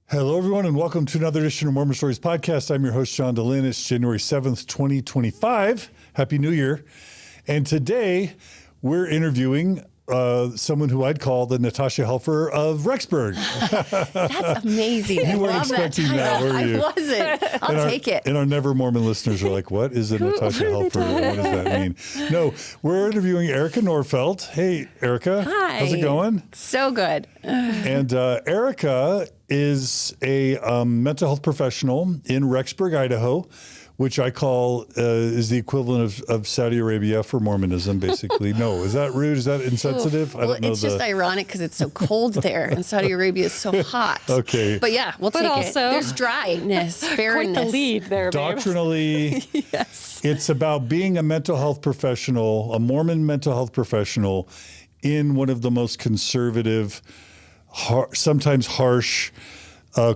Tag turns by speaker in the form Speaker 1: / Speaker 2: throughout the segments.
Speaker 1: Hello, everyone, and welcome to another edition of Mormon Stories podcast. I'm your host, John DeLynn. It's January 7th, 2025. Happy New Year. And today we're interviewing someone who I'd call the Natasha Helfer of Rexburg.
Speaker 2: That's amazing.
Speaker 1: You weren't expecting that, were you?
Speaker 2: I wasn't. I'll take it.
Speaker 1: And our never Mormon listeners are like, what is a Natasha Helfer? What does that mean? No, we're interviewing Erika Nordfelt. Hey, Erika.
Speaker 2: Hi.
Speaker 1: How's it going?
Speaker 2: So good.
Speaker 1: And Erika is a mental health professional in Rexburg, Idaho, which I call is the equivalent of Saudi Arabia for Mormonism, basically. No, is that rude? Is that insensitive?
Speaker 2: Well, it's just ironic because it's so cold there and Saudi Arabia is so hot.
Speaker 1: Okay.
Speaker 2: But yeah, we'll take it. There's dryness, barrenness.
Speaker 3: Quite the lead there, babe.
Speaker 1: Doctrinally,
Speaker 2: Yes.
Speaker 1: it's about being a mental health professional, a Mormon mental health professional in one of the most conservative, sometimes harsh,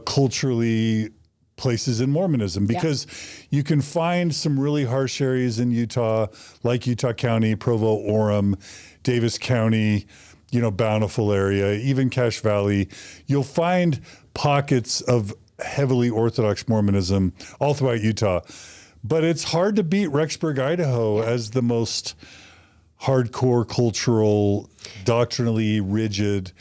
Speaker 1: culturally places in Mormonism, because you can find some really harsh areas in Utah, like Utah County, Provo, Orem, Davis County, Bountiful area, even Cache Valley. You'll find pockets of heavily Orthodox Mormonism all throughout Utah. But it's hard to beat Rexburg, Idaho as the most hardcore, cultural, doctrinally rigid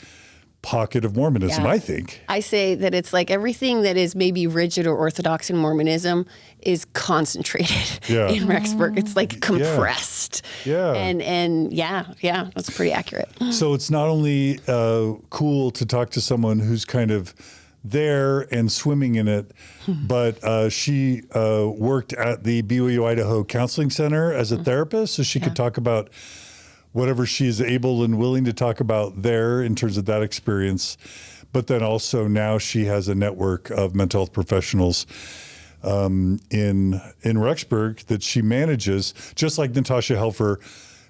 Speaker 1: pocket of Mormonism, I think.
Speaker 2: I say that it's like everything that is maybe rigid or Orthodox in Mormonism is concentrated in Rexburg. It's like compressed.
Speaker 1: Yeah.
Speaker 2: And that's pretty accurate.
Speaker 1: So it's not only cool to talk to someone who's kind of there and swimming in it, but she worked at the BYU-Idaho Counseling Center as a therapist, so she could talk about whatever she's able and willing to talk about there in terms of that experience. But then also now she has a network of mental health professionals in Rexburg that she manages, just like Natasha Helfer,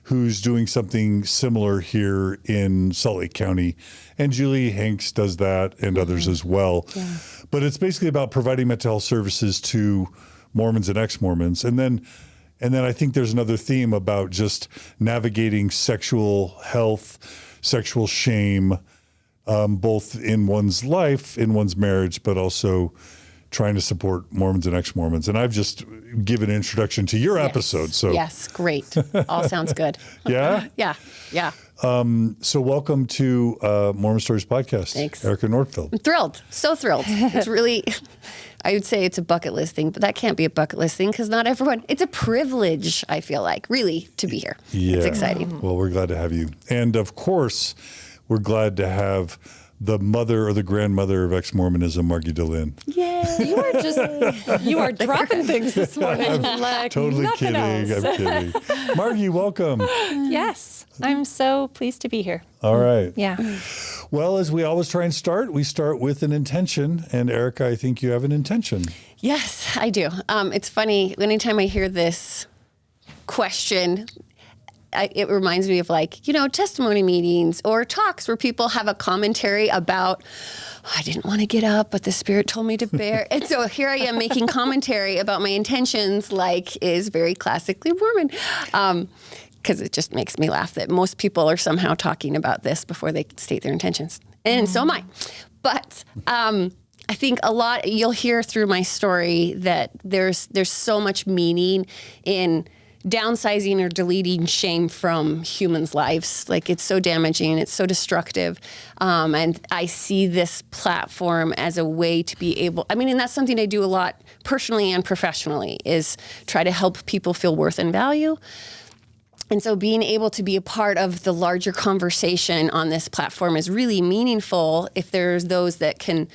Speaker 1: who's doing something similar here in Salt Lake County. And Julie Hanks does that and others as well. Yeah. But it's basically about providing mental health services to Mormons and ex-Mormons. And then I think there's another theme about just navigating sexual health, sexual shame, both in one's life, in one's marriage, but also trying to support Mormons and ex-Mormons. And I've just given an introduction to your episode. So
Speaker 2: yes, great. All sounds good.
Speaker 1: Yeah?
Speaker 2: Yeah.
Speaker 1: So welcome to Mormon Stories podcast.
Speaker 2: Thanks.
Speaker 1: Erika Nordfelt.
Speaker 2: I'm thrilled. So thrilled. It's really, I would say it's a bucket list thing, but that can't be a bucket list thing because not everyone, it's a privilege, I feel like, really, to be here.
Speaker 1: Yeah.
Speaker 2: It's exciting.
Speaker 1: Well, we're glad to have you. And of course, we're glad to have the mother or the grandmother of ex-Mormonism, Margie DeLynn.
Speaker 2: Yeah.
Speaker 3: You are dropping things this morning. Like
Speaker 1: Totally
Speaker 3: nothing
Speaker 1: kidding.
Speaker 3: else.
Speaker 1: I'm kidding. Margie, welcome.
Speaker 3: Yes, I'm so pleased to be here.
Speaker 1: All right.
Speaker 3: Yeah.
Speaker 1: Well, as we always try and start, we start with an intention. And Erika, I think you have an intention.
Speaker 2: Yes, I do. It's funny. Anytime I hear this question, it reminds me of testimony meetings or talks where people have a commentary about, I didn't want to get up, but the Spirit told me to bear. And so here I am making commentary about my intentions, is very classically Mormon. Because it just makes me laugh that most people are somehow talking about this before they state their intentions. And so am I. But I think a lot, you'll hear through my story that there's so much meaning in downsizing or deleting shame from humans' lives. It's so damaging, it's so destructive. And I see this platform as a way to be able, and that's something I do a lot personally and professionally, is try to help people feel worth and value. And so being able to be a part of the larger conversation on this platform is really meaningful if there's those that can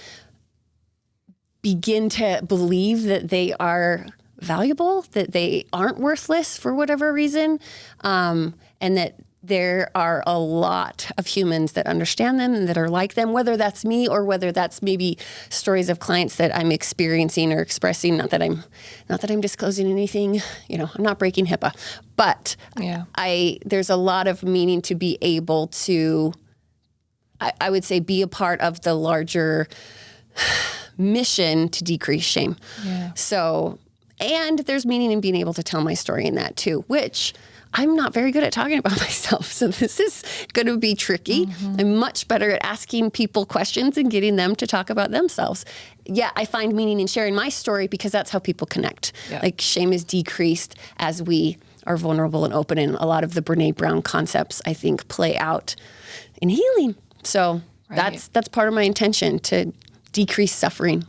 Speaker 2: begin to believe that they are valuable, that they aren't worthless for whatever reason, and that there are a lot of humans that understand them and that are like them, whether that's me or whether that's maybe stories of clients that I'm experiencing or expressing. Not that I'm disclosing anything, I'm not breaking HIPAA, but there's a lot of meaning to be able to, I would say, be a part of the larger mission to decrease shame. Yeah. So, and there's meaning in being able to tell my story in that too, which I'm not very good at talking about myself. So this is going to be tricky. I'm much better at asking people questions and getting them to talk about themselves. Yeah, I find meaning in sharing my story because that's how people connect.
Speaker 3: Yeah.
Speaker 2: Like shame is decreased as we are vulnerable and open. And a lot of the Brene Brown concepts, I think, play out in healing. So that's part of my intention, to decrease suffering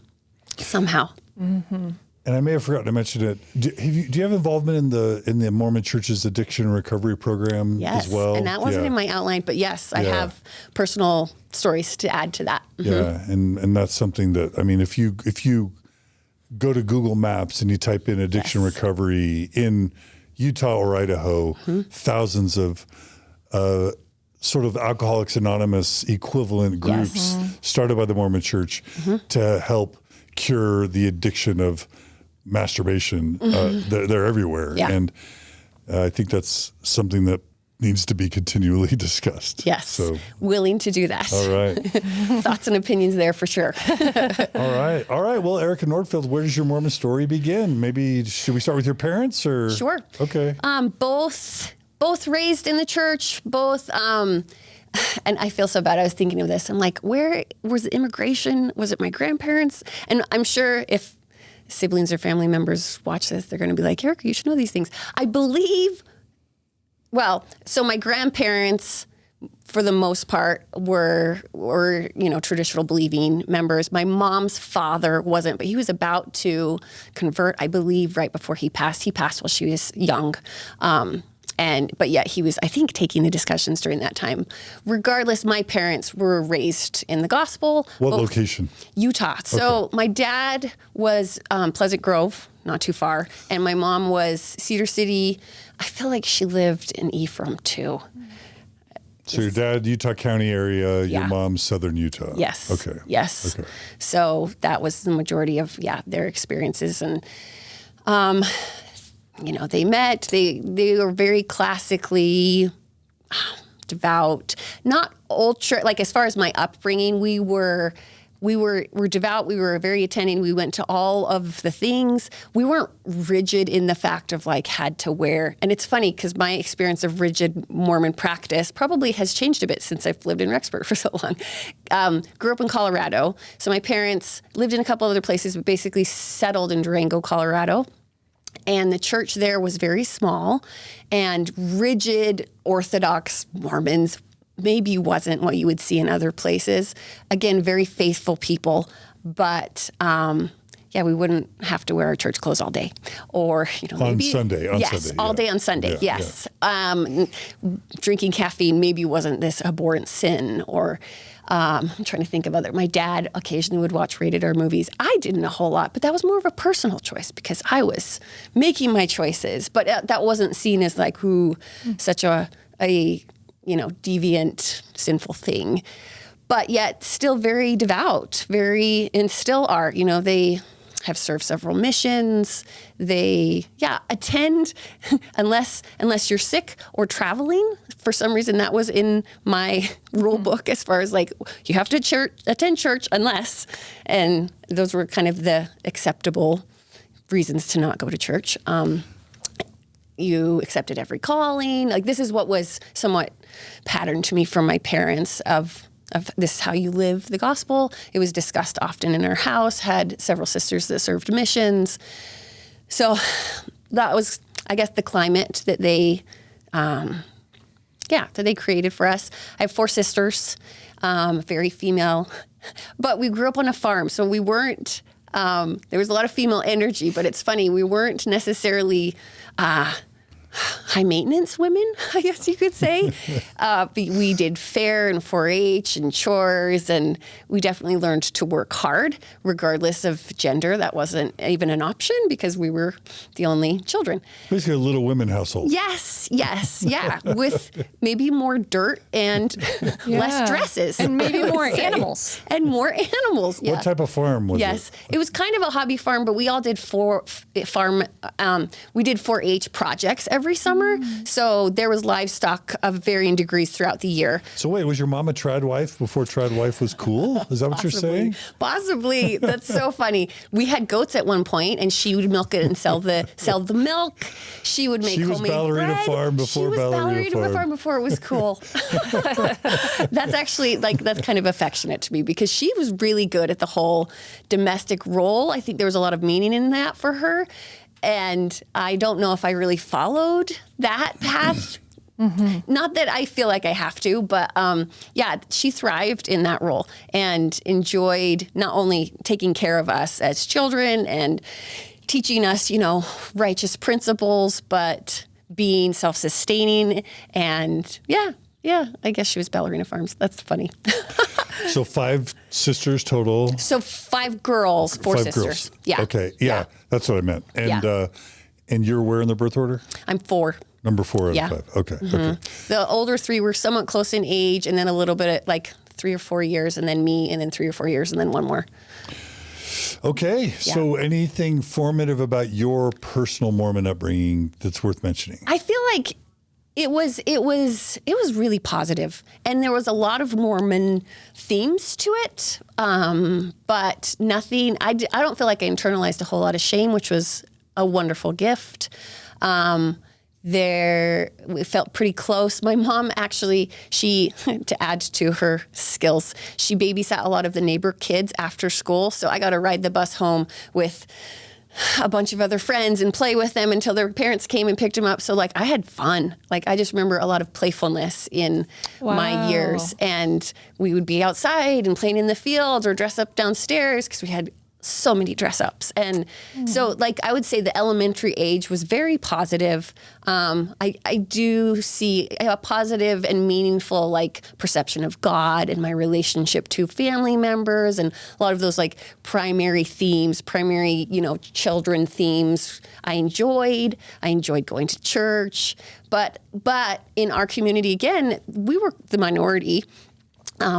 Speaker 2: somehow.
Speaker 1: And I may have forgotten to mention it. Do you have involvement in the Mormon Church's addiction recovery program
Speaker 2: Yes,
Speaker 1: as well?
Speaker 2: and that wasn't in my outline, but yes, I have personal stories to add to that.
Speaker 1: Yeah, and that's something that, I mean, if you go to Google Maps and you type in addiction recovery in Utah or Idaho, thousands of sort of Alcoholics Anonymous equivalent groups started by the Mormon Church to help cure the addiction of masturbation. They're everywhere.
Speaker 2: Yeah.
Speaker 1: And I think that's something that needs to be continually discussed.
Speaker 2: Yes.
Speaker 1: So,
Speaker 2: willing to do that.
Speaker 1: all right.
Speaker 2: Thoughts and opinions there for sure.
Speaker 1: All right. All right. Well, Erika Nordfelt, where does your Mormon story begin? Maybe should we start with your parents or?
Speaker 2: Sure.
Speaker 1: Okay.
Speaker 2: Both raised in the church, and I feel so bad. I was thinking of this. I'm like, where was the immigration? Was it my grandparents? And I'm sure if siblings or family members watch this, they're going to be like, Erika, you should know these things. I believe, so my grandparents, for the most part, were traditional believing members. My mom's father wasn't, but he was about to convert, I believe, right before he passed. He passed while she was young. But yet he was, I think, taking the discussions during that time. Regardless, my parents were raised in the gospel.
Speaker 1: What location?
Speaker 2: Utah. So my dad was Pleasant Grove, not too far, and my mom was Cedar City. I feel like she lived in Ephraim too.
Speaker 1: So your dad, Utah County area, your
Speaker 2: Yeah.
Speaker 1: mom, Southern Utah.
Speaker 2: Yes.
Speaker 1: Okay.
Speaker 2: Yes.
Speaker 1: Okay.
Speaker 2: So that was the majority of their experiences, and they met. They were very classically devout, not ultra. Like as far as my upbringing, we were devout. We were very attending. We went to all of the things. We weren't rigid in the fact of like had to wear. And it's funny because my experience of rigid Mormon practice probably has changed a bit since I've lived in Rexburg for so long. Grew up in Colorado. So my parents lived in a couple other places, but basically settled in Durango, Colorado. And the church there was very small, and rigid Orthodox Mormons maybe wasn't what you would see in other places. Again, very faithful people, but we wouldn't have to wear our church clothes all day, or maybe
Speaker 1: on Sunday.
Speaker 2: all day on Sunday.
Speaker 1: Yeah,
Speaker 2: yes, drinking caffeine maybe wasn't this abhorrent sin, or. I'm trying to think of other. My dad occasionally would watch rated R movies. I didn't a whole lot, but that was more of a personal choice because I was making my choices. But that wasn't seen as like such a deviant, sinful thing. But yet still very devout, and still are. They have served several missions. They attend unless you're sick or traveling. For some reason, that was in my rule book as far as like you have to attend church unless, and those were kind of the acceptable reasons to not go to church. You accepted every calling. Like this is what was somewhat patterned to me from my parents of this is how you live the gospel. It was discussed often in our house, had several sisters that served missions. So that was, I guess, the climate that they created for us. I have 4 sisters, very female, but we grew up on a farm. So we weren't, there was a lot of female energy, but it's funny, we weren't necessarily high maintenance women, I guess you could say. We did fair and 4-H and chores, and we definitely learned to work hard regardless of gender. That wasn't even an option because we were the only children.
Speaker 1: Basically a Little Women household.
Speaker 2: Yes, yeah, with maybe more dirt and less dresses.
Speaker 3: And maybe
Speaker 2: I would
Speaker 3: more
Speaker 2: say.
Speaker 3: animals.
Speaker 2: And more animals, yeah.
Speaker 1: What type of farm was it?
Speaker 2: Yes, it was kind of a hobby farm, but we all did we did 4-H projects every every summer. So there was livestock of varying degrees throughout the year.
Speaker 1: So wait, was your mom a trad wife before trad wife was cool? Is that what you're saying?
Speaker 2: Possibly. That's so funny. We had goats at one point, and she would milk it and sell the milk. She would make
Speaker 1: She was
Speaker 2: homemade
Speaker 1: ballerina
Speaker 2: bread.
Speaker 1: farm before
Speaker 2: she was
Speaker 1: ballerina farm.
Speaker 2: before it was cool. That's actually that's kind of affectionate to me because she was really good at the whole domestic role. I think there was a lot of meaning in that for her. And I don't know if I really followed that path. Not that I feel like I have to, but yeah, she thrived in that role and enjoyed not only taking care of us as children and teaching us, righteous principles, but being self-sustaining. And yeah, I guess she was ballerina farms. That's funny.
Speaker 1: So 5 sisters total.
Speaker 2: So 5 girls, 4
Speaker 1: 5
Speaker 2: sisters.
Speaker 1: girls.
Speaker 2: Yeah.
Speaker 1: Okay. Yeah, that's what I meant. And
Speaker 2: Yeah.
Speaker 1: And you're where in the birth order?
Speaker 2: I'm 4.
Speaker 1: Number 4 out
Speaker 2: Yeah.
Speaker 1: of 5. Okay. Okay.
Speaker 2: The older 3 were somewhat close in age, and then a little bit at like 3 or 4 years, and then me, and then 3 or 4 years, and then one more.
Speaker 1: Okay. So anything formative about your personal Mormon upbringing that's worth mentioning?
Speaker 2: I feel like it was really positive, and there was a lot of Mormon themes to it, but nothing. I don't feel like I internalized a whole lot of shame, which was a wonderful gift. We felt pretty close. My mom actually, to add to her skills, she babysat a lot of the neighbor kids after school. So I got to ride the bus home with a bunch of other friends and play with them until their parents came and picked them up. So I had fun. I just remember a lot of playfulness in my years. And we would be outside and playing in the fields or dress up downstairs because we had so many dress ups. And so I would say the elementary age was very positive. I do see a positive and meaningful perception of God and my relationship to family members and a lot of those primary themes, children themes. I enjoyed going to church, but in our community, again, we were the minority.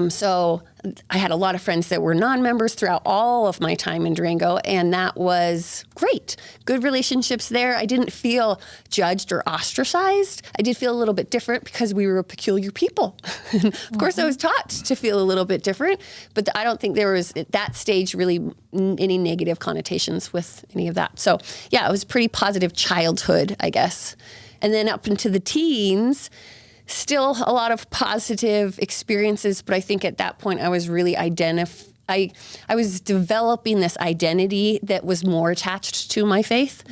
Speaker 2: So I had a lot of friends that were non-members throughout all of my time in Durango, and that was great. Good relationships there. I didn't feel judged or ostracized. I did feel a little bit different because we were a peculiar people. Of course, I was taught to feel a little bit different, but I don't think there was at that stage really any negative connotations with any of that. So yeah, it was a pretty positive childhood, I guess. And then up into the teens, still a lot of positive experiences, but I think at that point I was really I was developing this identity that was more attached to my faith.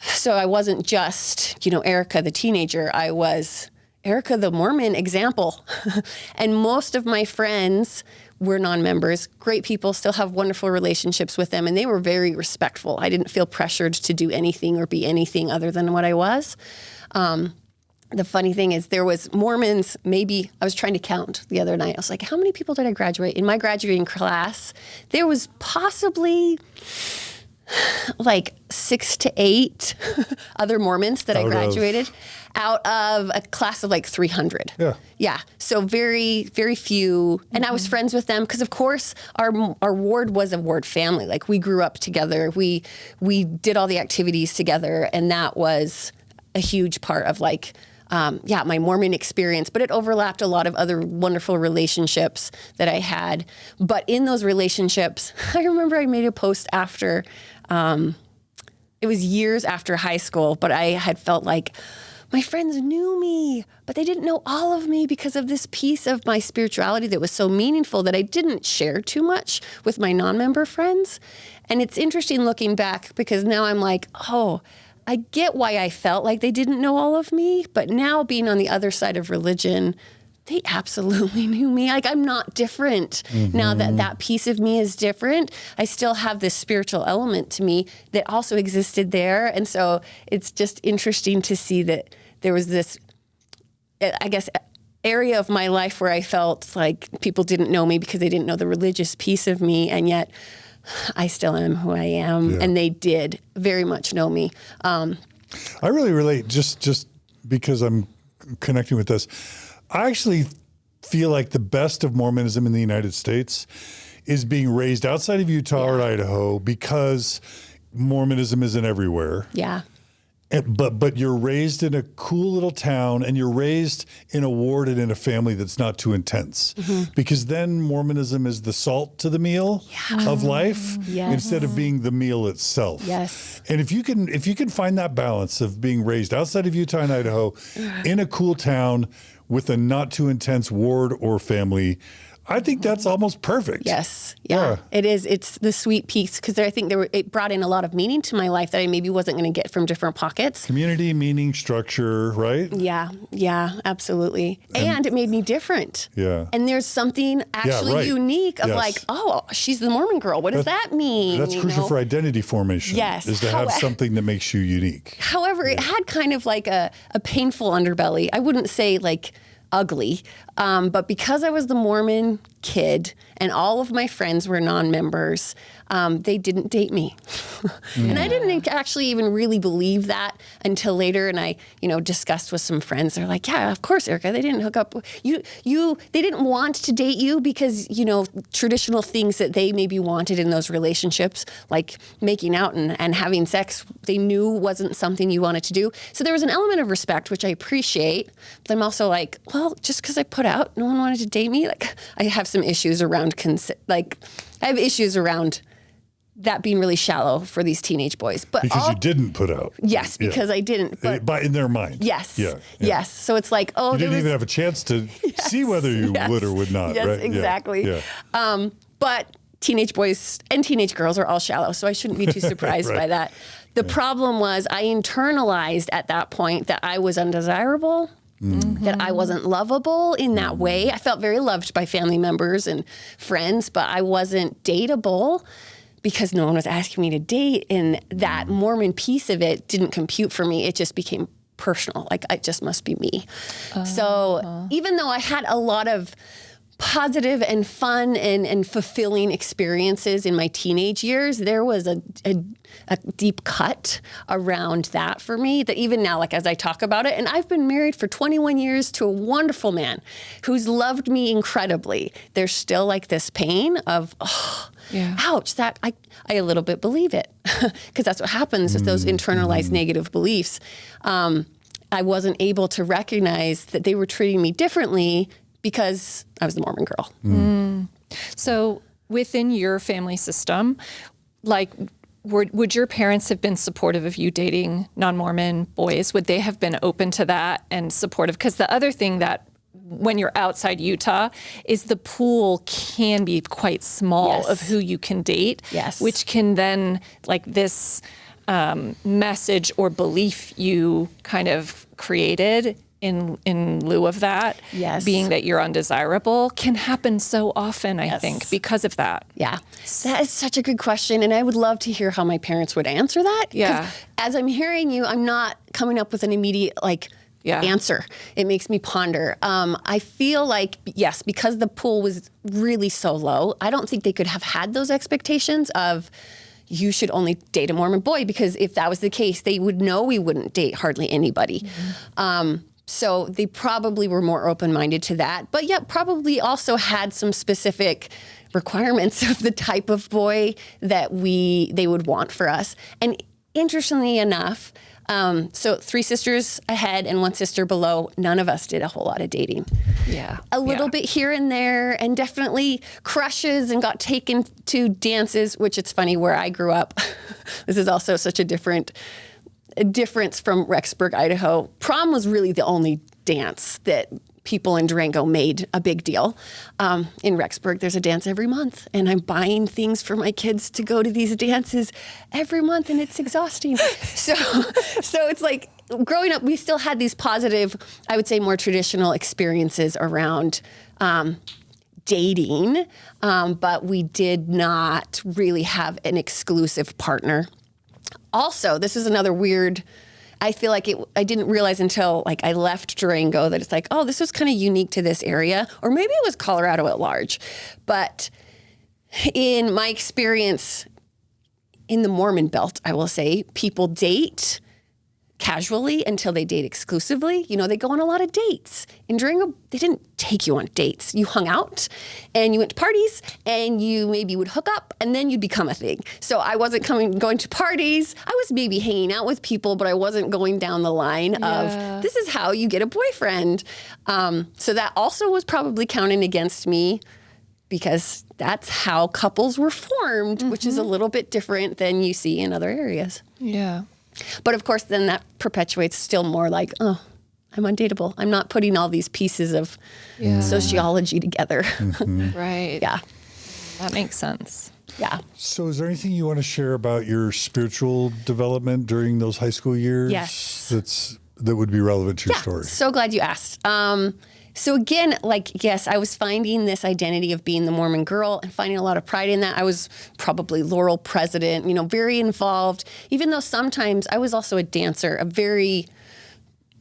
Speaker 2: So I wasn't just, Erika the teenager. I was Erika the Mormon example. And most of my friends were non-members, great people, still have wonderful relationships with them, and they were very respectful. I didn't feel pressured to do anything or be anything other than what I was. The funny thing is there was Mormons, maybe I was trying to count the other night. I was like, how many people did I graduate? In my graduating class, there was possibly 6 to 8 other Mormons that I graduated out of a class of 300. Yeah. Yeah. So very, very few. And I was friends with them because, of course, our ward was a ward family. We grew up together. We did all the activities together. And that was a huge part of my Mormon experience, but it overlapped a lot of other wonderful relationships that I had. But in those relationships, I remember I made a post after, it was years after high school, but I had felt like my friends knew me, but they didn't know all of me because of this piece of my spirituality that was so meaningful that I didn't share too much with my non-member friends. And it's interesting looking back because now I'm like, oh, I get why I felt like they didn't know all of me, but now being on the other side of religion, they absolutely knew me. I'm not different. Now that piece of me is different, I still have this spiritual element to me that also existed there. And so it's just interesting to see that there was this, I guess, area of my life where I felt like people didn't know me because they didn't know the religious piece of me, and yet I still am who I am, and they did very much know me.
Speaker 1: I really relate just because I'm connecting with this. I actually feel like the best of Mormonism in the United States is being raised outside of Utah or Idaho because Mormonism isn't everywhere.
Speaker 2: Yeah.
Speaker 1: But you're raised in a cool little town, and you're raised in a ward and in a family that's not too intense, because then Mormonism is the salt to the meal of life instead of being the meal itself.
Speaker 2: Yes.
Speaker 1: And if you can find that balance of being raised outside of Utah and Idaho in a cool town with a not too intense ward or family, I think that's almost perfect.
Speaker 2: Yes. Yeah. It is. It's the sweet piece, because I think it brought in a lot of meaning to my life that I maybe wasn't going to get from different pockets.
Speaker 1: Community, meaning, structure, right?
Speaker 2: Yeah. Yeah, absolutely. And it made me different.
Speaker 1: Yeah.
Speaker 2: And there's something actually unique of like, oh, she's the Mormon girl. What does that mean?
Speaker 1: That's crucial for identity formation.
Speaker 2: Yes.
Speaker 1: Is to have something that makes you unique.
Speaker 2: However, it had kind of like a painful underbelly. I wouldn't say like ugly, but because I was the Mormon kid and all of my friends were non-members, they didn't date me. And I didn't actually even really believe that until later. And I, discussed with some friends. They're like, yeah, of course, Erika, they didn't hook up. They didn't want to date you because, traditional things that they maybe wanted in those relationships, like making out and having sex, they knew wasn't something you wanted to do. So there was an element of respect, which I appreciate. But I'm also like, well, just because I put out, no one wanted to date me. Like, I have some issues around, I have issues around that being really shallow for these teenage boys. But
Speaker 1: because you didn't put out.
Speaker 2: Yes, because I didn't.
Speaker 1: But in their mind.
Speaker 2: Yes.
Speaker 1: Yeah.
Speaker 2: Yes. So it's like, oh,
Speaker 1: you didn't even have a chance to see whether you would or would not.
Speaker 2: Yes,
Speaker 1: right?
Speaker 2: exactly.
Speaker 1: Yeah.
Speaker 2: But teenage boys and teenage girls are all shallow, so I shouldn't be too surprised by that. The problem was I internalized at that point that I was undesirable. That I wasn't lovable in that way. I felt very loved by family members and friends, but I wasn't dateable because no one was asking me to date. And that Mormon piece of it didn't compute for me. It just became personal. Like, it just must be me. So even though I had a lot of positive and fun and fulfilling experiences in my teenage years, there was a deep cut around that for me that even now, like as I talk about it, and I've been married for 21 years to a wonderful man who's loved me incredibly. There's still like this pain of, ouch, that I a little bit believe it, because that's what happens with those internalized negative beliefs. I wasn't able to recognize that they were treating me differently because I was the Mormon girl.
Speaker 3: So within your family system, like, would your parents have been supportive of you dating non-Mormon boys? Would they have been open to that and supportive? Because the other thing that when you're outside Utah is the pool can be quite small of who you can date, which can then, like, this message or belief you kind of created in lieu of that, being that you're undesirable, can happen so often, I think, because of that. Yeah.
Speaker 2: That is such a good question. And I would love to hear how my parents would answer that.
Speaker 3: Yeah.
Speaker 2: As I'm hearing you, I'm not coming up with an immediate, answer. It makes me ponder. I feel like, yes, because the pool was really so low, I don't think they could have had those expectations of, you should only date a Mormon boy, because if that was the case, they would know we wouldn't date hardly anybody. So they probably were more open-minded to that, but yet probably also had some specific requirements of the type of boy that they would want for us. And interestingly enough, so 3 sisters ahead and 1 sister below, none of us did a whole lot of dating.
Speaker 3: Yeah.
Speaker 2: A little bit here and there, and definitely crushes, and got taken to dances, which it's funny where I grew up. This is also such a difference from Rexburg, Idaho. Prom was really the only dance that people in Durango made a big deal. In Rexburg, there's a dance every month, and I'm buying things for my kids to go to these dances every month, and it's exhausting. So it's like, growing up, we still had these positive, I would say more traditional experiences around dating, but we did not really have an exclusive partner. Also, this is another weird, I feel like I didn't realize until I left Durango that it's like, oh, this was kind of unique to this area, or maybe it was Colorado at large. But in my experience in the Mormon Belt, I will say, people date casually until they date exclusively. You know, they go on a lot of dates. And they didn't take you on dates. You hung out and you went to parties and you maybe would hook up and then you'd become a thing. So I wasn't going to parties. I was maybe hanging out with people, but I wasn't going down the line of this is how you get a boyfriend. So that also was probably counting against me, because that's how couples were formed, which is a little bit different than you see in other areas.
Speaker 3: Yeah.
Speaker 2: But of course, then that perpetuates still more like, oh, I'm undateable. I'm not putting all these pieces of sociology together.
Speaker 3: Right.
Speaker 2: Yeah.
Speaker 3: That makes sense.
Speaker 2: Yeah.
Speaker 1: So is there anything you want to share about your spiritual development during those high school years?
Speaker 2: Yes.
Speaker 1: That would be relevant to your story?
Speaker 2: So glad you asked. So again, like, yes, I was finding this identity of being the Mormon girl and finding a lot of pride in that. I was probably Laurel president, you know, very involved, even though sometimes I was also a dancer, a very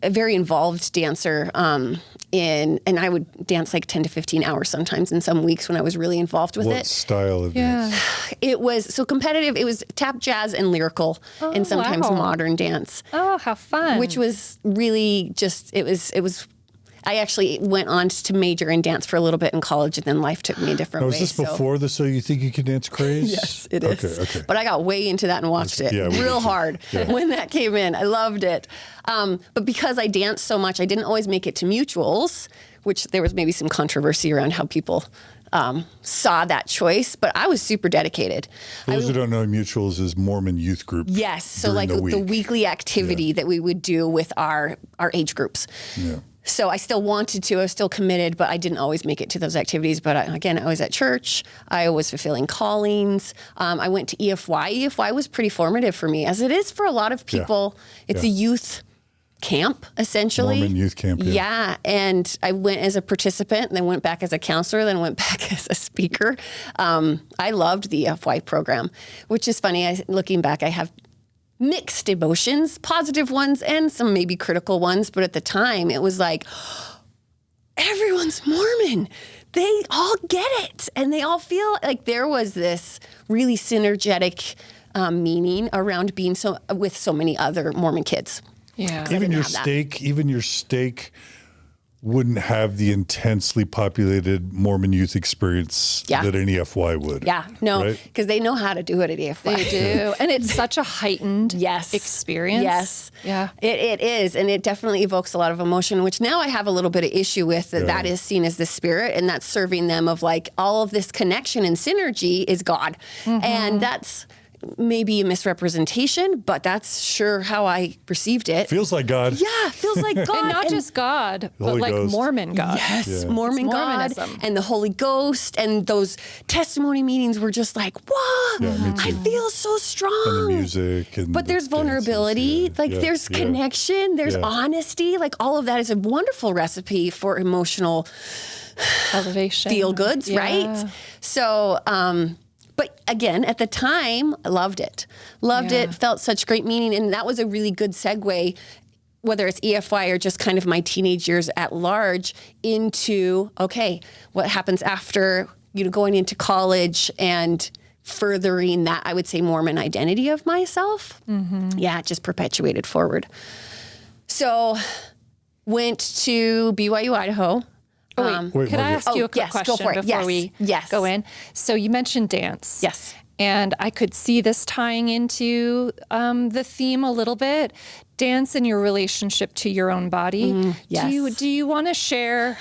Speaker 2: involved dancer. And I would dance like 10 to 15 hours sometimes in some weeks when I was really involved with it.
Speaker 1: What style of dance?
Speaker 2: It was so competitive. It was tap, jazz, and lyrical, and sometimes modern dance.
Speaker 3: Oh, how fun.
Speaker 2: Which was really just, it was I actually went on to major in dance for a little bit in college, and then life took me a different way.
Speaker 1: Was this before the So You Think You Can Dance craze?
Speaker 2: Yes, it is.
Speaker 1: Okay.
Speaker 2: But I got way into that and watched it real hard when that came in. I loved it. But because I danced so much, I didn't always make it to mutuals, which there was maybe some controversy around how people saw that choice, but I was super dedicated.
Speaker 1: For those who don't know, mutuals is Mormon youth group.
Speaker 2: Yes, so like the weekly activity that we would do with our age groups. Yeah. So I still wanted to, I was still committed, but I didn't always make it to those activities. But I was at church. I was fulfilling callings. I went to EFY. EFY was pretty formative for me, as it is for a lot of people. It's a youth camp, essentially.
Speaker 1: Mormon youth camp,
Speaker 2: yeah. And I went as a participant, then went back as a counselor, then went back as a speaker. I loved the EFY program, which is funny. Looking back, I have mixed emotions, positive ones and some maybe critical ones. But at the time, it was like, everyone's Mormon. They all get it. And they all feel like there was this really synergetic meaning around being with so many other Mormon kids.
Speaker 3: Yeah.
Speaker 1: Even your stake wouldn't have the intensely populated Mormon youth experience that an EFY would.
Speaker 2: Yeah, no, because they know how to do it at EFY.
Speaker 3: They do. And it's such a heightened experience.
Speaker 2: Yes.
Speaker 3: Yeah.
Speaker 2: It is. And it definitely evokes a lot of emotion, which now I have a little bit of issue with that is seen as the spirit, and that's serving them of like all of this connection and synergy is God. And that's maybe a misrepresentation, but that's sure how I perceived it.
Speaker 1: Feels like God.
Speaker 2: Yeah, feels like God.
Speaker 3: And not just God, but like
Speaker 1: Ghost.
Speaker 3: Mormon God.
Speaker 2: Yes, Mormon God
Speaker 3: Mormonism.
Speaker 2: and the Holy Ghost, and those testimony meetings were just like, whoa, I feel so strong.
Speaker 1: And the music. And
Speaker 2: but there's vulnerability, there's connection, there's honesty, like all of that is a wonderful recipe for emotional
Speaker 3: elevation,
Speaker 2: feel goods, right? So, but again, at the time, I loved it. Loved it, felt such great meaning. And that was a really good segue, whether it's EFY or just kind of my teenage years at large, into, okay, what happens after, going into college and furthering that, I would say, Mormon identity of myself. Yeah, it just perpetuated forward. So went to BYU-Idaho.
Speaker 3: Could I ask you a quick question before we go in? So you mentioned dance.
Speaker 2: Yes.
Speaker 3: And I could see this tying into the theme a little bit. Dance and your relationship to your own body.
Speaker 2: Yes.
Speaker 3: Do you want to share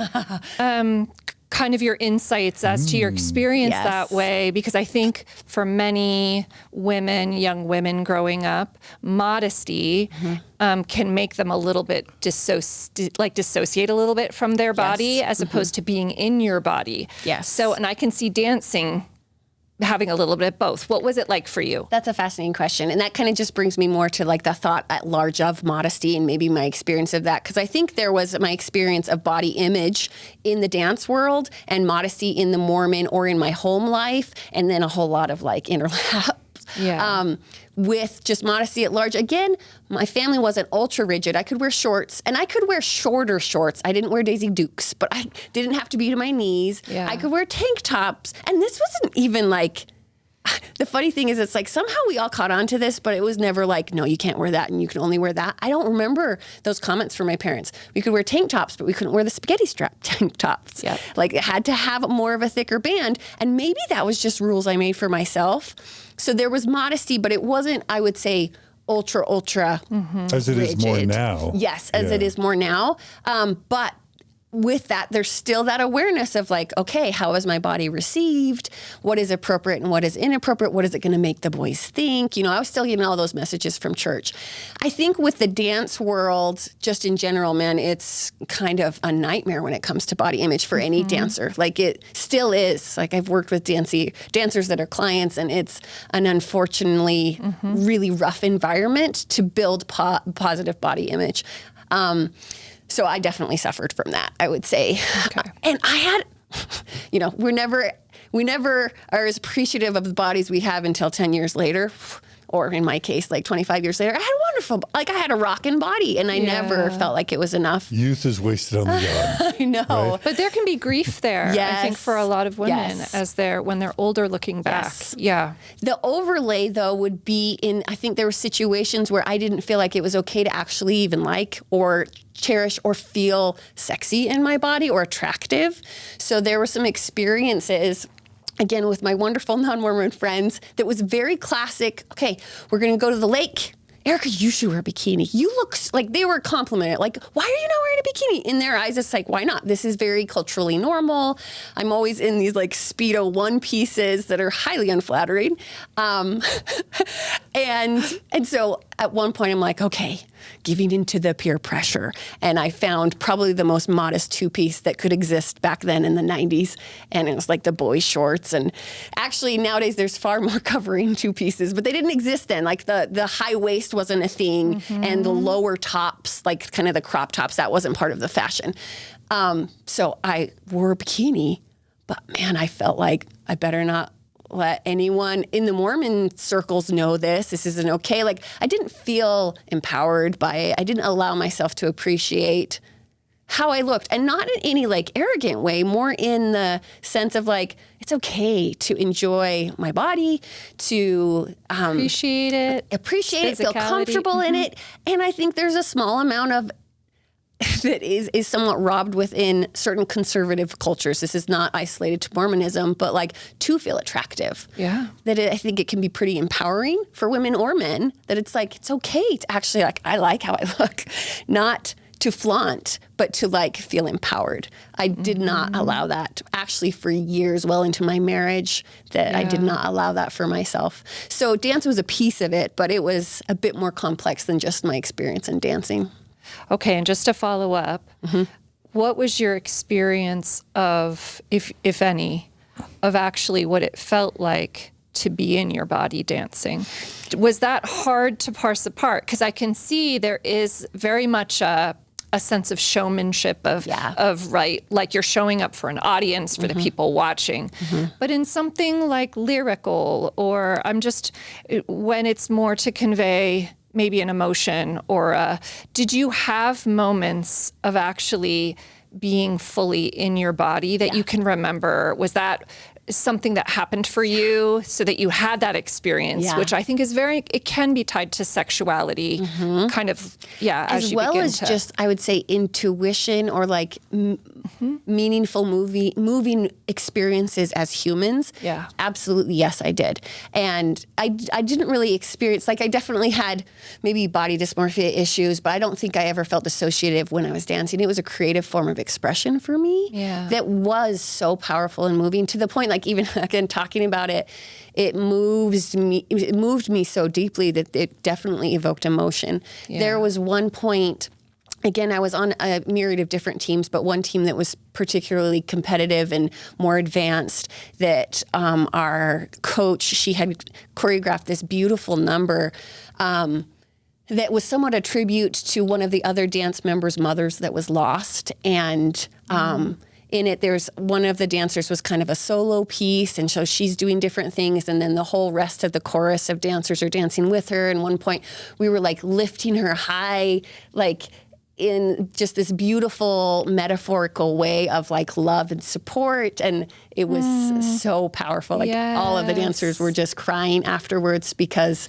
Speaker 3: kind of your insights as to your experience that way? Because I think for many women, young women growing up, modesty can make them a little bit dissociate a little bit from their body as opposed to being in your body.
Speaker 2: Yes.
Speaker 3: So, and I can see dancing having a little bit of both. What was it like for you?
Speaker 2: That's a fascinating question. And that kind of just brings me more to like the thought at large of modesty and maybe my experience of that. Because I think there was my experience of body image in the dance world and modesty in the Mormon or in my home life. And then a whole lot of like interlaps.
Speaker 3: Yeah.
Speaker 2: With just modesty at large. Again, my family wasn't ultra rigid. I could wear shorts and I could wear shorter shorts. I didn't wear Daisy Dukes, but I didn't have to be to my knees.
Speaker 3: Yeah.
Speaker 2: I could wear tank tops. And this wasn't even like the funny thing is, it's like somehow we all caught on to this, but it was never like, no, you can't wear that and you can only wear that. I don't remember those comments from my parents. We could wear tank tops, but we couldn't wear the spaghetti strap tank tops.
Speaker 3: Yep.
Speaker 2: Like it had to have more of a thicker band. And maybe that was just rules I made for myself. So there was modesty, but it wasn't, I would say, ultra
Speaker 1: as it
Speaker 2: rigid.
Speaker 1: is more now.
Speaker 2: Yes, as it is more now. But with that, there's still that awareness of like, okay, how is my body received? What is appropriate and what is inappropriate? What is it going to make the boys think? You know, I was still getting all those messages from church. I think with the dance world, just in general, man, it's kind of a nightmare when it comes to body image for any dancer. Like it still is. Like I've worked with dancers that are clients, and it's an unfortunately really rough environment to build positive body image. So I definitely suffered from that, I would say.
Speaker 3: Okay.
Speaker 2: And I had, you know, we never are as appreciative of the bodies we have until 10 years later, or in my case, like 25 years later. I had I had a rockin' body, and I never felt like it was enough.
Speaker 1: Youth is wasted on the job.
Speaker 2: I know.
Speaker 1: Right?
Speaker 3: But there can be grief there, I think, for a lot of women when they're older looking back.
Speaker 2: Yes.
Speaker 3: Yeah.
Speaker 2: The overlay, though, would be I think there were situations where I didn't feel like it was okay to actually even like or cherish or feel sexy in my body or attractive. So there were some experiences, again, with my wonderful non-Mormon friends, that was very classic. Okay, we're going to go to the lake. Erika, you should wear a bikini. You look like, they were complimented. Like, why are you not wearing a bikini? In their eyes, it's like, why not? This is very culturally normal. I'm always in these like Speedo one pieces that are highly unflattering. And so at one point I'm like, okay, giving into the peer pressure. And I found probably the most modest two-piece that could exist back then in the 90s. And it was like the boy shorts. And actually nowadays there's far more covering two-pieces, but they didn't exist then. Like the high waist wasn't a thing, and the lower tops, like kind of the crop tops, that wasn't part of the fashion. So I wore a bikini, but man, I felt like I better not let anyone in the Mormon circles know this. This isn't okay. Like I didn't feel empowered by it. I didn't allow myself to appreciate how I looked, and not in any like arrogant way, more in the sense of like, it's okay to enjoy my body, to
Speaker 3: Appreciate it,
Speaker 2: feel comfortable in it. And I think there's a small amount of that is somewhat robbed within certain conservative cultures. This is not isolated to Mormonism, but like to feel attractive.
Speaker 3: Yeah.
Speaker 2: I think it can be pretty empowering for women or men, that it's like, it's okay to actually like, I like how I look, not to flaunt, but to like feel empowered. I did not allow that actually for years, well into my marriage, that I did not allow that for myself. So dance was a piece of it, but it was a bit more complex than just my experience in dancing.
Speaker 3: Okay, and just to follow up, what was your experience of, if any, of actually what it felt like to be in your body dancing? Was that hard to parse apart? Because I can see there is very much a sense of showmanship of right, like you're showing up for an audience, for the people watching. But in something like lyrical, or when it's more to convey maybe an emotion, or did you have moments of actually being fully in your body that you can remember? Was that something that happened for you so that you had that experience, which I think is it can be tied to sexuality, kind of,
Speaker 2: as well as just, I would say, intuition, or like meaningful moving experiences as humans.
Speaker 3: Yeah.
Speaker 2: Absolutely, yes, I did. And I didn't really experience, like I definitely had maybe body dysmorphia issues, but I don't think I ever felt associative when I was dancing. It was a creative form of expression for me that was so powerful and moving, to the point, like even again talking about it, it moved me so deeply that it definitely evoked emotion. There was one point, again, I was on a myriad of different teams, but one team that was particularly competitive and more advanced, that our coach, she had choreographed this beautiful number that was somewhat a tribute to one of the other dance members' mothers that was lost. And in it, there's one of the dancers was kind of a solo piece, and so she's doing different things, and then the whole rest of the chorus of dancers are dancing with her. And one point, we were like lifting her high, like in just this beautiful metaphorical way of like love and support. And it was so powerful. Like all of the dancers were just crying afterwards because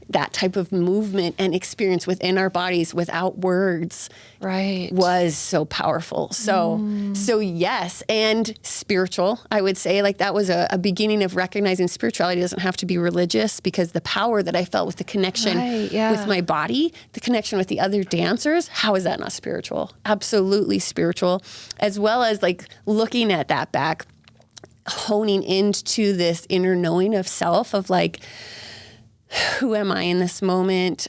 Speaker 2: that type of movement and experience within our bodies without words was so powerful. So yes, and spiritual, I would say, like that was a beginning of recognizing spirituality doesn't have to be religious, because the power that I felt with the connection with my body, the connection with the other dancers, how is that not spiritual? Absolutely spiritual, as well as like looking at that back, honing into this inner knowing of self, of like, who am I in this moment?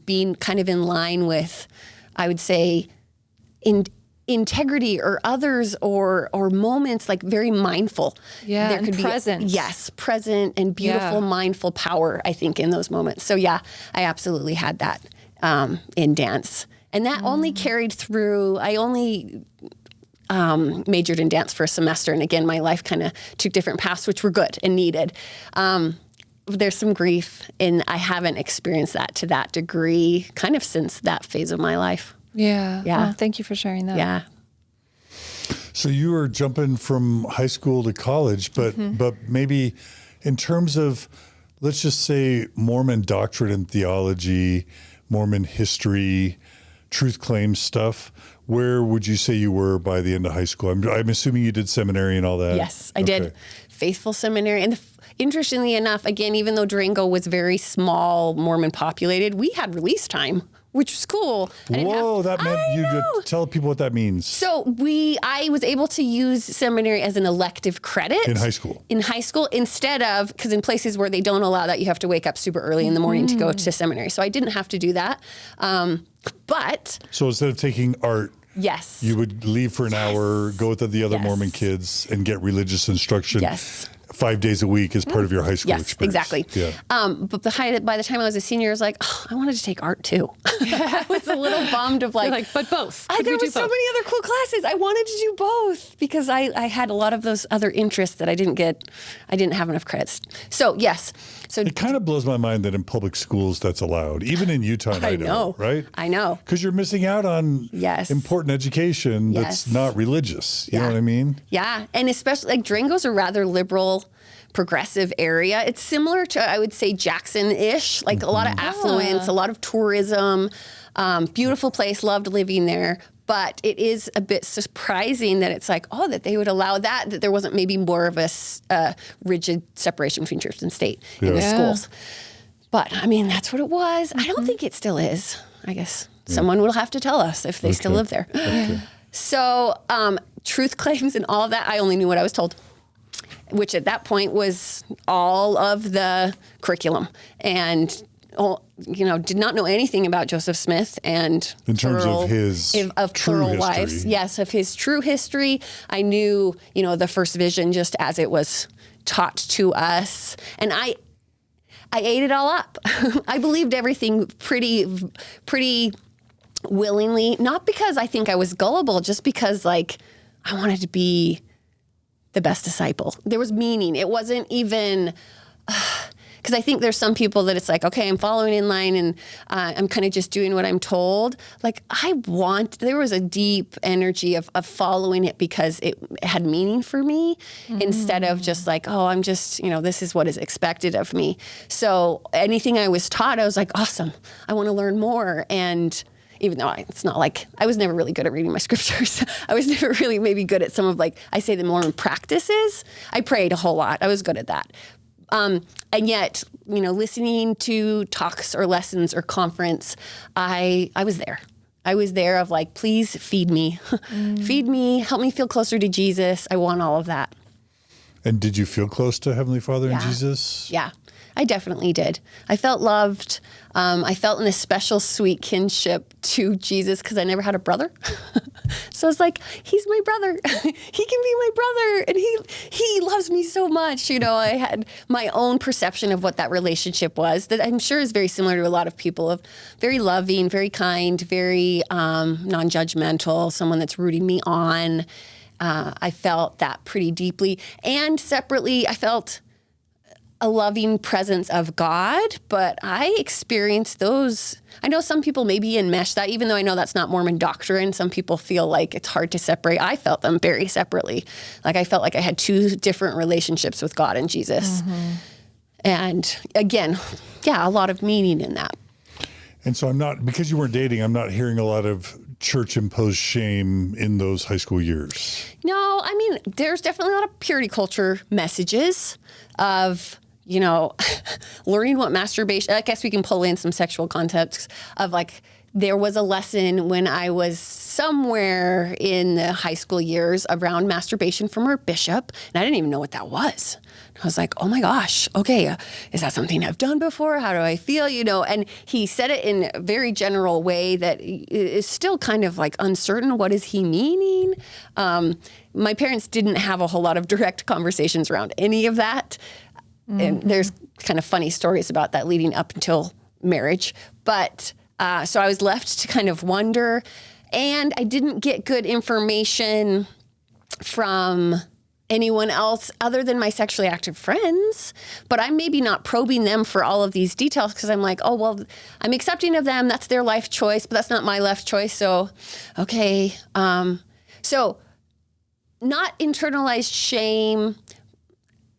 Speaker 2: Being kind of in line with, I would say, integrity or others or moments, like very mindful.
Speaker 3: Yeah, there could present.
Speaker 2: Present and beautiful, mindful power, I think, in those moments. So yeah, I absolutely had that in dance. And that only carried through, I only majored in dance for a semester. And again, my life kind of took different paths, which were good and needed. There's some grief, and I haven't experienced that to that degree kind of since that phase of my life.
Speaker 3: Yeah. Oh, thank you for sharing that.
Speaker 2: Yeah.
Speaker 1: So you were jumping from high school to college, but maybe in terms of, let's just say, Mormon doctrine and theology, Mormon history, truth claims stuff, where would you say you were by the end of high school? I'm assuming you did seminary and all that.
Speaker 2: Yes, I did. Faithful seminary. And interestingly enough, again, even though Durango was very small, Mormon populated, we had release time, which was cool.
Speaker 1: That meant you could tell people what that means.
Speaker 2: So I was able to use seminary as an elective credit.
Speaker 1: In high school?
Speaker 2: In high school, instead of, because in places where they don't allow that, you have to wake up super early in the morning to go to seminary. So I didn't have to do that. So
Speaker 1: instead of taking art,
Speaker 2: yes,
Speaker 1: you would leave for an hour, go with the other Mormon kids, and get religious instruction.
Speaker 2: Yes.
Speaker 1: 5 days a week as part of your high school experience.
Speaker 2: Exactly.
Speaker 1: Yeah.
Speaker 2: But by the time I was a senior, I was like, I wanted to take art too. I was a little bummed of like,
Speaker 3: but both.
Speaker 2: There were so many other cool classes. I wanted to do both because I had a lot of those other interests that I didn't have enough credits. So yes. So
Speaker 1: it kind of blows my mind that in public schools that's allowed, even in Utah and Idaho, right?
Speaker 2: I know.
Speaker 1: Because you're missing out on important education that's not religious. You know what I mean?
Speaker 2: Yeah. And especially like Durango's a rather liberal, progressive area. It's similar to, I would say, Jackson-ish, like a lot of affluence, a lot of tourism, beautiful place, loved living there. But it is a bit surprising that it's like, that they would allow that there wasn't maybe more of a rigid separation between church and state in the schools. But I mean, that's what it was. I don't think it still is. I guess someone will have to tell us if they still live there. So truth claims and all of that, I only knew what I was told, which at that point was all of the curriculum. And did not know anything about Joseph Smith and
Speaker 1: in terms of his
Speaker 2: plural wives. Yes, of his true history. I knew, the first vision just as it was taught to us, and I ate it all up. I believed everything pretty willingly, not because I think I was gullible, just because like I wanted to be the best disciple. There was meaning. It wasn't even. Because I think there's some people that it's like, okay, I'm following in line and I'm kind of just doing what I'm told. Like there was a deep energy of following it because it had meaning for me instead of just like, I'm just, this is what is expected of me. So anything I was taught, I was like, awesome, I want to learn more. And even though it's not like, I was never really good at reading my scriptures. I was never really maybe good at some of like, I say the Mormon practices. I prayed a whole lot. I was good at that. And yet, listening to talks or lessons or conference, I was there. I was there of like, please feed me. Feed me, help me feel closer to Jesus. I want all of that.
Speaker 1: And did you feel close to Heavenly Father and Jesus?
Speaker 2: Yeah, I definitely did. I felt loved. I felt in a special, sweet kinship to Jesus because I never had a brother. So it's like, he's my brother. He can be my brother. And he loves me so much. I had my own perception of what that relationship was that I'm sure is very similar to a lot of people, of very loving, very kind, very non-judgmental, someone that's rooting me on. I felt that pretty deeply. And separately, I felt a loving presence of God, but I experienced those. I know some people maybe enmesh that, even though I know that's not Mormon doctrine. Some people feel like it's hard to separate. I felt them very separately. Like I felt like I had two different relationships with God and Jesus. And again, a lot of meaning in that.
Speaker 1: And so because you weren't dating, I'm not hearing a lot of church-imposed shame in those high school years.
Speaker 2: No, I mean, there's definitely a lot of purity culture messages of, learning what masturbation, I guess we can pull in some sexual concepts of like, there was a lesson when I was somewhere in the high school years around masturbation from our bishop, and I didn't even know what that was. I was like, oh my gosh, okay, is that something I've done before? How do I feel? And he said it in a very general way that is still kind of like uncertain. What is he meaning? My parents didn't have a whole lot of direct conversations around any of that. And there's kind of funny stories about that leading up until marriage. But so I was left to kind of wonder, and I didn't get good information from anyone else other than my sexually active friends, but I'm maybe not probing them for all of these details because I'm like, oh, well, I'm accepting of them. That's their life choice, but that's not my life choice. So, okay. So not internalized shame,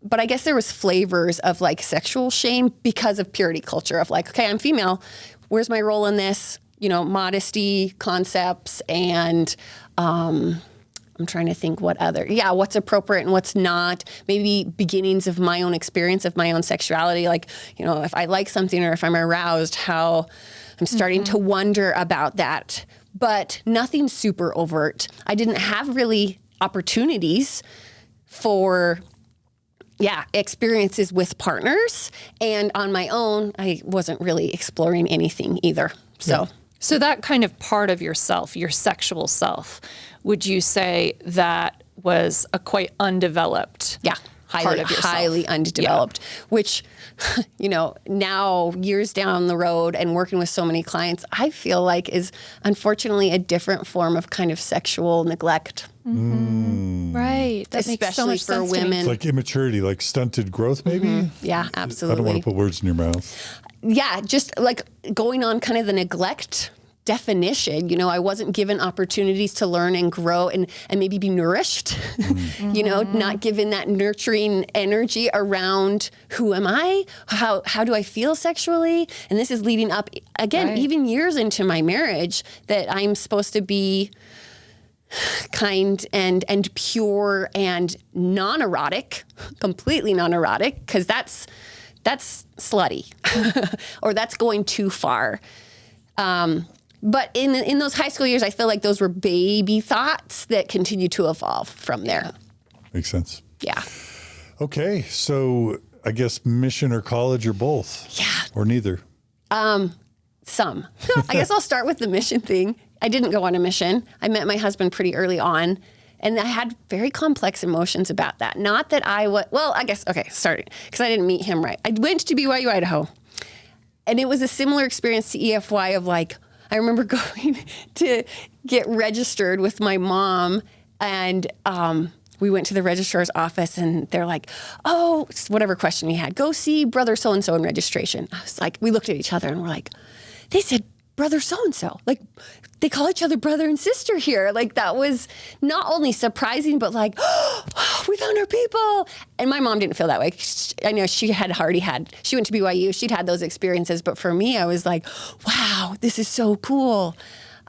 Speaker 2: but I guess there was flavors of like sexual shame because of purity culture of like, okay, I'm female. Where's my role in this? Modesty concepts and, I'm trying to think what's appropriate and what's not. Maybe beginnings of my own experience of my own sexuality. Like, if I like something or if I'm aroused, how I'm starting to wonder about that. But nothing super overt. I didn't have really opportunities for, experiences with partners. And on my own, I wasn't really exploring anything either.
Speaker 3: So that kind of part of yourself, your sexual self, would you say that was a quite undeveloped part of yourself?
Speaker 2: Highly undeveloped, which, now years down the road and working with so many clients, I feel like is unfortunately a different form of kind of sexual neglect.
Speaker 3: Right. That
Speaker 2: Especially
Speaker 3: makes so much
Speaker 2: for
Speaker 3: sense
Speaker 2: women.
Speaker 3: to me.
Speaker 1: It's like immaturity, like stunted growth, maybe?
Speaker 2: Yeah, absolutely.
Speaker 1: I don't want to put words in your mouth.
Speaker 2: Yeah, just like going on kind of the neglect definition. I wasn't given opportunities to learn and grow and maybe be nourished, not given that nurturing energy around who am I? How do I feel sexually? And this is leading up, again, even years into my marriage, that I'm supposed to be kind and pure and non-erotic, completely non-erotic, because that's slutty or that's going too far. But in those high school years, I feel like those were baby thoughts that continue to evolve from there.
Speaker 1: Makes sense.
Speaker 2: Yeah.
Speaker 1: Okay. So I guess mission or college or both?
Speaker 2: Yeah.
Speaker 1: Or neither?
Speaker 2: Some. I guess I'll start with the mission thing. I didn't go on a mission. I met my husband pretty early on, and I had very complex emotions about that. Not that I was, starting, because I didn't meet him right. I went to BYU-Idaho, and it was a similar experience to EFY of like, I remember going to get registered with my mom, and we went to the registrar's office, and they're like, oh, whatever question we had, go see brother so-and-so in registration. I was like, we looked at each other, and we're like, they said brother so-and-so. Like, they call each other brother and sister here. Like, that was not only surprising, but like, oh, we found our people. And my mom didn't feel that way. I know she went to BYU. She'd had those experiences. But for me, I was like, wow, this is so cool.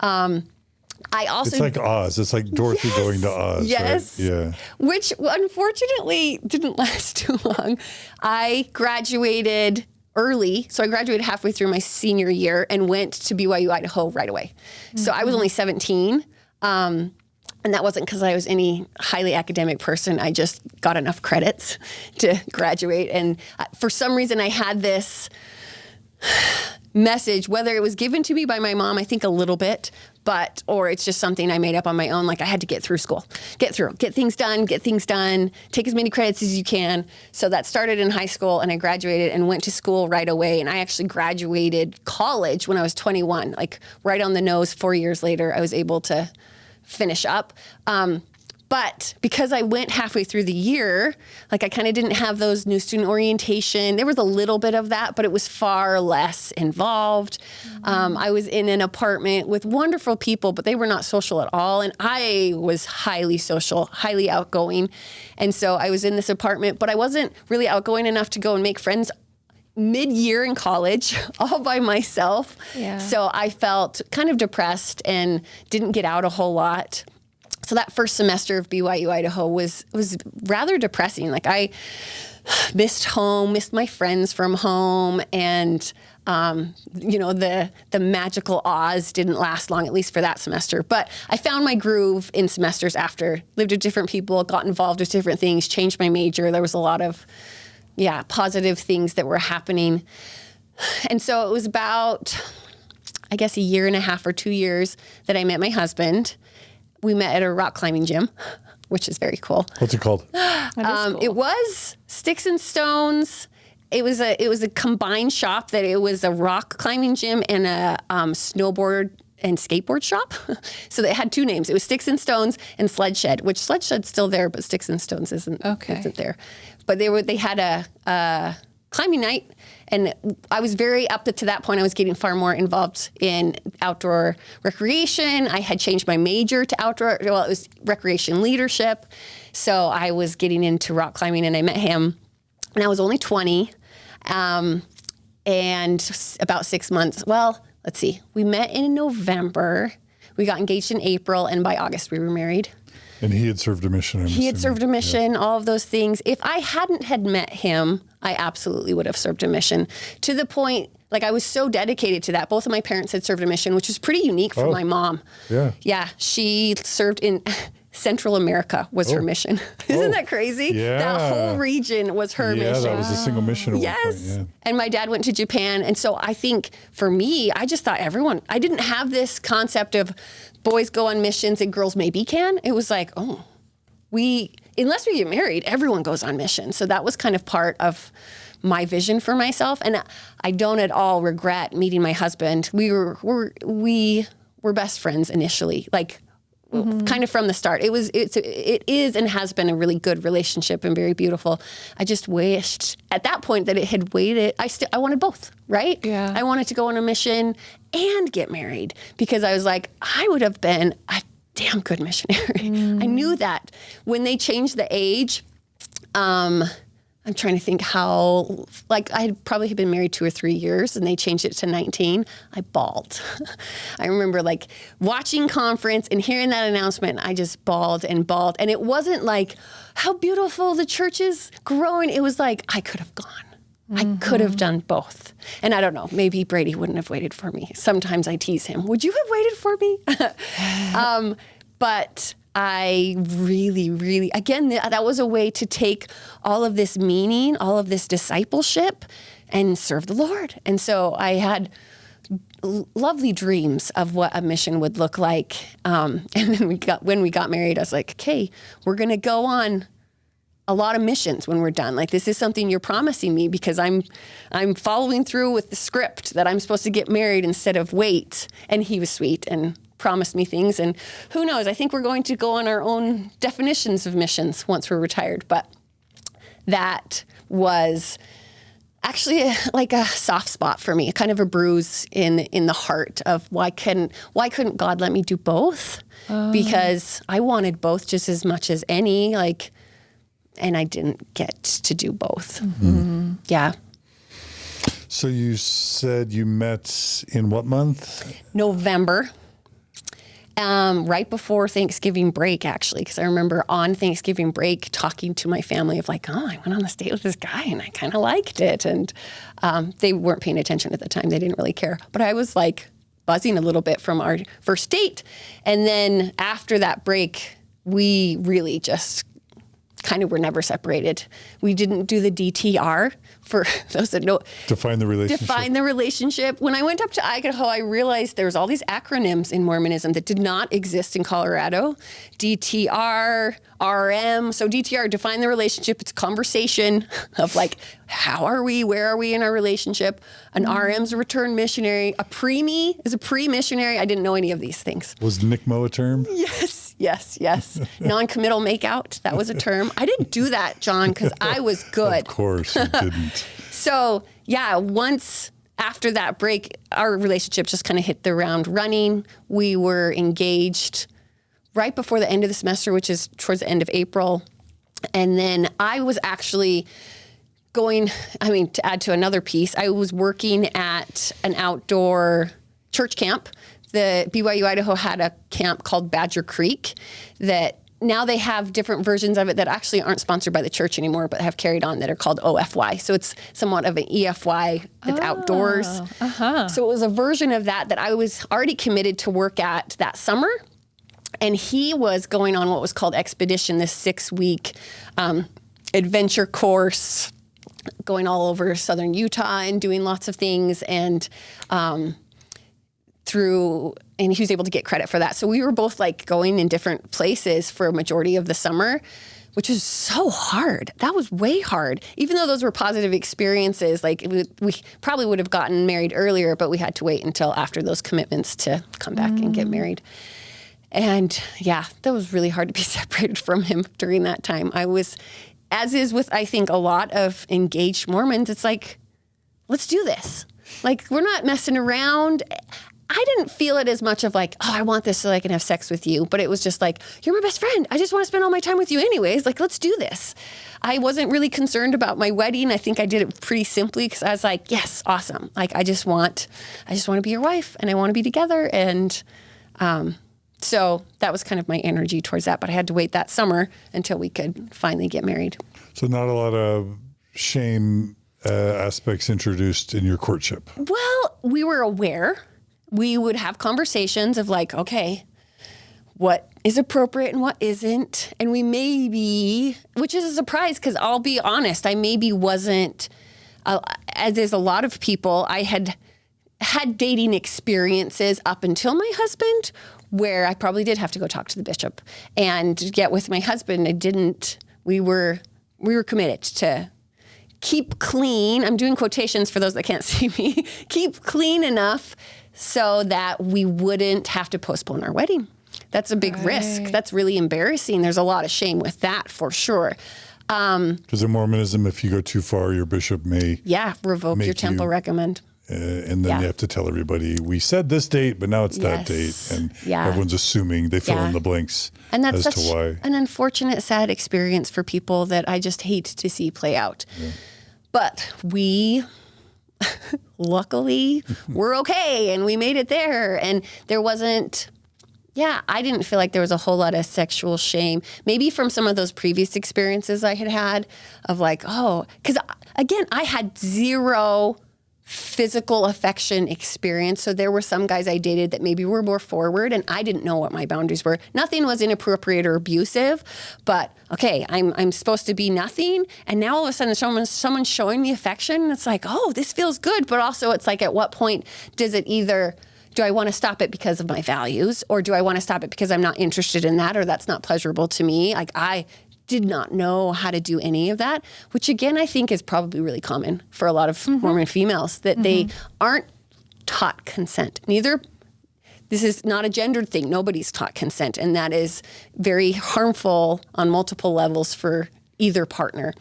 Speaker 1: It's like Oz. It's like Dorothy going to Oz.
Speaker 2: Yes.
Speaker 1: Right? Yeah.
Speaker 2: Which unfortunately didn't last too long. I graduated early. So I graduated halfway through my senior year and went to BYU-Idaho right away. So I was only 17. And that wasn't because I was any highly academic person. I just got enough credits to graduate. And for some reason, I had this message, whether it was given to me by my mom, I think a little bit, or it's just something I made up on my own. Like I had to get through school, get things done, take as many credits as you can. So that started in high school, and I graduated and went to school right away. And I actually graduated college when I was 21, like right on the nose. 4 years later, I was able to finish up. But because I went halfway through the year, like I kind of didn't have those new student orientation. There was a little bit of that, but it was far less involved. I was in an apartment with wonderful people, but they were not social at all. And I was highly social, highly outgoing. And so I was in this apartment, but I wasn't really outgoing enough to go and make friends mid-year in college all by myself.
Speaker 3: Yeah.
Speaker 2: So I felt kind of depressed and didn't get out a whole lot. So that first semester of BYU-Idaho was rather depressing. Like I missed home, missed my friends from home, and the magical Oz didn't last long, at least for that semester. But I found my groove in semesters after, lived with different people, got involved with different things, changed my major. There was a lot of, positive things that were happening. And so it was about, I guess, a year and a half or 2 years that I met my husband. We met at a rock climbing gym, which is very cool.
Speaker 1: What's it called?
Speaker 3: Cool.
Speaker 2: It was Sticks and Stones. It was a combined shop that it was a rock climbing gym and a snowboard and skateboard shop. So they had two names. It was Sticks and Stones and Sled Shed, which Sled Shed's still there, but Sticks and Stones isn't there. But they had a climbing night. And I was very, up to that point, I was getting far more involved in outdoor recreation. I had changed my major to outdoor, it was recreation leadership. So I was getting into rock climbing, and I met him, and I was only 20. And about 6 months, let's see, we met in November. We got engaged in April, and by August we were married.
Speaker 1: And he had served a mission.
Speaker 2: He had served a mission, all of those things. If I hadn't had met him, I absolutely would have served a mission, to the point, like I was so dedicated to that. Both of my parents had served a mission, which was pretty unique for my mom.
Speaker 1: Yeah.
Speaker 2: Yeah. She served in Central America was her mission. Isn't that crazy?
Speaker 1: Yeah.
Speaker 2: That whole region was her mission.
Speaker 1: Yeah, that was a single mission.
Speaker 2: Yes. And my dad went to Japan. And so I think for me, I just thought I didn't have this concept of boys go on missions and girls maybe can. It was like, unless we get married, everyone goes on mission. So that was kind of part of my vision for myself. And I don't at all regret meeting my husband. We were best friends initially, like kind of from the start. It is and has been a really good relationship and very beautiful. I just wished at that point that it had waited. I wanted both, right?
Speaker 3: Yeah.
Speaker 2: I wanted to go on a mission and get married, because I was like, I would have been a damn good missionary. I knew that when they changed the age, I'm trying to think how, like I had probably been married 2 or 3 years and they changed it to 19. I bawled. I remember like watching conference and hearing that announcement. I just bawled and bawled. And it wasn't like how beautiful the church is growing. It was like, I could have gone. I could have done both. And I don't know, maybe Brady wouldn't have waited for me. Sometimes I tease him. Would you have waited for me? But I really, really, again, that was a way to take all of this meaning, all of this discipleship, and serve the Lord. And so I had lovely dreams of what a mission would look like. And then when we got married, I was like, okay, we're going to go on a lot of missions when we're done. Like, this is something you're promising me, because I'm following through with the script that I'm supposed to get married instead of wait. And he was sweet and promised me things. And who knows, I think we're going to go on our own definitions of missions once we're retired. But that was actually like a soft spot for me, kind of a bruise in the heart of why couldn't God let me do both? Because I wanted both just as much as any, and I didn't get to do both. Mm-hmm. Yeah.
Speaker 1: So you said you met in what month?
Speaker 2: November. Right before Thanksgiving break, actually, because I remember on Thanksgiving break talking to my family of like, I went on this date with this guy and I kind of liked it. And they weren't paying attention at the time. They didn't really care. But I was like buzzing a little bit from our first date. And then after that break, we really just kind of were never separated. We didn't do the DTR, for those that know.
Speaker 1: Define the relationship.
Speaker 2: When I went up to Idaho, I realized there was all these acronyms in Mormonism that did not exist in Colorado. DTR, RM. So DTR, define the relationship. It's a conversation of like, how are we? Where are we in our relationship? An RM's a return missionary. A preemie is a pre-missionary. I didn't know any of these things.
Speaker 1: Was NICMO a term?
Speaker 2: Yes. Yes. Non-committal makeout. That was a term. I didn't do that, John, because I was good.
Speaker 1: Of course you didn't.
Speaker 2: So yeah, once after that break, our relationship just kind of hit the ground running. We were engaged right before the end of the semester, which is towards the end of April. And then I was actually to add to another piece, I was working at an outdoor church camp. The BYU-Idaho had a camp called Badger Creek that now they have different versions of it that actually aren't sponsored by the church anymore, but have carried on, that are called OFY. So it's somewhat of an EFY that's outdoors. So it was a version of that I was already committed to work at that summer. And he was going on what was called Expedition, this 6-week adventure course, going all over southern Utah and doing lots of things. And and he was able to get credit for that. So we were both like going in different places for a majority of the summer, which was so hard. That was way hard. Even though those were positive experiences, like we probably would have gotten married earlier, but we had to wait until after those commitments to come back and get married. And yeah, that was really hard to be separated from him during that time. I was, as is with, I think, a lot of engaged Mormons, it's like, let's do this. Like, we're not messing around. I didn't feel it as much of like, oh, I want this so I can have sex with you. But it was just like, you're my best friend. I just want to spend all my time with you anyways. Like, let's do this. I wasn't really concerned about my wedding. I think I did it pretty simply because I was like, yes, awesome. Like, I just want to be your wife and I want to be together. And so that was kind of my energy towards that. But I had to wait that summer until we could finally get married.
Speaker 1: So not a lot of shame aspects introduced in your courtship.
Speaker 2: Well, we were aware. We would have conversations of like, okay, what is appropriate and what isn't. And we maybe, which is a surprise because I'll be honest, I maybe wasn't, as is a lot of people, I had dating experiences up until my husband where I probably did have to go talk to the bishop. And yet with my husband, we were committed to keep clean. I'm doing quotations for those that can't see me. Keep clean enough so that we wouldn't have to postpone our wedding. That's a big risk. That's really embarrassing. There's a lot of shame with that for sure.
Speaker 1: Because in Mormonism, if you go too far, your bishop may
Speaker 2: revoke your temple recommend.
Speaker 1: And then you have to tell everybody, we said this date, but now it's that date. And everyone's assuming, they fill in the blanks
Speaker 2: and that's
Speaker 1: as
Speaker 2: such
Speaker 1: to why.
Speaker 2: An unfortunate, sad experience for people that I just hate to see play out. Yeah. But we... luckily, we're okay, and we made it there. And there wasn't, I didn't feel like there was a whole lot of sexual shame. Maybe from some of those previous experiences I had of like, because again, I had zero physical affection experience. So there were some guys I dated that maybe were more forward, and I didn't know what my boundaries were. Nothing was inappropriate or abusive, but okay, I'm supposed to be nothing. And now all of a sudden someone's showing me affection. And it's like, oh, this feels good. But also it's like, at what point does it either, do I want to stop it because of my values, or do I want to stop it because I'm not interested in that, or that's not pleasurable to me? Like, I did not know how to do any of that, which again, I think is probably really common for a lot of Mormon females, that they aren't taught consent. This is not a gendered thing. Nobody's taught consent. And that is very harmful on multiple levels for either partner.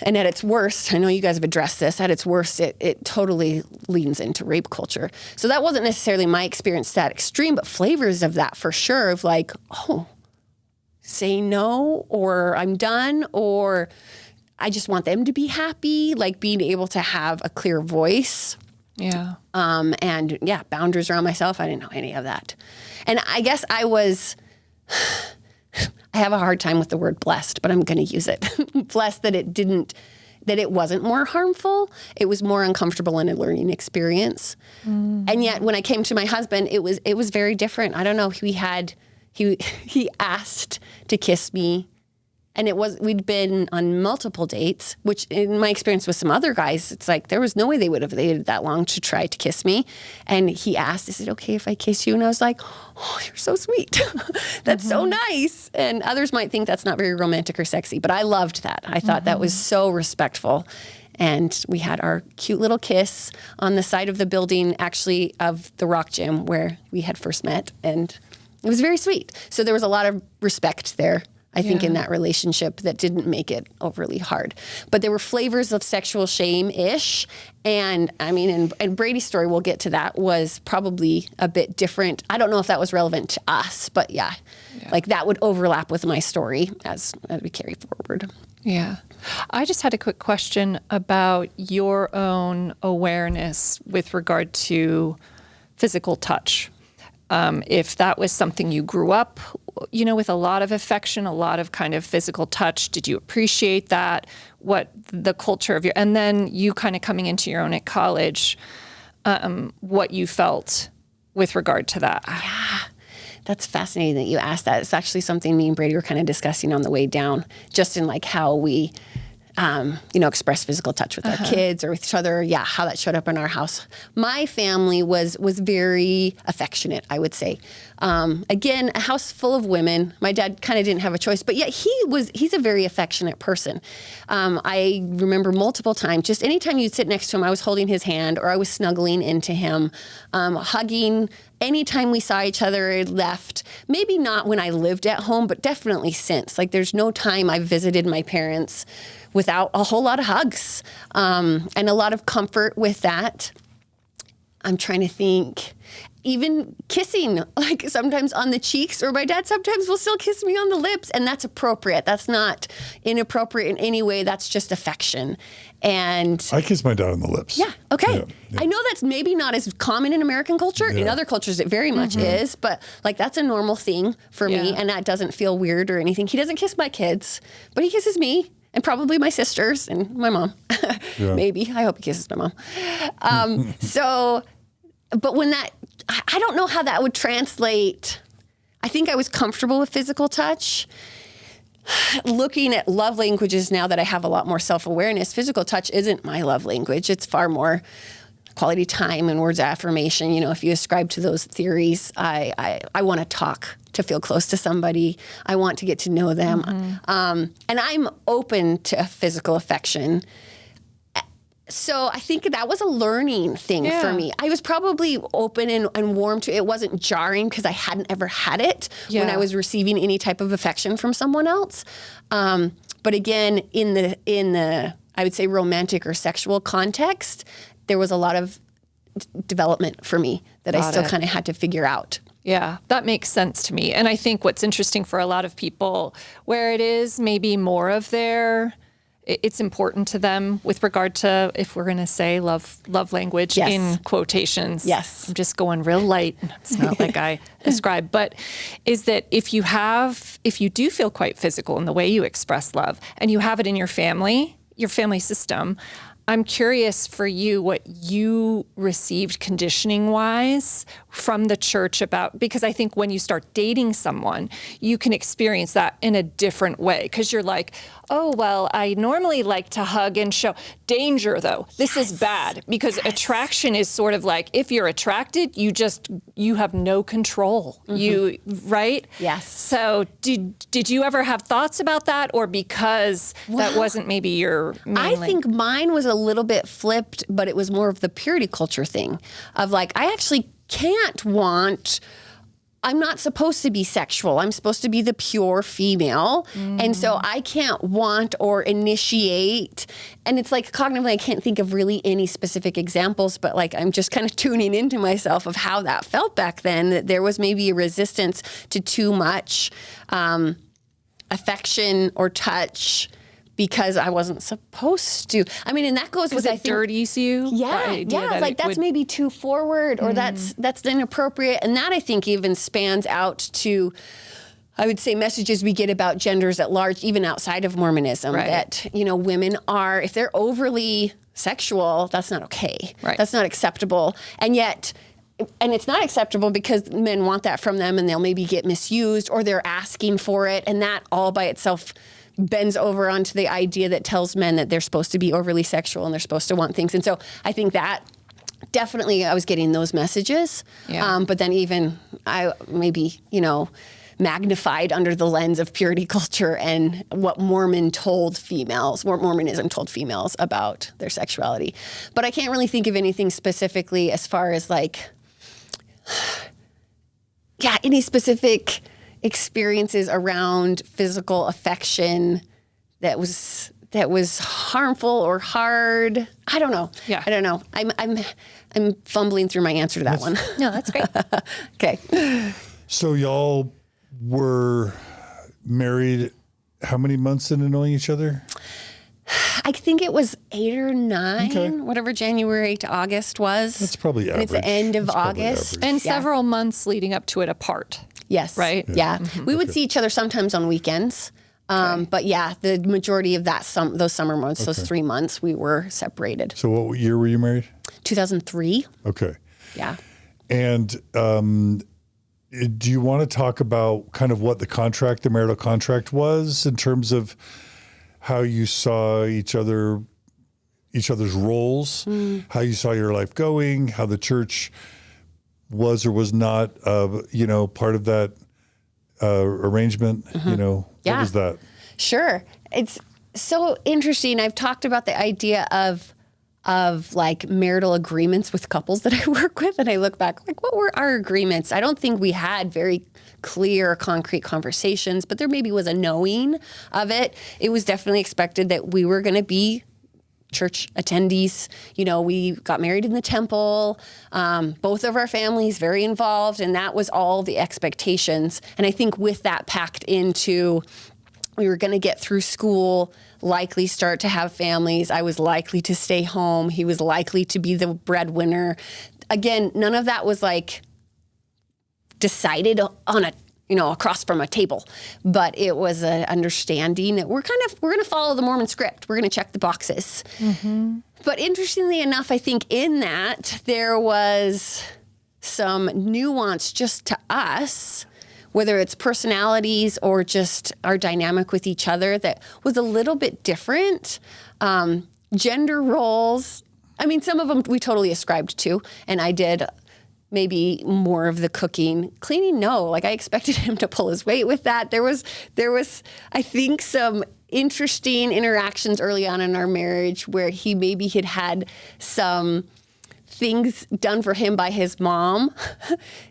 Speaker 2: And at its worst, I know you guys have addressed this, at its worst, it totally leans into rape culture. So that wasn't necessarily my experience that extreme, but flavors of that for sure, of like, say no, or I'm done, or I just want them to be happy, like being able to have a clear voice.
Speaker 3: Yeah.
Speaker 2: And boundaries around myself. I didn't know any of that. And I guess I have a hard time with the word blessed, but I'm going to use it. Blessed that it wasn't more harmful. It was more uncomfortable in a learning experience. And yet when I came to my husband, it was very different. I don't know. He asked to kiss me, and we'd been on multiple dates, which in my experience with some other guys, it's like there was no way they would have waited that long to try to kiss me. And he asked, is it okay if I kiss you? And I was like, oh, you're so sweet. That's so nice. And others might think that's not very romantic or sexy, but I loved that. I thought that was so respectful. And we had our cute little kiss on the side of the building, actually, of the rock gym where we had first met. And It was very sweet. So there was a lot of respect there, I think, in that relationship that didn't make it overly hard. But there were flavors of sexual shame-ish. And I mean, and Brady's story, we'll get to that, was probably a bit different. I don't know if that was relevant to us, but like that would overlap with my story as we carry forward.
Speaker 3: Yeah. I just had a quick question about your own awareness with regard to physical touch. If that was something you grew up, with a lot of affection, a lot of kind of physical touch, did you appreciate that? What the culture of and then you kind of coming into your own at college, what you felt with regard to that?
Speaker 2: Yeah. That's fascinating that you asked that. It's actually something me and Brady were kind of discussing on the way down, just in like how we, express physical touch with our kids or with each other. Yeah, how that showed up in our house. My family was very affectionate, I would say. Again, a house full of women. My dad kind of didn't have a choice, but yet he's a very affectionate person. I remember multiple times, just anytime you'd sit next to him, I was holding his hand or I was snuggling into him, hugging. Anytime we saw each other or left, maybe not when I lived at home, but definitely since. Like there's no time I visited my parents without a whole lot of hugs and a lot of comfort with that. I'm trying to think. Even kissing, like sometimes on the cheeks, or my dad sometimes will still kiss me on the lips, and that's appropriate. That's not inappropriate in any way. That's just affection. And
Speaker 1: I kiss my dad on the lips.
Speaker 2: Yeah. Okay.
Speaker 1: Yeah.
Speaker 2: I know that's maybe not as common in American culture. In other cultures, it very much is. But like that's a normal thing for me, and that doesn't feel weird or anything. He doesn't kiss my kids, but he kisses me and probably my sisters and my mom. Maybe. I hope he kisses my mom. But when I don't know how that would translate. I think I was comfortable with physical touch. Looking at love languages now that I have a lot more self-awareness, physical touch isn't my love language. It's far more quality time and words of affirmation. If you ascribe to those theories, I want to talk to feel close to somebody. I want to get to know them. And I'm open to physical affection. So I think that was a learning thing for me. I was probably open and warm to it. It wasn't jarring because I hadn't ever had it when I was receiving any type of affection from someone else. But again, in the I would say romantic or sexual context, there was a lot of development for me that I still kind of had to figure out.
Speaker 3: Yeah, that makes sense to me. And I think what's interesting for a lot of people, where it is maybe more of it's important to them with regard to, if we're going to say love language in quotations.
Speaker 2: Yes.
Speaker 3: I'm just going real light. It's not like I ascribe, but is that if you do feel quite physical in the way you express love and you have it in your family system, I'm curious for you what you received conditioning-wise from the church because I think when you start dating someone, you can experience that in a different way because you're like, oh, well, I normally like to hug and show. Danger, though. This is bad because attraction is sort of like if you're attracted, you have no control. Right?
Speaker 2: Yes.
Speaker 3: So did you ever have thoughts about that or because that wasn't maybe your
Speaker 2: I think mine was a little bit flipped, but it was more of the purity culture thing of like, I actually I'm not supposed to be sexual. I'm supposed to be the pure female. And so I can't want or initiate. And it's like cognitively, I can't think of really any specific examples, but like I'm just kind of tuning into myself of how that felt back then, that there was maybe a resistance to too much affection or touch because I wasn't supposed to. I mean, and that goes with, I think,
Speaker 3: dirties you.
Speaker 2: Yeah, like that's maybe too forward or that's inappropriate. And that I think even spans out to, I would say, messages we get about genders at large, even outside of Mormonism, that, women are, if they're overly sexual, that's not okay.
Speaker 3: Right.
Speaker 2: That's not acceptable. And yet, and it's not acceptable because men want that from them and they'll maybe get misused or they're asking for it. And that all by itself bends over onto the idea that tells men that they're supposed to be overly sexual and they're supposed to want things. And so I think that definitely I was getting those messages. But then even I maybe, magnified under the lens of purity culture and what Mormonism told females about their sexuality. But I can't really think of anything specifically as far as like any specific experiences around physical affection that was harmful or hard. I don't know.
Speaker 3: Yeah.
Speaker 2: I don't know. I'm fumbling through my answer to that one.
Speaker 3: No, that's great.
Speaker 2: Okay.
Speaker 1: So y'all were married how many months into knowing each other?
Speaker 2: I think it was 8 or 9,
Speaker 1: Okay.
Speaker 2: whatever January to August was.
Speaker 1: That's probably
Speaker 2: And
Speaker 1: average.
Speaker 2: it's the end of
Speaker 1: That's probably
Speaker 2: August.
Speaker 1: average.
Speaker 3: And several months leading up to it apart.
Speaker 2: Yes.
Speaker 3: Right?
Speaker 2: Yeah. We would see each other sometimes on weekends. But yeah, the majority of those summer months, those 3 months, we were separated.
Speaker 1: So what year were you married?
Speaker 2: 2003.
Speaker 1: Okay.
Speaker 2: Yeah.
Speaker 1: And do you want to talk about kind of what the marital contract was in terms of how you saw each other's roles, how you saw your life going, how the church was or was not, part of that arrangement? What was that?
Speaker 2: Sure. It's so interesting. I've talked about the idea of like marital agreements with couples that I work with, and I look back, like, what were our agreements? I don't think we had very clear, concrete conversations, but there maybe was a knowing of it. It was definitely expected that we were going to be church attendees. We got married in the temple. Both of our families very involved, and that was all the expectations. And I think with that packed into, we were going to get through school, likely start to have families. I was likely to stay home. He was likely to be the breadwinner. Again, none of that was like decided on across from a table, but it was an understanding that we're going to follow the Mormon script. We're going to check the boxes. Mm-hmm. But interestingly enough, I think in that there was some nuance just to us, whether it's personalities or just our dynamic with each other, that was a little bit different. Gender roles, some of them we totally ascribed to, and I did maybe more of the cooking. Cleaning, no. Like, I expected him to pull his weight with that. There was, I think, some interesting interactions early on in our marriage where he maybe had some things done for him by his mom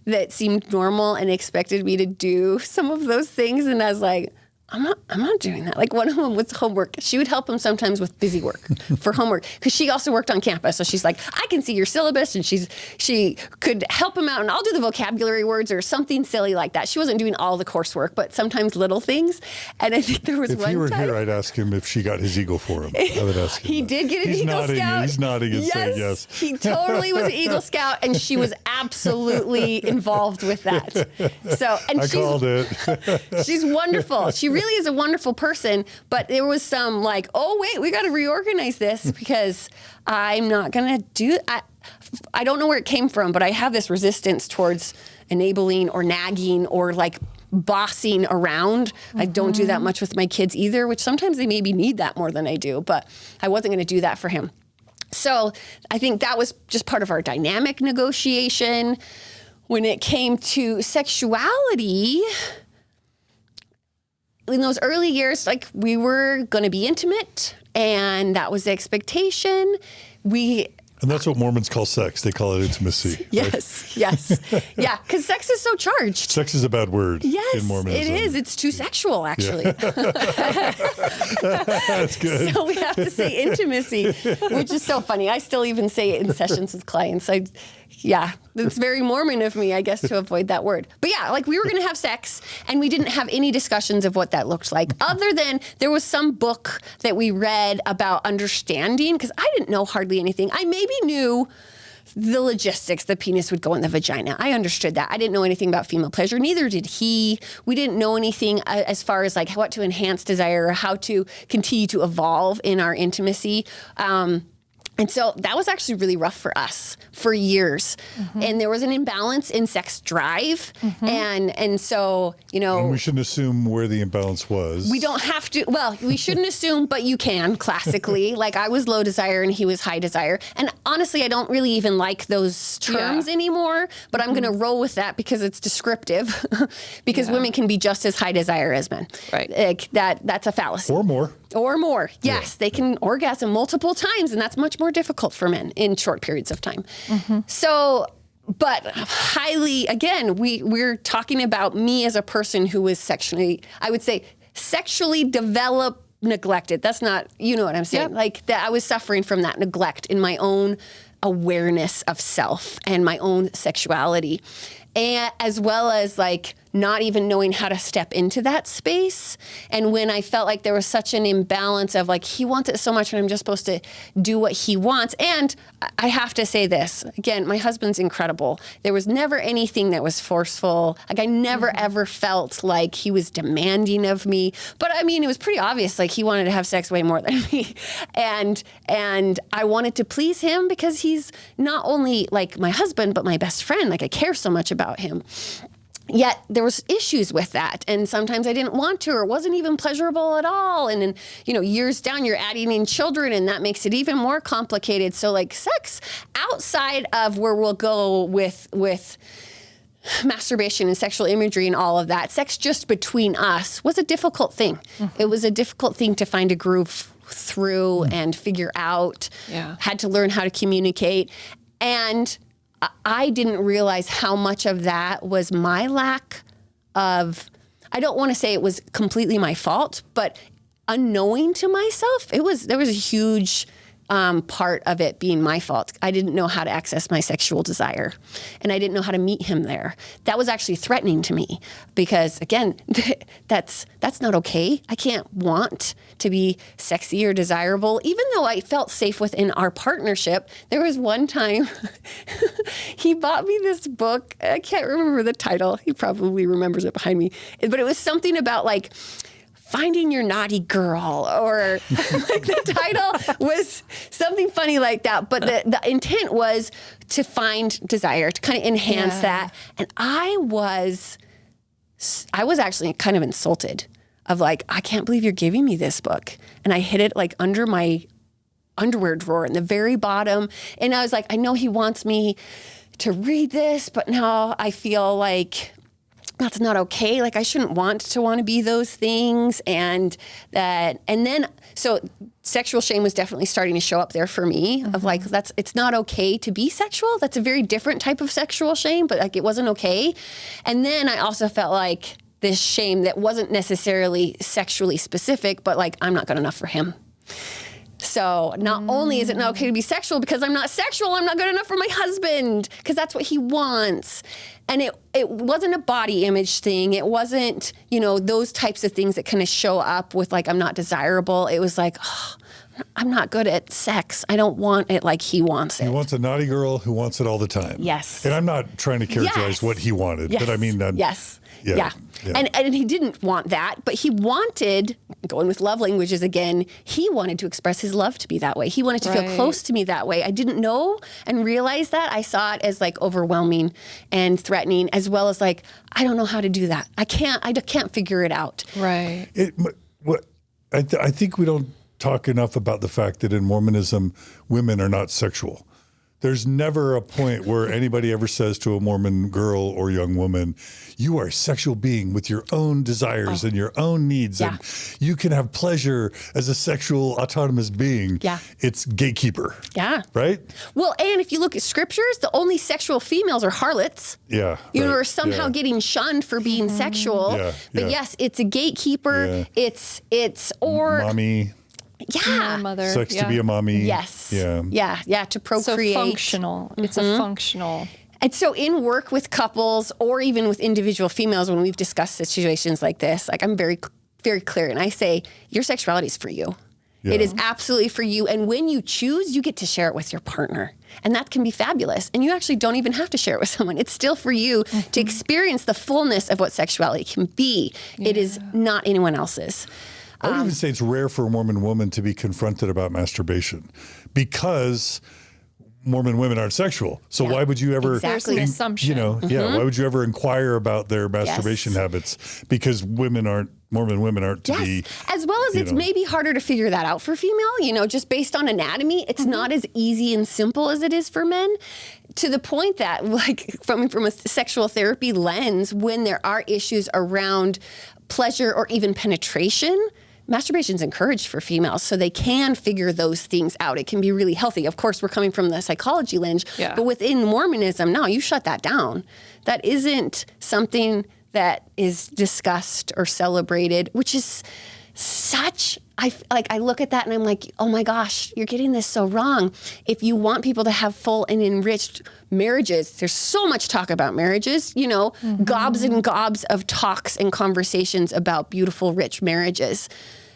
Speaker 2: that seemed normal and expected me to do some of those things. And I was like, I'm not doing that. Like, one of them was homework. She would help him sometimes with busy work for homework, because she also worked on campus. So she's like, I can see your syllabus, and she could help him out, and I'll do the vocabulary words or something silly like that. She wasn't doing all the coursework, but sometimes little things. And I think there was one time. If
Speaker 1: he were here, I'd ask him if she got his eagle for him. I would ask him.
Speaker 2: He did get an Eagle Scout.
Speaker 1: He's nodding and saying yes.
Speaker 2: He totally was an Eagle Scout, and she was absolutely involved with that. So, and
Speaker 1: I called it.
Speaker 2: She's wonderful. She really is a wonderful person, but there was some like, oh wait, we got to reorganize this, because I'm not going to do. I don't know where it came from, but I have this resistance towards enabling or nagging or like bossing around. Mm-hmm. I don't do that much with my kids either, which sometimes they maybe need that more than I do, but I wasn't going to do that for him. So I think that was just part of our dynamic negotiation. When it came to sexuality, in those early years, like, we were going to be intimate, and that was the expectation.
Speaker 1: And that's what Mormons call sex. They call it intimacy.
Speaker 2: Yes, yes. Yeah, because sex is so charged.
Speaker 1: Sex is a bad word
Speaker 2: yes,
Speaker 1: in Mormonism.
Speaker 2: It is. It's too sexual, actually.
Speaker 1: Yeah. That's good.
Speaker 2: So we have to say intimacy, which is so funny. I still even say it in sessions with clients. Yeah, it's very Mormon of me, I guess, to avoid that word. But yeah, like, we were going to have sex, and we didn't have any discussions of what that looked like, other than there was some book that we read about understanding, because I didn't know hardly anything. I maybe knew the logistics. The penis would go in the vagina. I understood that. I didn't know anything about female pleasure. Neither did he. We didn't know anything as far as like what to enhance desire or how to continue to evolve in our intimacy. And so that was actually really rough for us for years. Mm-hmm. And there was an imbalance in sex drive. Mm-hmm. And so,
Speaker 1: And we shouldn't assume where the imbalance was.
Speaker 2: We don't have to. Well, we shouldn't assume, but you can, classically. Like, I was low desire and he was high desire. And honestly, I don't really even like those terms anymore, but I'm going to roll with that because it's descriptive. Because women can be just as high desire as men.
Speaker 3: Right.
Speaker 2: Like, that's a fallacy.
Speaker 1: Or more.
Speaker 2: Or more. Yes, they can orgasm multiple times, and that's much more difficult for men in short periods of time. Mm-hmm. So but highly, again, we're talking about me as a person who was sexually developed, neglected. That's not, you know what I'm saying?
Speaker 3: Yep.
Speaker 2: Like that I was suffering from that neglect in my own awareness of self and my own sexuality. And as well as like not even knowing how to step into that space. And when I felt like there was such an imbalance of like, he wants it so much and I'm just supposed to do what he wants. And I have to say this, again, my husband's incredible. There was never anything that was forceful. Like I never ever felt like he was demanding of me. But I mean, it was pretty obvious, like he wanted to have sex way more than me. And I wanted to please him because he's not only like my husband, but my best friend. Like I care so much about him. Yet there was issues with that. And sometimes I didn't want to, or it wasn't even pleasurable at all. And then, you know, years down, you're adding in children and that makes it even more complicated. So like sex outside of where we'll go with masturbation and sexual imagery and all of that, sex just between us was a difficult thing. It was a difficult thing to find a groove through and figure out.
Speaker 3: Yeah.
Speaker 2: Had to learn how to communicate. And I didn't realize how much of that was my lack of, I don't want to say it was completely my fault, but unknowing to myself, there was a huge part of it being my fault. I didn't know how to access my sexual desire and I didn't know how to meet him there. That was actually threatening to me because again, that's not okay. I can't want to be sexy or desirable, even though I felt safe within our partnership. There was one time he bought me this book. I can't remember the title. He probably remembers it behind me, but it was something about like finding your naughty girl, or like the title was something funny like that. But the intent was to find desire, to kind of enhance that. And I was actually kind of insulted of like, I can't believe you're giving me this book. And I hid it like under my underwear drawer in the very bottom. And I was like, I know he wants me to read this, but now I feel like that's not okay. Like I shouldn't want to be those things. And then, so sexual shame was definitely starting to show up there for me of like, it's not okay to be sexual. That's a very different type of sexual shame, but like it wasn't okay. And then I also felt like this shame that wasn't necessarily sexually specific, but like, I'm not good enough for him. So not only is it not okay to be sexual because I'm not sexual, I'm not good enough for my husband because that's what he wants. And it wasn't a body image thing. It wasn't, you know, those types of things that kind of show up with like, I'm not desirable. It was like, oh, I'm not good at sex. I don't want it like he wants it.
Speaker 1: He wants a naughty girl who wants it all the time.
Speaker 2: Yes.
Speaker 1: And I'm not trying to characterize what he wanted, but I mean,
Speaker 2: yes.
Speaker 1: Yeah.
Speaker 2: And he didn't want that, but he wanted, going with love languages again, he wanted to express his love to me that way. He wanted to feel close to me that way. I didn't know and realize that. I saw it as like overwhelming and threatening, as well as like, I don't know how to do that. I can't figure it out.
Speaker 3: Right.
Speaker 1: I think we don't talk enough about the fact that in Mormonism, women are not sexual. There's never a point where anybody ever says to a Mormon girl or young woman, you are a sexual being with your own desires and your own needs.
Speaker 2: Yeah.
Speaker 1: And you can have pleasure as a sexual autonomous being.
Speaker 2: Yeah.
Speaker 1: It's gatekeeper.
Speaker 2: Yeah.
Speaker 1: Right?
Speaker 2: Well, and if you look at scriptures, the only sexual females are harlots.
Speaker 1: Yeah.
Speaker 2: You know,
Speaker 1: right.
Speaker 2: or somehow getting shunned for being sexual.
Speaker 1: Yeah,
Speaker 2: But
Speaker 1: yeah.
Speaker 2: yes, it's a gatekeeper.
Speaker 1: Yeah.
Speaker 2: It's or
Speaker 1: Mommy.
Speaker 2: yeah.
Speaker 3: Mother.
Speaker 1: Sex to be a mommy.
Speaker 2: Yes.
Speaker 1: Yeah.
Speaker 2: Yeah, to
Speaker 3: So
Speaker 2: procreate.
Speaker 3: functional. It's a functional.
Speaker 2: And so in work with couples or even with individual females, when we've discussed situations like this, like I'm very, very clear. And I say, your sexuality is for you.
Speaker 1: Yeah.
Speaker 2: It is absolutely for you. And when you choose, you get to share it with your partner. And that can be fabulous. And you actually don't even have to share it with someone. It's still for you to experience the fullness of what sexuality can be. It is not anyone else's.
Speaker 1: I would even say it's rare for a Mormon woman to be confronted about masturbation because Mormon women aren't sexual. So why would you ever,
Speaker 2: Exactly.
Speaker 3: There's an assumption.
Speaker 1: you know, why would you ever inquire about their masturbation habits? Because Mormon women aren't to be.
Speaker 2: As well as it's maybe harder to figure that out for female, you know, just based on anatomy, it's not as easy and simple as it is for men. To the point that, like, from a sexual therapy lens, when there are issues around pleasure or even penetration, masturbation is encouraged for females, so they can figure those things out. It can be really healthy. Of course, we're coming from the psychology lens, but within Mormonism, no, you shut that down. That isn't something that is discussed or celebrated, which is such, I look at that and I'm like, oh my gosh, you're getting this so wrong. If you want people to have full and enriched marriages, there's so much talk about marriages, gobs and gobs of talks and conversations about beautiful, rich marriages.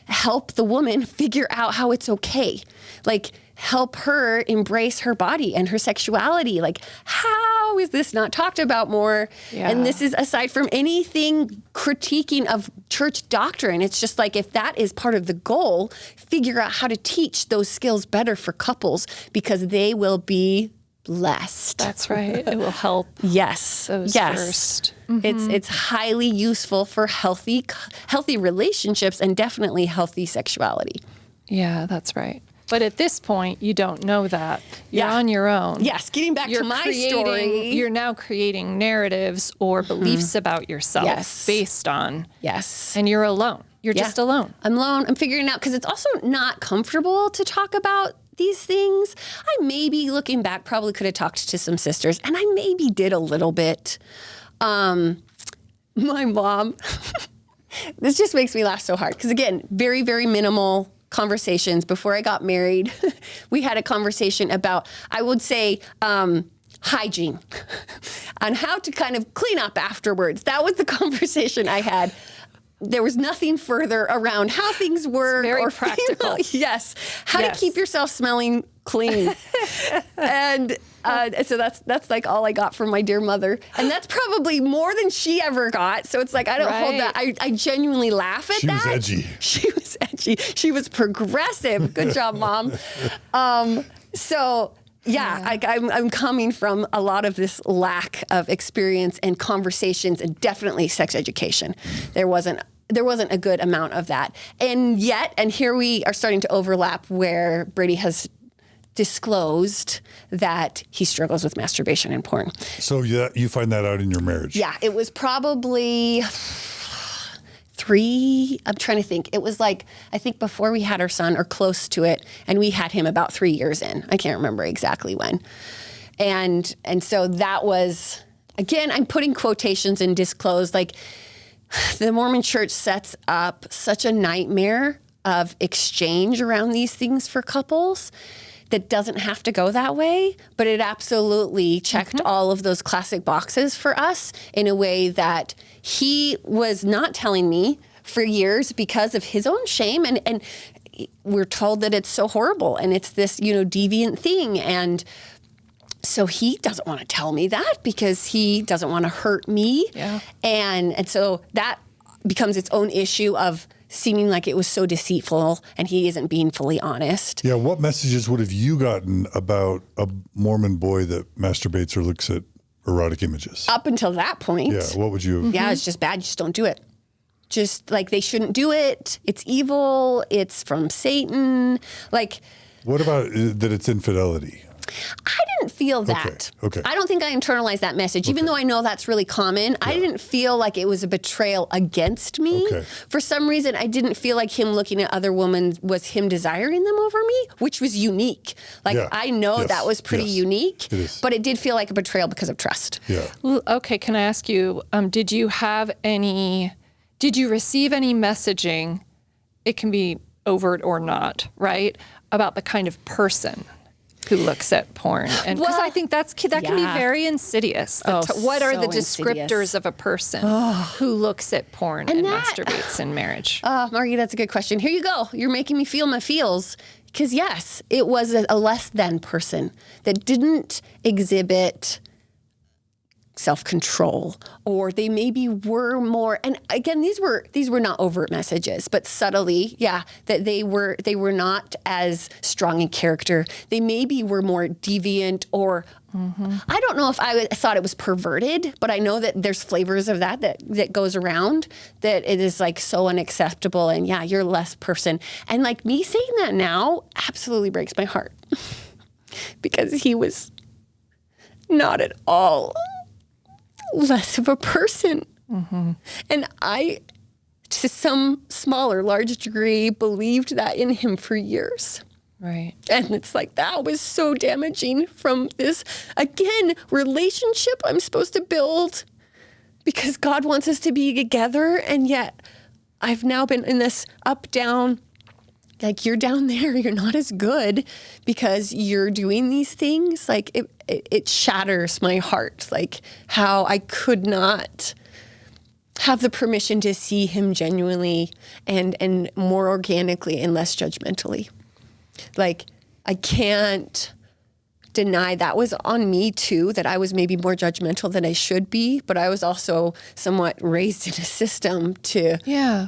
Speaker 2: Help the woman figure out how it's okay. Like, help her embrace her body and her sexuality. Like, how is this not talked about more? Yeah. And this is aside from anything critiquing of church doctrine. It's just like, if that is part of the goal, figure out how to teach those skills better for couples, because they will be blessed.
Speaker 3: That's right. It will help.
Speaker 2: Yes.
Speaker 3: Those first.
Speaker 2: Mm-hmm. It's highly useful for healthy relationships and definitely healthy sexuality.
Speaker 3: Yeah, that's right. But at this point, you don't know that. You're on your own.
Speaker 2: Yes, getting back to my story.
Speaker 3: You're now creating narratives or beliefs about yourself based on.
Speaker 2: Yes.
Speaker 3: And you're alone. You're just alone.
Speaker 2: I'm alone. I'm figuring it out, because it's also not comfortable to talk about these things. I maybe, looking back, probably could have talked to some sisters, and I maybe did a little bit. My mom, this just makes me laugh so hard, because again, very, very minimal conversations. Before I got married, we had a conversation about, I would say, hygiene on how to kind of clean up afterwards. That was the conversation I had. There was nothing further around how things were.
Speaker 3: It's very practical.
Speaker 2: Yes. How to keep yourself smelling clean. And so that's like all I got from my dear mother. And that's probably more than she ever got. So it's like, I don't hold that. I genuinely laugh at that.
Speaker 1: She was edgy.
Speaker 2: She was edgy. She was progressive. Good job, Mom. I'm coming from a lot of this lack of experience and conversations, and definitely sex education. There wasn't a good amount of that. And here we are starting to overlap, where Brady has disclosed that he struggles with masturbation and porn.
Speaker 1: So you find that out in your marriage? Yeah,
Speaker 2: it was probably 3, I'm trying to think. It was like, I think before we had our son, or close to it, and we had him about 3 years in. I can't remember exactly when. And so that was, again, I'm putting quotations in disclosed, like, the Mormon church sets up such a nightmare of exchange around these things for couples that doesn't have to go that way, but it absolutely checked all of those classic boxes for us in a way that he was not telling me for years because of his own shame. And we're told that it's so horrible and it's this, deviant thing. And so he doesn't want to tell me that because he doesn't want to hurt me.
Speaker 3: Yeah.
Speaker 2: And so that becomes its own issue of seeming like it was so deceitful and he isn't being fully honest.
Speaker 1: Yeah. What messages would have you gotten about a Mormon boy that masturbates or looks at erotic images?
Speaker 2: Up until that point.
Speaker 1: Yeah. What would you?
Speaker 2: Yeah, it's just bad. Just don't do it. Just like, they shouldn't do it. It's evil. It's from Satan. Like,
Speaker 1: what about that it's infidelity?
Speaker 2: I didn't feel that.
Speaker 1: Okay.
Speaker 2: I don't think I internalized that message, even though I know that's really common. Yeah. I didn't feel like it was a betrayal against me.
Speaker 1: Okay.
Speaker 2: For some reason, I didn't feel like him looking at other women was him desiring them over me, which was unique. Like, I know that was pretty unique, but it did feel like a betrayal because of trust.
Speaker 1: Yeah.
Speaker 3: Well, okay. Can I ask you, did you receive any messaging, it can be overt or not, right, about the kind of person who looks at porn? And because I think that can be very insidious. What are the descriptors of a person who looks at porn and masturbates in marriage?
Speaker 2: Margie, that's a good question. Here you go. You're making me feel my feels. Because yes, it was a less than person that didn't exhibit self-control, or they maybe were more, and again, these were not overt messages, but subtly, that they were not as strong in character. They maybe were more deviant, or I don't know if I thought it was perverted, but I know that there's flavors of that goes around, that it is like so unacceptable, and you're less person. And like, me saying that now absolutely breaks my heart because he was not at all less of a person. And I to some small or large degree, believed that in him for years.
Speaker 3: Right.
Speaker 2: And it's like, that was so damaging from this, again, relationship I'm supposed to build because God wants us to be together. And yet I've now been in this up, down, like, you're down there, you're not as good because you're doing these things. Like, it shatters my heart, like how I could not have the permission to see him genuinely and more organically and less judgmentally. Like, I can't deny that was on me too, that I was maybe more judgmental than I should be, but I was also somewhat raised in a system to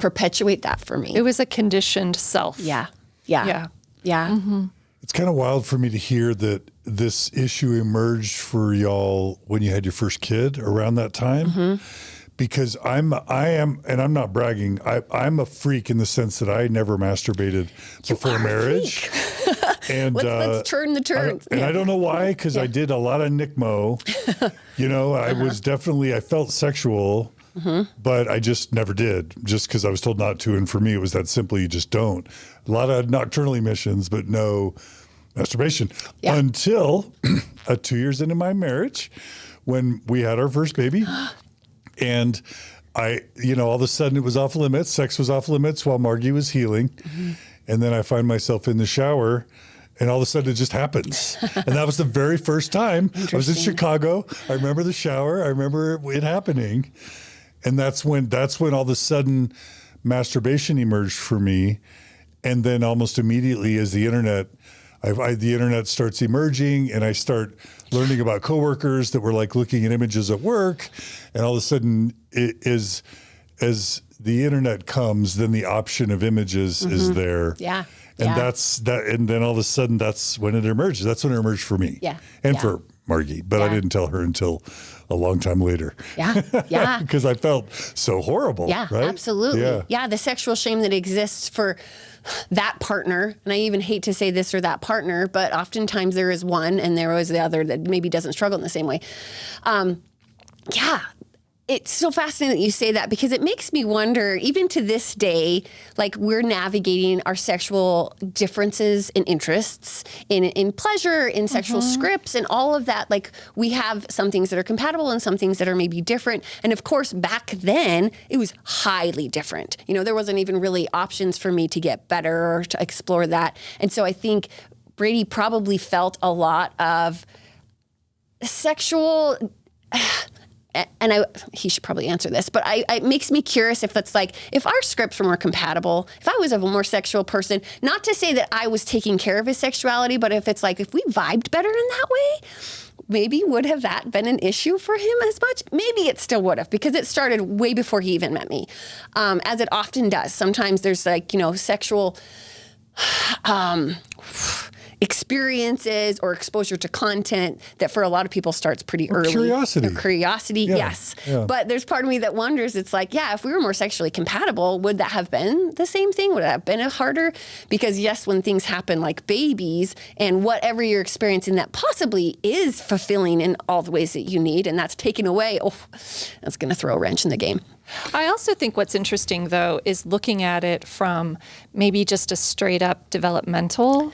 Speaker 2: perpetuate that for me.
Speaker 3: It was a conditioned self.
Speaker 2: Yeah.
Speaker 3: Mm-hmm.
Speaker 1: It's kind of wild for me to hear that this issue emerged for y'all when you had your first kid around that time. Because I am, and I'm not bragging, I'm a freak in the sense that I never masturbated before marriage. And
Speaker 2: let's turn the turns.
Speaker 1: I don't know why, because I did a lot of NICMO. I was definitely, I felt sexual, but I just never did, just because I was told not to. And for me, it was that simple, you just don't. A lot of nocturnal emissions, but no masturbation. Until 2 years into my marriage, when we had our first baby. And all of a sudden it was off limits. Sex was off limits while Margie was healing. And then I find myself in the shower and all of a sudden it just happens. And that was the very first time. I was in Chicago. I remember the shower. I remember it happening. And that's when all of a sudden masturbation emerged for me. And then almost immediately as the internet starts emerging and I start learning about coworkers that were like looking at images at work, and all of a sudden as the internet comes, then the option of images is there.
Speaker 2: Yeah.
Speaker 1: And that's that. And then all of a sudden that's when it emerges. That's when it emerged for me.
Speaker 2: Yeah.
Speaker 1: And for Margie, but I didn't tell her until a long time later.
Speaker 2: Yeah.
Speaker 1: Because I felt so horrible.
Speaker 2: Yeah,
Speaker 1: right?
Speaker 2: absolutely. Yeah, the sexual shame that exists for that partner, and I even hate to say this or that partner, but oftentimes there is one and there is the other that maybe doesn't struggle in the same way. It's so fascinating that you say that, because it makes me wonder, even to this day, like, we're navigating our sexual differences in interests, in pleasure, in sexual scripts, and all of that. Like, we have some things that are compatible and some things that are maybe different. And of course, back then, it was highly different. There wasn't even really options for me to get better or to explore that. And so I think Brady probably felt a lot of sexual... and he should probably answer this, but it makes me curious if it's like, if our scripts were more compatible, if I was a more sexual person, not to say that I was taking care of his sexuality, but if it's like, if we vibed better in that way, maybe would have that been an issue for him as much? Maybe it still would have, because it started way before he even met me, as it often does. Sometimes there's like, sexual... experiences or exposure to content that for a lot of people starts pretty early. Curiosity, yes. Yeah. But there's part of me that wonders, it's like, if we were more sexually compatible, would that have been the same thing? Would it have been harder? Because yes, when things happen like babies and whatever you're experiencing that possibly is fulfilling in all the ways that you need, and that's taken away, that's going to throw a wrench in the game.
Speaker 3: I also think what's interesting, though, is looking at it from maybe just a straight up developmental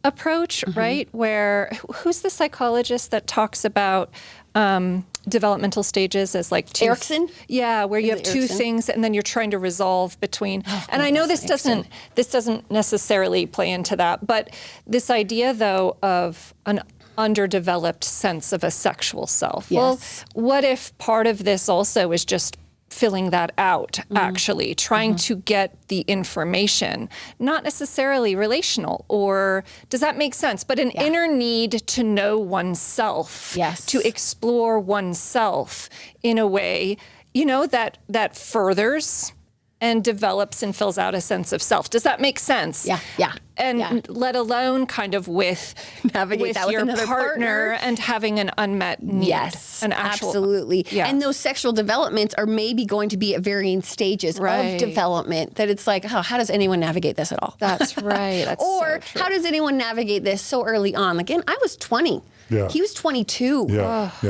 Speaker 3: approach, right? Where, who's the psychologist that talks about developmental stages as like two...
Speaker 2: Erickson?
Speaker 3: Yeah, where you have two things and then you're trying to resolve between... and I know this doesn't necessarily play into that, but this idea, though, of an underdeveloped sense of a sexual self.
Speaker 2: Yes.
Speaker 3: Well, what if part of this also is just filling that out, actually, trying to get the information, not necessarily relational, or does that make sense? But an inner need to know oneself, to explore oneself in a way, that furthers and develops and fills out a sense of self. Does that make sense?
Speaker 2: Yeah.
Speaker 3: And let alone kind of with your
Speaker 2: another
Speaker 3: partner and having an unmet need.
Speaker 2: Yes,
Speaker 3: an actual,
Speaker 2: absolutely.
Speaker 3: Yeah.
Speaker 2: And those sexual developments are maybe going to be at varying stages of development, that it's like, how does anyone navigate this at all?
Speaker 3: That's right. That's
Speaker 2: or
Speaker 3: so true.
Speaker 2: How does anyone navigate this so early on? Again, I was 20.
Speaker 1: Yeah.
Speaker 2: He was 22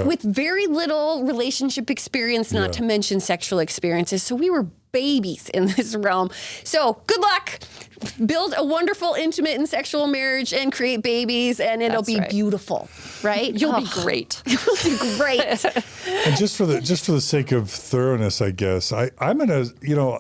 Speaker 1: with
Speaker 2: very little relationship experience, not to mention sexual experiences. So we were babies in this realm. So good luck. Build a wonderful, intimate, and sexual marriage and create babies, and it'll be beautiful, right?
Speaker 3: You'll be great.
Speaker 2: You'll do great.
Speaker 1: And just for the sake of thoroughness, I guess, I'm going to,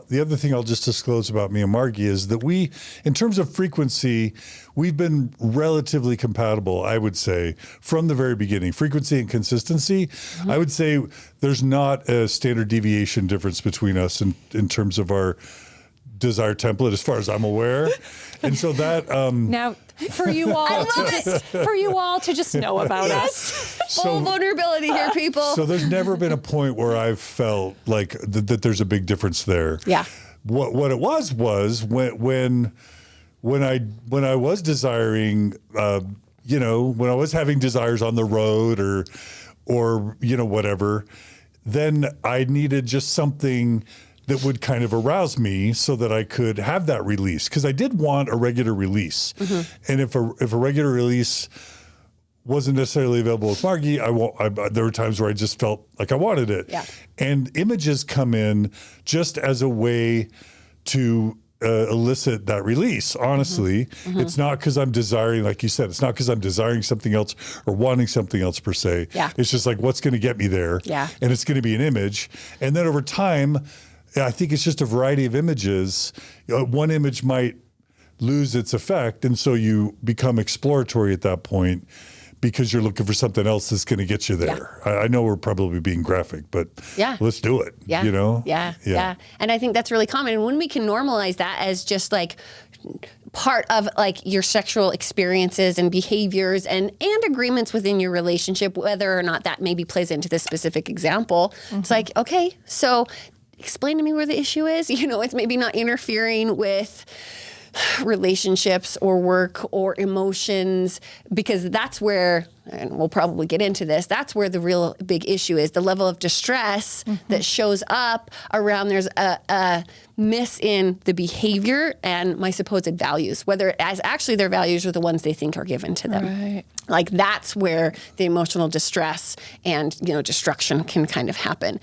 Speaker 1: the other thing I'll just disclose about me and Margie is that we, in terms of frequency, we've been relatively compatible, I would say, from the very beginning. Frequency and consistency, I would say there's not a standard deviation difference between us in terms of our desire template, as far as I'm aware. And so that
Speaker 3: now for you all to just know about us.
Speaker 2: Full vulnerability here, people.
Speaker 1: So there's never been a point where I've felt like that there's a big difference there.
Speaker 2: Yeah.
Speaker 1: What it was when I was desiring, when I was having desires on the road or whatever, then I needed just something that would kind of arouse me so that I could have that release. Because I did want a regular release. And if a regular release wasn't necessarily available with Margie, there were times where I just felt like I wanted it.
Speaker 2: Yeah.
Speaker 1: And images come in just as a way to elicit that release, honestly. It's not because I'm desiring, like you said, it's not because I'm desiring something else or wanting something else per se.
Speaker 2: Yeah.
Speaker 1: It's just like, what's going to get me there?
Speaker 2: Yeah.
Speaker 1: And it's going to be an image. And then over time, I think it's just a variety of images. One image might lose its effect, and so you become exploratory at that point because you're looking for something else that's going to get you there. Yeah. I know we're probably being graphic, but let's do it.
Speaker 2: Yeah. Yeah. And I think that's really common. And when we can normalize that as just like part of like your sexual experiences and behaviors and agreements within your relationship, whether or not that maybe plays into this specific example, it's like, okay, so explain to me where the issue is. It's maybe not interfering with relationships or work or emotions, because that's where, and we'll probably get into this, that's where the real big issue is, the level of distress that shows up around there's a miss in the behavior and my supposed values, whether as actually their values are the ones they think are given to them.
Speaker 3: Right.
Speaker 2: Like that's where the emotional distress and, destruction can kind of happen.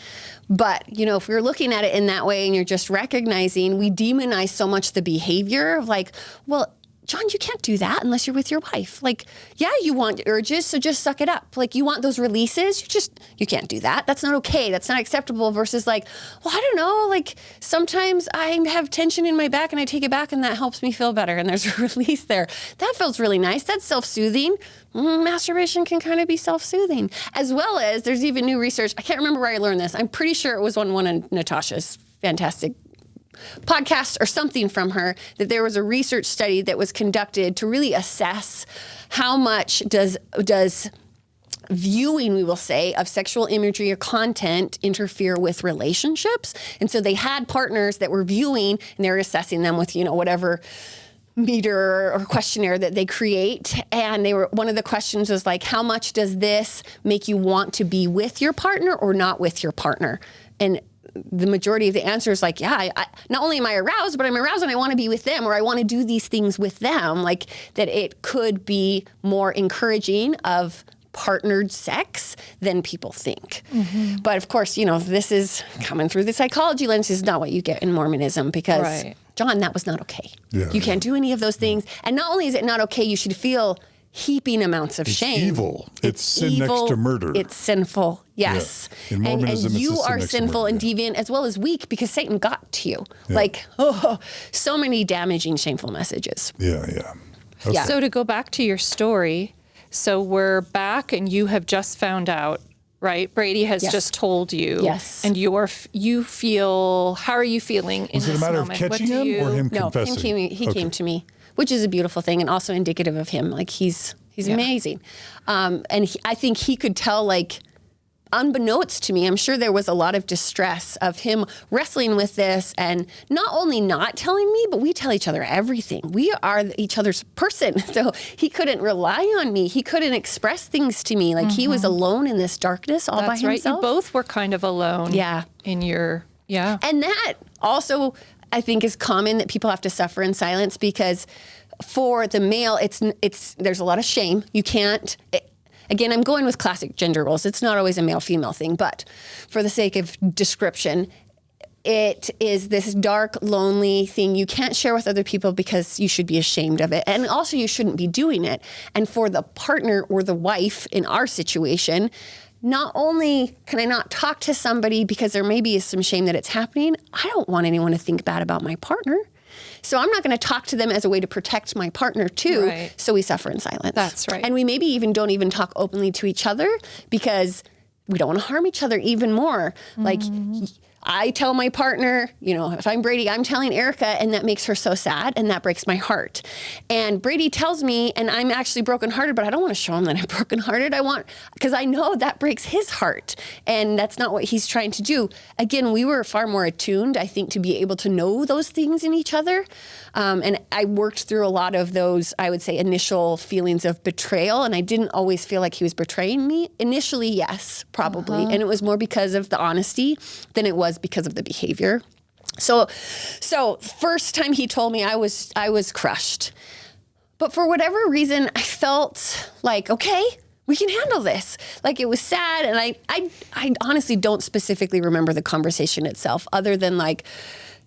Speaker 2: But, if you're looking at it in that way and you're just recognizing, we demonize so much the behavior of like, well, John, you can't do that unless you're with your wife. Like, yeah, you want urges, so just suck it up. Like, you want those releases, you can't do that. That's not okay. That's not acceptable. Versus like, well, I don't know. Like, sometimes I have tension in my back and I take it back and that helps me feel better. And there's a release there. That feels really nice. That's self-soothing. Masturbation can kind of be self-soothing. As well as there's even new research. I can't remember where I learned this. I'm pretty sure it was on one of Natasha's fantastic podcast or something from her, that there was a research study that was conducted to really assess how much does viewing, we will say, of sexual imagery or content interfere with relationships. And so they had partners that were viewing and they were assessing them with, whatever meter or questionnaire that they create. And one of the questions was like, how much does this make you want to be with your partner or not with your partner? And the majority of the answer is like, I not only am I aroused, but I'm aroused and I want to be with them, or I want to do these things with them. Like that it could be more encouraging of partnered sex than people think. But of course, this is coming through the psychology lens. This is not what you get in Mormonism because, John, that was not okay. You can't do any of those things. And not only is it not okay, you should feel heaping amounts of shame.
Speaker 1: It's evil. It's sin evil, next to murder.
Speaker 2: It's sinful. Yes.
Speaker 1: Yeah. In Mormonism,
Speaker 2: and you
Speaker 1: it's
Speaker 2: are sinful and deviant as well as weak because Satan got to you.
Speaker 1: Yeah.
Speaker 2: Like, so many damaging, shameful messages.
Speaker 1: Yeah.
Speaker 3: Okay. So to go back to your story, so we're back and you have just found out, right? Brady has just told you.
Speaker 2: Yes.
Speaker 3: And you feel, how are you feeling in this moment?
Speaker 1: Was it a matter of catching him or him confessing?
Speaker 2: No, he came to me, which is a beautiful thing and also indicative of him. Like he's amazing. And I think he could tell, like, unbeknownst to me, I'm sure there was a lot of distress of him wrestling with this and not only not telling me, but we tell each other everything. We are each other's person. So he couldn't rely on me. He couldn't express things to me. Like he was alone in this darkness all by himself.
Speaker 3: That's right. You both were kind of alone.
Speaker 2: Yeah.
Speaker 3: In your,
Speaker 2: And that also, I think, is common that people have to suffer in silence because for the male, it's there's a lot of shame. You can't... Again, I'm going with classic gender roles. It's not always a male-female thing, but for the sake of description, it is this dark, lonely thing you can't share with other people because you should be ashamed of it. And also you shouldn't be doing it. And for the partner or the wife in our situation, not only can I not talk to somebody because there maybe is some shame that it's happening, I don't want anyone to think bad about my partner. So I'm not going to talk to them as a way to protect my partner too.
Speaker 3: Right.
Speaker 2: So we suffer in silence.
Speaker 3: That's right.
Speaker 2: And we maybe even don't even talk openly to each other because we don't want to harm each other even more. Like I tell my partner, you know, if I'm Brady, I'm telling Erika, and that makes her so sad, and that breaks my heart. And Brady tells me, and I'm actually brokenhearted, but I don't want to show him that I'm brokenhearted. Because I know that breaks his heart, and that's not what he's trying to do. Again, we were far more attuned, I think, to be able to know those things in each other. And I worked through a lot of those, I would say, initial feelings of betrayal, and I didn't always feel like he was betraying me. Initially, yes, probably. And it was more because of the honesty than it was because of the behavior. So first time he told me, I was crushed. But for whatever reason, I felt like, okay, we can handle this. Like it was sad. And I honestly don't specifically remember the conversation itself other than like,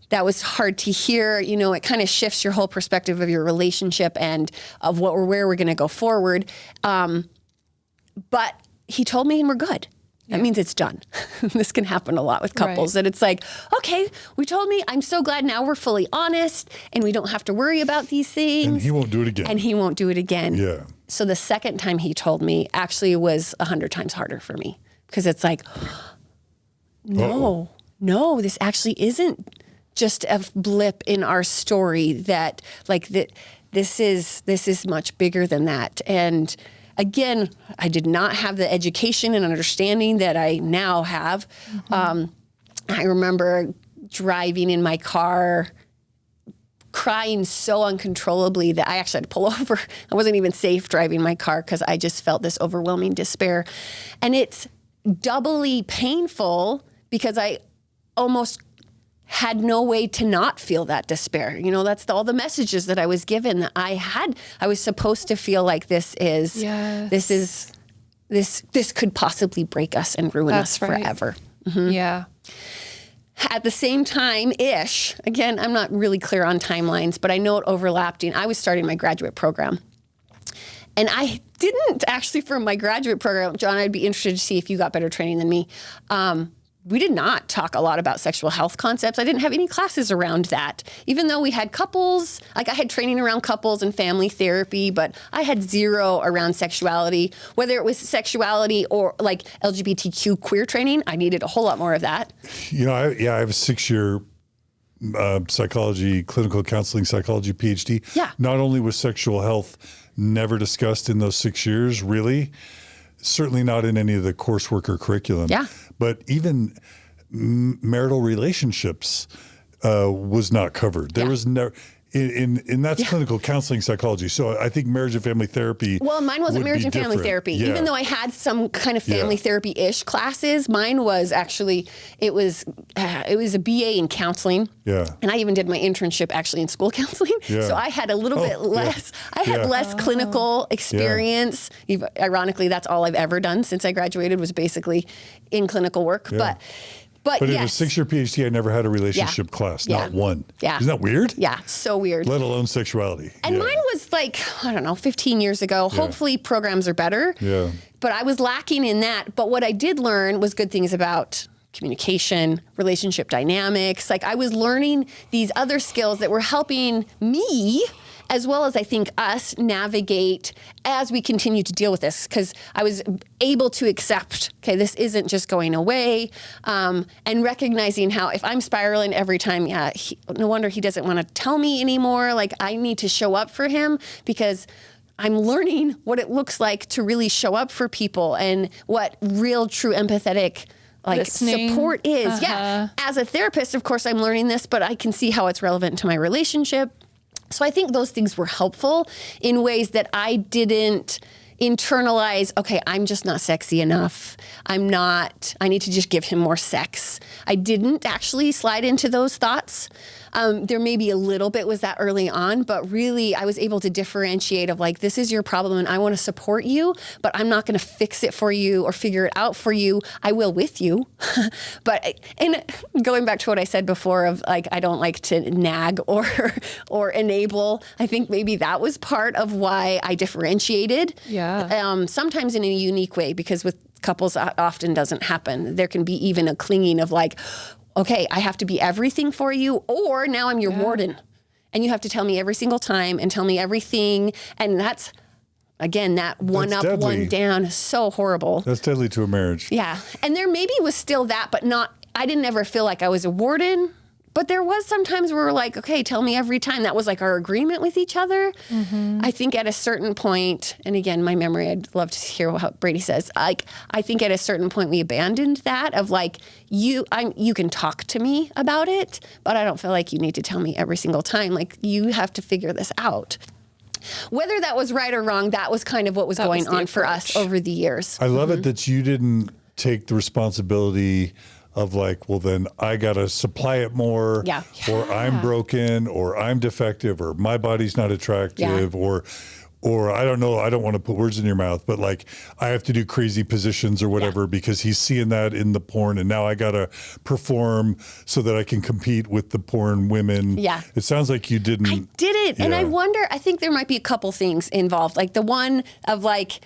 Speaker 2: that was hard to hear. You know, it kind of shifts your whole perspective of your relationship and of where we're going to go forward. But he told me and we're good. That means it's done. This can happen a lot with couples that it's like, okay, we told me, I'm so glad now we're fully honest and we don't have to worry about these things.
Speaker 1: And he won't do it again.
Speaker 2: And he won't do it again.
Speaker 1: Yeah.
Speaker 2: So the second time he told me actually was 100 times harder for me because it's like, no, this actually isn't just a blip in our story that like that this is much bigger than that. And again, I did not have the education and understanding that I now have. I remember driving in my car, crying so uncontrollably that I actually had to pull over. I wasn't even safe driving my car because I just felt this overwhelming despair. And it's doubly painful because I almost had no way to not feel that despair. You know, that's all the messages that I was given that I was supposed to feel like this could possibly break us and ruin us forever. Mm-hmm.
Speaker 3: Yeah.
Speaker 2: At the same time-ish, again, I'm not really clear on timelines, but I know it overlapped. I was starting my graduate program. And I didn't actually, for my graduate program, John, I'd be interested to see if you got better training than me. We did not talk a lot about sexual health concepts. I didn't have any classes around that. Even though we had couples, like I had training around couples and family therapy, but I had zero around sexuality. Whether it was sexuality or like LGBTQ queer training, I needed a whole lot more of that.
Speaker 1: You know, I have a 6-year clinical counseling psychology PhD.
Speaker 2: Yeah.
Speaker 1: Not only was sexual health never discussed in those 6 years, really, certainly not in any of the coursework or curriculum.
Speaker 2: Yeah.
Speaker 1: But even marital relationships was not covered. There was never, and that's clinical counseling psychology. So I think marriage and family therapy.
Speaker 2: Well, mine wasn't marriage and family therapy.
Speaker 1: Yeah.
Speaker 2: Even though I had some kind of family therapy-ish classes, mine was actually, it was a BA in counseling.
Speaker 1: Yeah.
Speaker 2: And I even did my internship actually in school counseling.
Speaker 1: Yeah.
Speaker 2: So I had a little bit less, I had less clinical experience. Ironically, that's all I've ever done since I graduated was basically in clinical work.
Speaker 1: Yeah.
Speaker 2: But
Speaker 1: in a 6-year PhD, I never had a relationship class, not one.
Speaker 2: Yeah.
Speaker 1: Isn't that weird?
Speaker 2: Yeah, so weird.
Speaker 1: Let alone sexuality.
Speaker 2: And mine was like, I don't know, 15 years ago.
Speaker 1: Yeah.
Speaker 2: Hopefully programs are better.
Speaker 1: Yeah.
Speaker 2: But I was lacking in that. But what I did learn was good things about communication, relationship dynamics. Like I was learning these other skills that were helping me as well as I think us navigate as we continue to deal with this, because I was able to accept, okay, this isn't just going away, and recognizing how if I'm spiraling every time, no wonder he doesn't want to tell me anymore. Like I need to show up for him because I'm learning what it looks like to really show up for people and what real, true, empathetic
Speaker 3: listening.
Speaker 2: Support is. Yeah. As a therapist, of course, I'm learning this, but I can see how it's relevant to my relationship. So I think those things were helpful in ways that I didn't internalize, okay, I'm just not sexy enough. I need to just give him more sex. I didn't actually slide into those thoughts. There maybe a little bit was that early on, but really I was able to differentiate of like, this is your problem and I want to support you, but I'm not going to fix it for you or figure it out for you. I will with you. But, and going back to what I said before of like, I don't like to nag or enable. I think maybe that was part of why I differentiated.
Speaker 3: Yeah.
Speaker 2: Sometimes in a unique way, because with couples that often doesn't happen. There can be even a clinging of like, okay, I have to be everything for you, or now I'm your warden and you have to tell me every single time and tell me everything. And that's, again, that one up,
Speaker 1: deadly.
Speaker 2: one down, so horrible.
Speaker 1: That's deadly to a marriage.
Speaker 2: Yeah. And there maybe was still that, but I didn't ever feel like I was a warden. But there was sometimes where we're like, okay, tell me every time. That was like our agreement with each other. Mm-hmm. I think at a certain point, and again, my memory, I'd love to hear what Brady says. Like, I think at a certain point we abandoned that of like, you can talk to me about it, but I don't feel like you need to tell me every single time. Like, you have to figure this out. Whether that was right or wrong, that was kind of what was going on for us over the years.
Speaker 1: I love it that you didn't take the responsibility of like, well, then I got to supply it more, or I'm broken, or I'm defective, or my body's not attractive, or I don't know, I don't want to put words in your mouth, but like I have to do crazy positions or whatever because he's seeing that in the porn and now I got to perform so that I can compete with the porn women. Yeah. It sounds like you didn't.
Speaker 2: I didn't. Yeah. And I wonder, I think there might be a couple things involved. Like the one of like,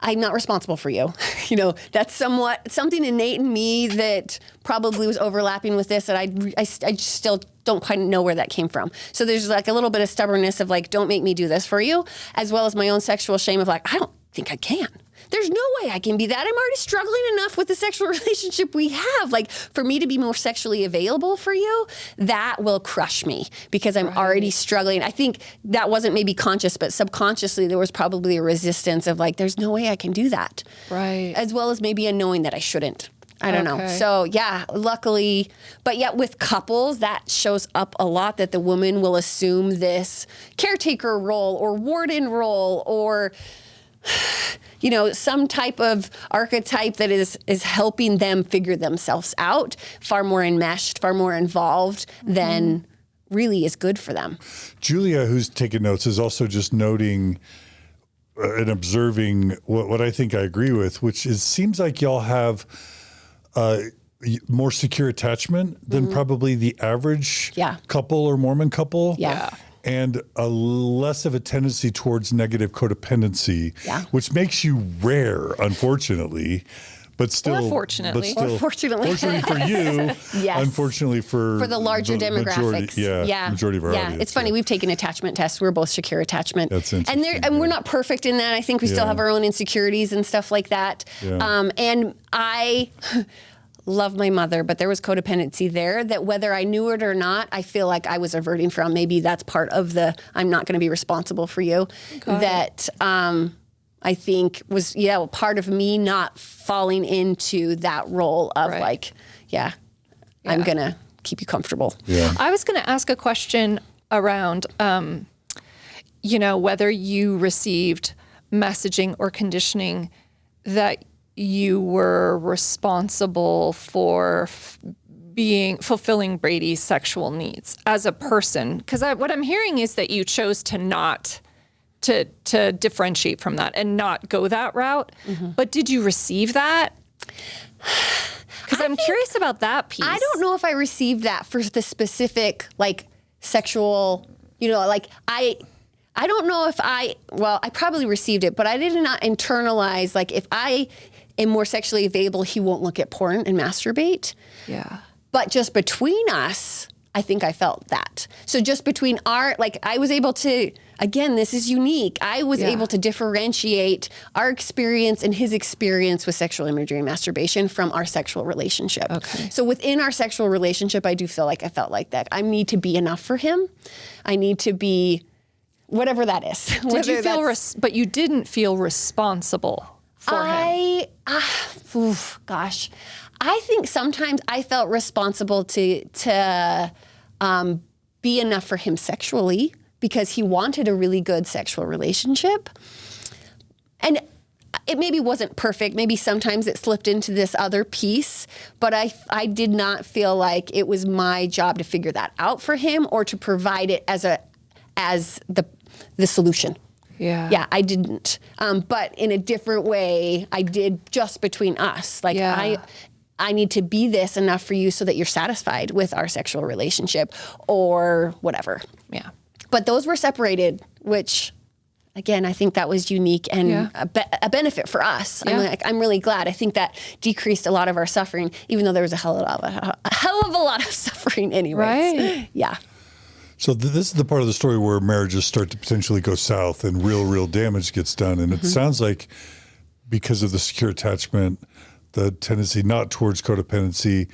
Speaker 2: I'm not responsible for you. You know, that's something innate in me that probably was overlapping with this that I still don't quite know where that came from. So there's like a little bit of stubbornness of like, don't make me do this for you, as well as my own sexual shame of like, I don't think I can. There's no way I can be that. I'm already struggling enough with the sexual relationship we have. Like, for me to be more sexually available for you, that will crush me because I'm already struggling. I think that wasn't maybe conscious, but subconsciously there was probably a resistance of like, there's no way I can do that.
Speaker 3: Right.
Speaker 2: As well as maybe a knowing that I shouldn't. I don't know. So yeah, luckily, but yet with couples, that shows up a lot that the woman will assume this caretaker role or warden role or, you know, some type of archetype that is helping them figure themselves out, far more enmeshed, far more involved than really is good for them.
Speaker 1: Julia, who's taking notes, is also just noting and observing what I think I agree with, which is seems like y'all have more secure attachment than probably the average couple or Mormon couple.
Speaker 2: Yeah.
Speaker 1: And a less of a tendency towards negative codependency, which makes you rare, unfortunately, but still,
Speaker 3: fortunately
Speaker 1: fortunately for you, unfortunately for
Speaker 2: the larger demographics.
Speaker 1: Majority of our audience.
Speaker 2: It's funny. We've taken attachment tests. We're both secure attachment.
Speaker 1: That's interesting.
Speaker 2: And we're not perfect in that. I think we still have our own insecurities and stuff like that. Yeah. And I love my mother, but there was codependency there that whether I knew it or not, I feel like I was averting from. Maybe that's part of the I'm not going to be responsible for you. That I think was part of me not falling into that role of like, I'm going to keep you comfortable.
Speaker 1: Yeah.
Speaker 3: I was going to ask a question around, whether you received messaging or conditioning that you were responsible for fulfilling Brady's sexual needs as a person. Because what I'm hearing is that you chose to not to differentiate from that and not go that route. But did you receive that? Because I'm curious about that piece.
Speaker 2: I don't know if I received that for the specific like sexual, I don't know if I probably received it, but I did not internalize like if I am more sexually available, he won't look at porn and masturbate.
Speaker 3: Yeah.
Speaker 2: But just between us, I think I felt that. So just between I was able to, again, this is unique. I was able to differentiate our experience and his experience with sexual imagery and masturbation from our sexual relationship. Okay. So within our sexual relationship, I do feel like I felt like that. I need to be enough for him. I need to be whatever that is.
Speaker 3: Did you feel, but you didn't feel responsible for him?
Speaker 2: I think sometimes I felt responsible to be enough for him sexually because he wanted a really good sexual relationship. and it maybe wasn't perfect. Maybe sometimes it slipped into this other piece, but I did not feel like it was my job to figure that out for him or to provide it as the solution. Yeah, I didn't. But in a different way, I did just between us. Like I need to be this enough for you so that you're satisfied with our sexual relationship or whatever.
Speaker 3: Yeah.
Speaker 2: But those were separated, which, again, I think that was unique and a benefit for us.
Speaker 3: Yeah.
Speaker 2: I'm really glad. I think that decreased a lot of our suffering, even though there was a hell of a lot of suffering anyways.
Speaker 3: Right.
Speaker 2: Yeah.
Speaker 1: So this is the part of the story where marriages start to potentially go south and real damage gets done. And it sounds like because of the secure attachment, the tendency not towards codependency,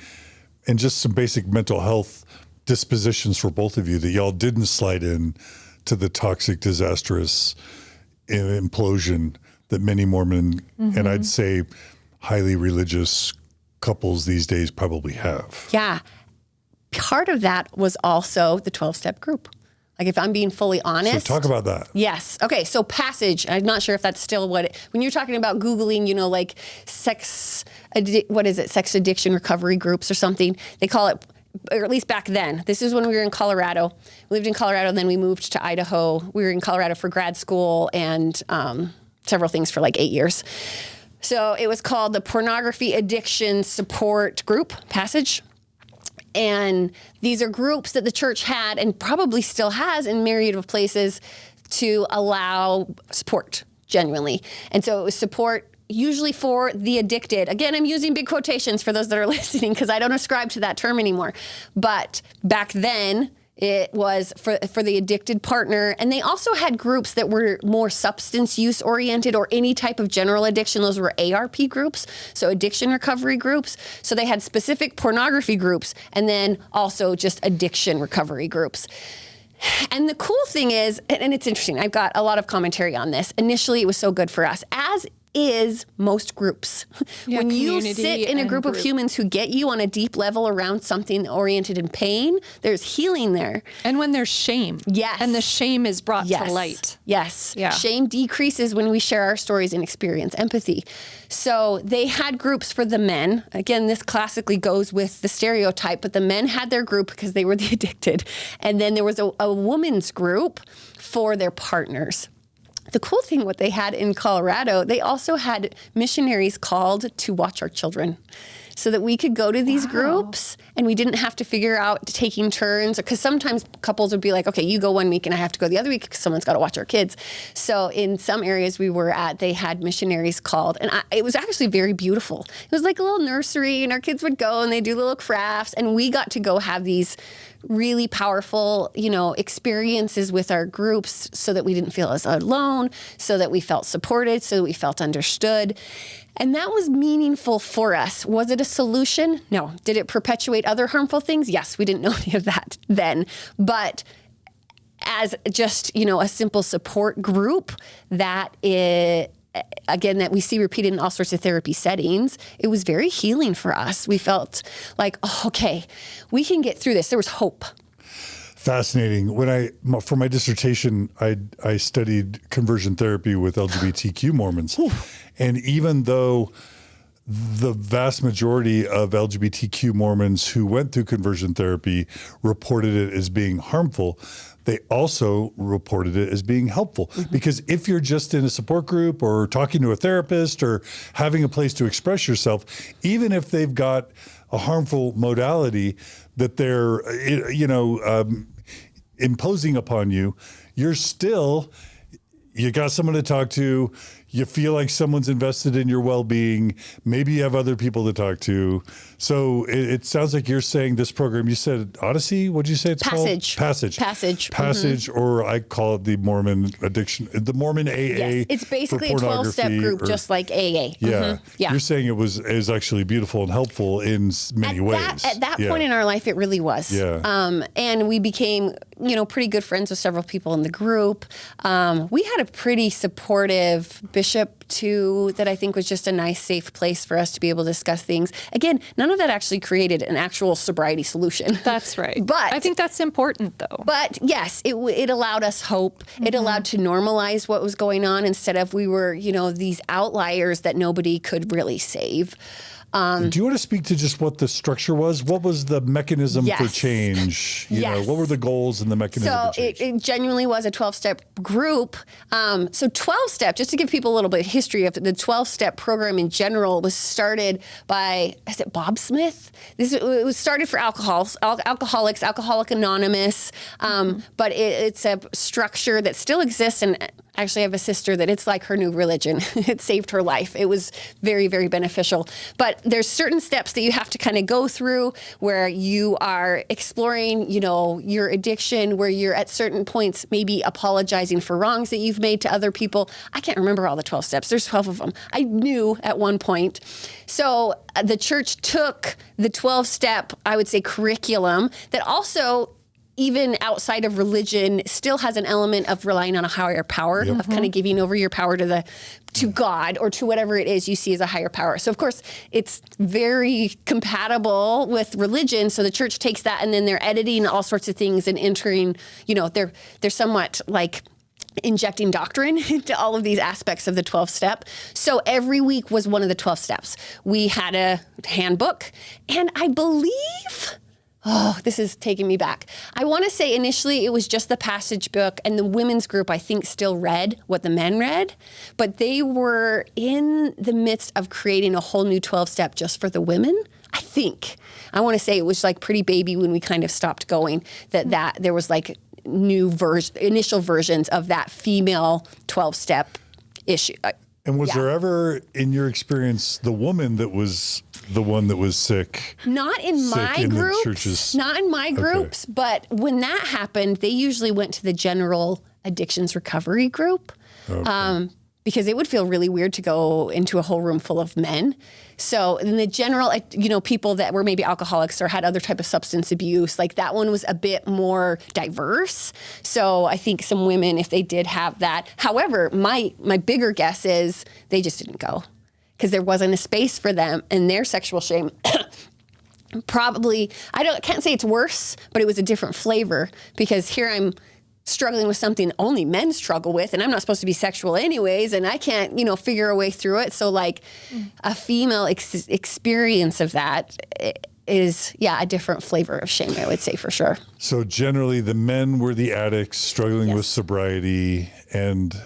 Speaker 1: and just some basic mental health dispositions for both of you, that y'all didn't slide in to the toxic, disastrous implosion that many Mormon and I'd say highly religious couples these days probably have.
Speaker 2: Yeah. Part of that was also the 12-step group. Like, if I'm being fully honest.
Speaker 1: So talk about that.
Speaker 2: Yes. Okay. So Passage, I'm not sure if that's still when you're talking about Googling, like sex addiction recovery groups or something, they call it, or at least back then. This is when we were in Colorado. We lived in Colorado, and then we moved to Idaho. We were in Colorado for grad school and several things for like 8 years. So it was called the Pornography Addiction Support Group, Passage. And these are groups that the church had and probably still has in myriad of places to allow support, genuinely. And so it was support usually for the addicted. Again, I'm using big quotations for those that are listening because I don't ascribe to that term anymore. But back then, it was for the addicted partner. And they also had groups that were more substance use oriented or any type of general addiction. Those were ARP groups, so addiction recovery groups. So they had specific pornography groups and then also just addiction recovery groups. And the cool thing is, and it's interesting, I've got a lot of commentary on this. Initially, it was so good for us, as is most groups.
Speaker 3: Yeah,
Speaker 2: when you sit in a group of humans who get you on a deep level around something oriented in pain, there's healing there.
Speaker 3: And when there's shame.
Speaker 2: Yes.
Speaker 3: And the shame is brought to light.
Speaker 2: Yes.
Speaker 3: Yeah.
Speaker 2: Shame decreases when we share our stories and experience empathy. So they had groups for the men. Again, this classically goes with the stereotype, but the men had their group because they were the addicted. And then there was a women's group for their partners. The cool thing, what they had in Colorado, they also had missionaries called to watch our children so that we could go to these groups and we didn't have to figure out taking turns, because sometimes couples would be like, okay, you go 1 week and I have to go the other week because someone's got to watch our kids. So in some areas we were at, they had missionaries called, and it was actually very beautiful. It was like a little nursery, and our kids would go and they do little crafts, and we got to go have these really powerful, experiences with our groups so that we didn't feel as alone, so that we felt supported, so that we felt understood. And that was meaningful for us. Was it a solution? No. Did it perpetuate other harmful things? Yes, we didn't know any of that then. But as just, a simple support group that we see repeated in all sorts of therapy settings, it was very healing for us. We felt like, okay, we can get through this. There was hope.
Speaker 1: Fascinating. For my dissertation, I studied conversion therapy with LGBTQ Mormons. And even though the vast majority of LGBTQ Mormons who went through conversion therapy reported it as being harmful, they also reported it as being helpful. Because if you're just in a support group or talking to a therapist or having a place to express yourself, even if they've got a harmful modality that they're, imposing upon you, you got someone to talk to. You feel like someone's invested in your well-being. Maybe you have other people to talk to. So it sounds like you're saying this program, you said Odyssey? What'd you say it's
Speaker 2: Passage.
Speaker 1: called? Passage.
Speaker 2: Passage.
Speaker 1: Or I call it the Mormon addiction, the Mormon AA.
Speaker 2: Yes, it's basically a 12-step group, just like AA.
Speaker 1: Yeah.
Speaker 2: Yeah.
Speaker 1: You're saying it was actually beautiful and helpul in many ways.
Speaker 2: At that point in our life, it really was.
Speaker 1: Yeah.
Speaker 2: And we became, pretty good friends with several people in the group. We had a pretty supportive bishop too, that I think was just a nice, safe place for us to be able to discuss things. Again, none of that actually created an actual sobriety solution.
Speaker 3: That's right.
Speaker 2: But
Speaker 3: I think that's important, though.
Speaker 2: But yes, it allowed us hope. It allowed to normalize what was going on instead of we were, these outliers that nobody could really save.
Speaker 1: Do you want to speak to just what the structure was? What was the mechanism for
Speaker 2: Yes.
Speaker 1: change? What were the goals and the mechanism
Speaker 2: So
Speaker 1: for change?
Speaker 2: it genuinely was a 12-step group. So 12-step, just to give people a little bit of history of the 12-step program in general, was started by, is it Bob Smith? It was started for alcoholics, Alcoholic Anonymous. But it's a structure that still exists. And actually, I have a sister that it's like her new religion. It saved her life. It was very, very beneficial. But there's certain steps that you have to kind of go through where you are exploring, your addiction, where you're at certain points maybe apologizing for wrongs that you've made to other people. I can't remember all the 12 steps. There's 12 of them. I knew at one point. So the church took the 12-step, I would say, curriculum that also, even outside of religion, still has an element of relying on a higher power, of kind of giving over your power to God or to whatever it is you see as a higher power. So of course, it's very compatible with religion. So the church takes that and then they're editing all sorts of things and entering, they're somewhat like injecting doctrine into all of these aspects of the 12-step. So every week was one of the 12 steps. We had a handbook, and I believe... Oh, this is taking me back. I want to say initially it was just the passage book, and the women's group, I think, still read what the men read, but they were in the midst of creating a whole new 12-step just for the women, I think. I want to say it was like pretty baby when we kind of stopped going, that there was like initial versions of that female 12-step issue.
Speaker 1: And was there ever, in your experience, the woman that was the one that was sick?
Speaker 2: Not in my groups. Not in my groups. But when that happened, they usually went to the general addictions recovery group. Okay. Because it would feel really weird to go into a whole room full of men. So in the general, people that were maybe alcoholics or had other type of substance abuse, like that one was a bit more diverse. So I think some women, if they did have that. However, my bigger guess is they just didn't go because there wasn't a space for them, and their sexual shame probably, can't say it's worse, but it was a different flavor because here I'm struggling with something only men struggle with, and I'm not supposed to be sexual anyways, and I can't, figure a way through it. So like a female experience of that is, a different flavor of shame, I would say for sure.
Speaker 1: So generally the men were the addicts struggling with sobriety and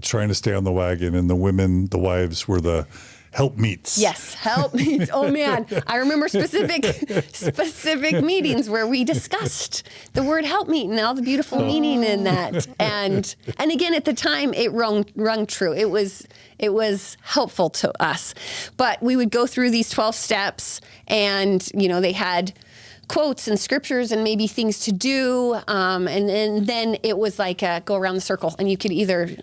Speaker 1: trying to stay on the wagon, and the women, the wives, were the helpmeets.
Speaker 2: Yes, helpmeets. Oh man, I remember specific meetings where we discussed the word helpmeet and all the beautiful meaning in that. And again, at the time, it rung true. It was helpful to us. But we would go through these 12 steps, and they had quotes and scriptures and maybe things to do, and then it was like go around the circle, and you could either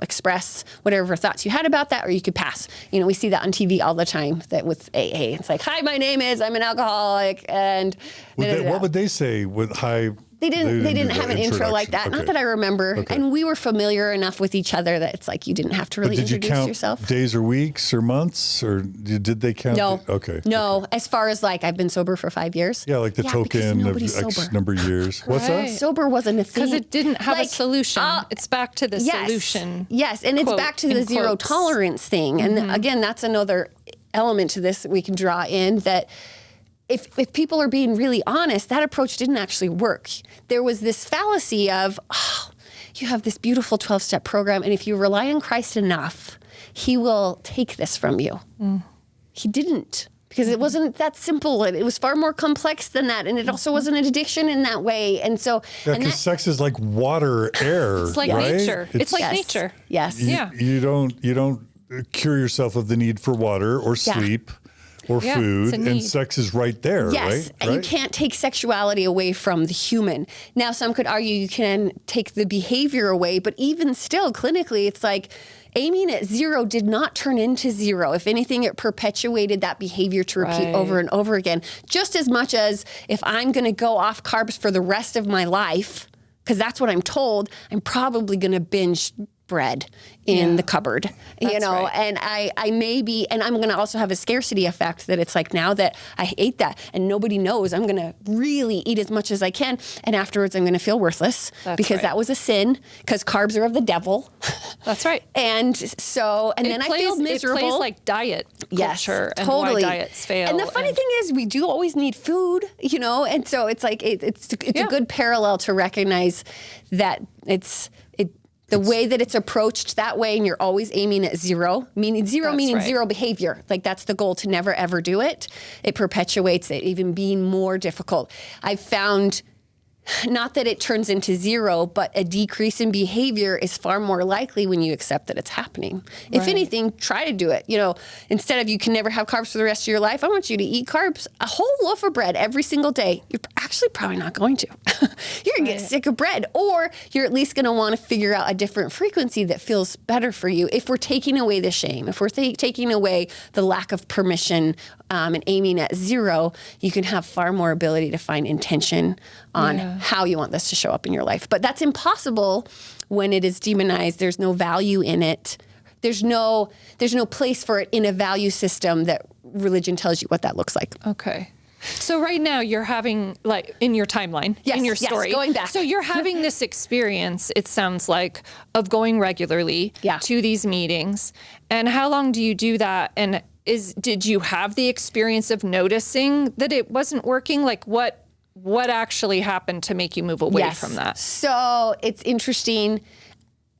Speaker 2: express whatever thoughts you had about that, or you could pass. We see that on TV all the time, that with AA, it's like, hi, my name is, I'm an alcoholic, and
Speaker 1: what would they say with hi?
Speaker 2: They didn't have an intro like that. Okay. Not that I remember. Okay. And we were familiar enough with each other that it's like you didn't have to really introduce yourself.
Speaker 1: Did you count days or weeks or months, or did they count?
Speaker 2: No.
Speaker 1: Okay.
Speaker 2: No.
Speaker 1: Okay.
Speaker 2: As far as like I've been sober for 5 years.
Speaker 1: Yeah, like the token of X number of years. What's that?
Speaker 2: Sober wasn't a thing.
Speaker 3: Because it didn't have a solution. It's back to the solution.
Speaker 2: Yes, and it's back to the zero tolerance thing. And again, that's another element to this that we can draw in, that if people are being really honest, that approach didn't actually work. There was this fallacy of, you have this beautiful 12-step program, and if you rely on Christ enough, he will take this from you. He didn't, because it wasn't that simple. It was far more complex than that, and it also wasn't an addiction in that way. And so,
Speaker 1: because sex is like water, air.
Speaker 3: It's like nature. It's like nature.
Speaker 2: Yes.
Speaker 1: You don't cure yourself of the need for water or sleep. Or food, and sex is right there,
Speaker 2: yes,
Speaker 1: right?
Speaker 2: You can't take sexuality away from the human. Now, some could argue you can take the behavior away, but even still, clinically, it's like aiming at zero did not turn into zero. If anything, it perpetuated that behavior to repeat over and over again. Just as much as if I'm going to go off carbs for the rest of my life, because that's what I'm told, I'm probably going to binge bread in the cupboard, you know, and I may be, and I'm going to also have a scarcity effect that it's like, now that I ate that and nobody knows, I'm going to really eat as much as I can. And afterwards I'm going to feel worthless because that was a sin, because carbs are of the devil.
Speaker 3: That's right.
Speaker 2: And so, and then I feel miserable.
Speaker 3: It plays like diet culture and why diets fail.
Speaker 2: And the funny thing is, we do always need food, you know, and so it's like, it's a good parallel to recognize that the way that it's approached that way, and you're always aiming at zero, meaning zero behavior. Like, that's the goal, to never, ever do it. It perpetuates it even being more difficult. I've found, not that it turns into zero, but a decrease in behavior is far more likely when you accept that it's happening. If anything, try to do it. You know, instead of you can never have carbs for the rest of your life, I want you to eat carbs, a whole loaf of bread every single day. You're actually probably not going to. You're going to get sick of bread, or you're at least going to want to figure out a different frequency that feels better for you. If we're taking away the shame, if we're taking away the lack of permission and aiming at zero, you can have far more ability to find intention on how you want this to show up in your life. But that's impossible when it is demonized. There's no value in it. There's no place for it in a value system that religion tells you what that looks like.
Speaker 3: Okay. So right now you're having, like, in your timeline, in your story.
Speaker 2: Yes, going back.
Speaker 3: So you're having this experience, it sounds like, of going regularly to these meetings. And how long do you do that? And did you have the experience of noticing that it wasn't working? Like, what actually happened to make you move away from that?
Speaker 2: So it's interesting.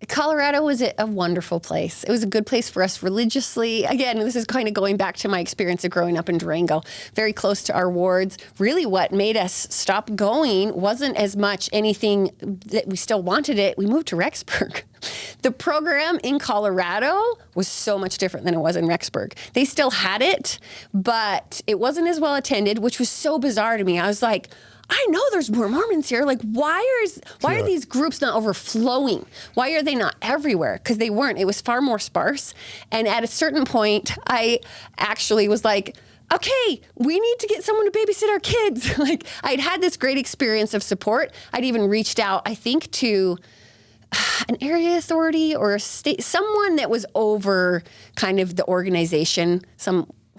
Speaker 2: Colorado was a wonderful place. It was a good place for us religiously. Again, this is kind of going back to my experience of growing up in Durango, very close to our wards. Really what made us stop going wasn't as much anything that we still wanted it. We moved to Rexburg. The program in Colorado was so much different than it was in Rexburg. They still had it, but it wasn't as well attended, which was so bizarre to me. I was like, I know there's more Mormons here. Like, why are these groups not overflowing? Why are they not everywhere? Because they weren't. It was far more sparse. And at a certain point, I actually was like, okay, we need to get someone to babysit our kids. Like, I'd had this great experience of support. I'd even reached out, I think, to an area authority or a state, someone that was over kind of the organization,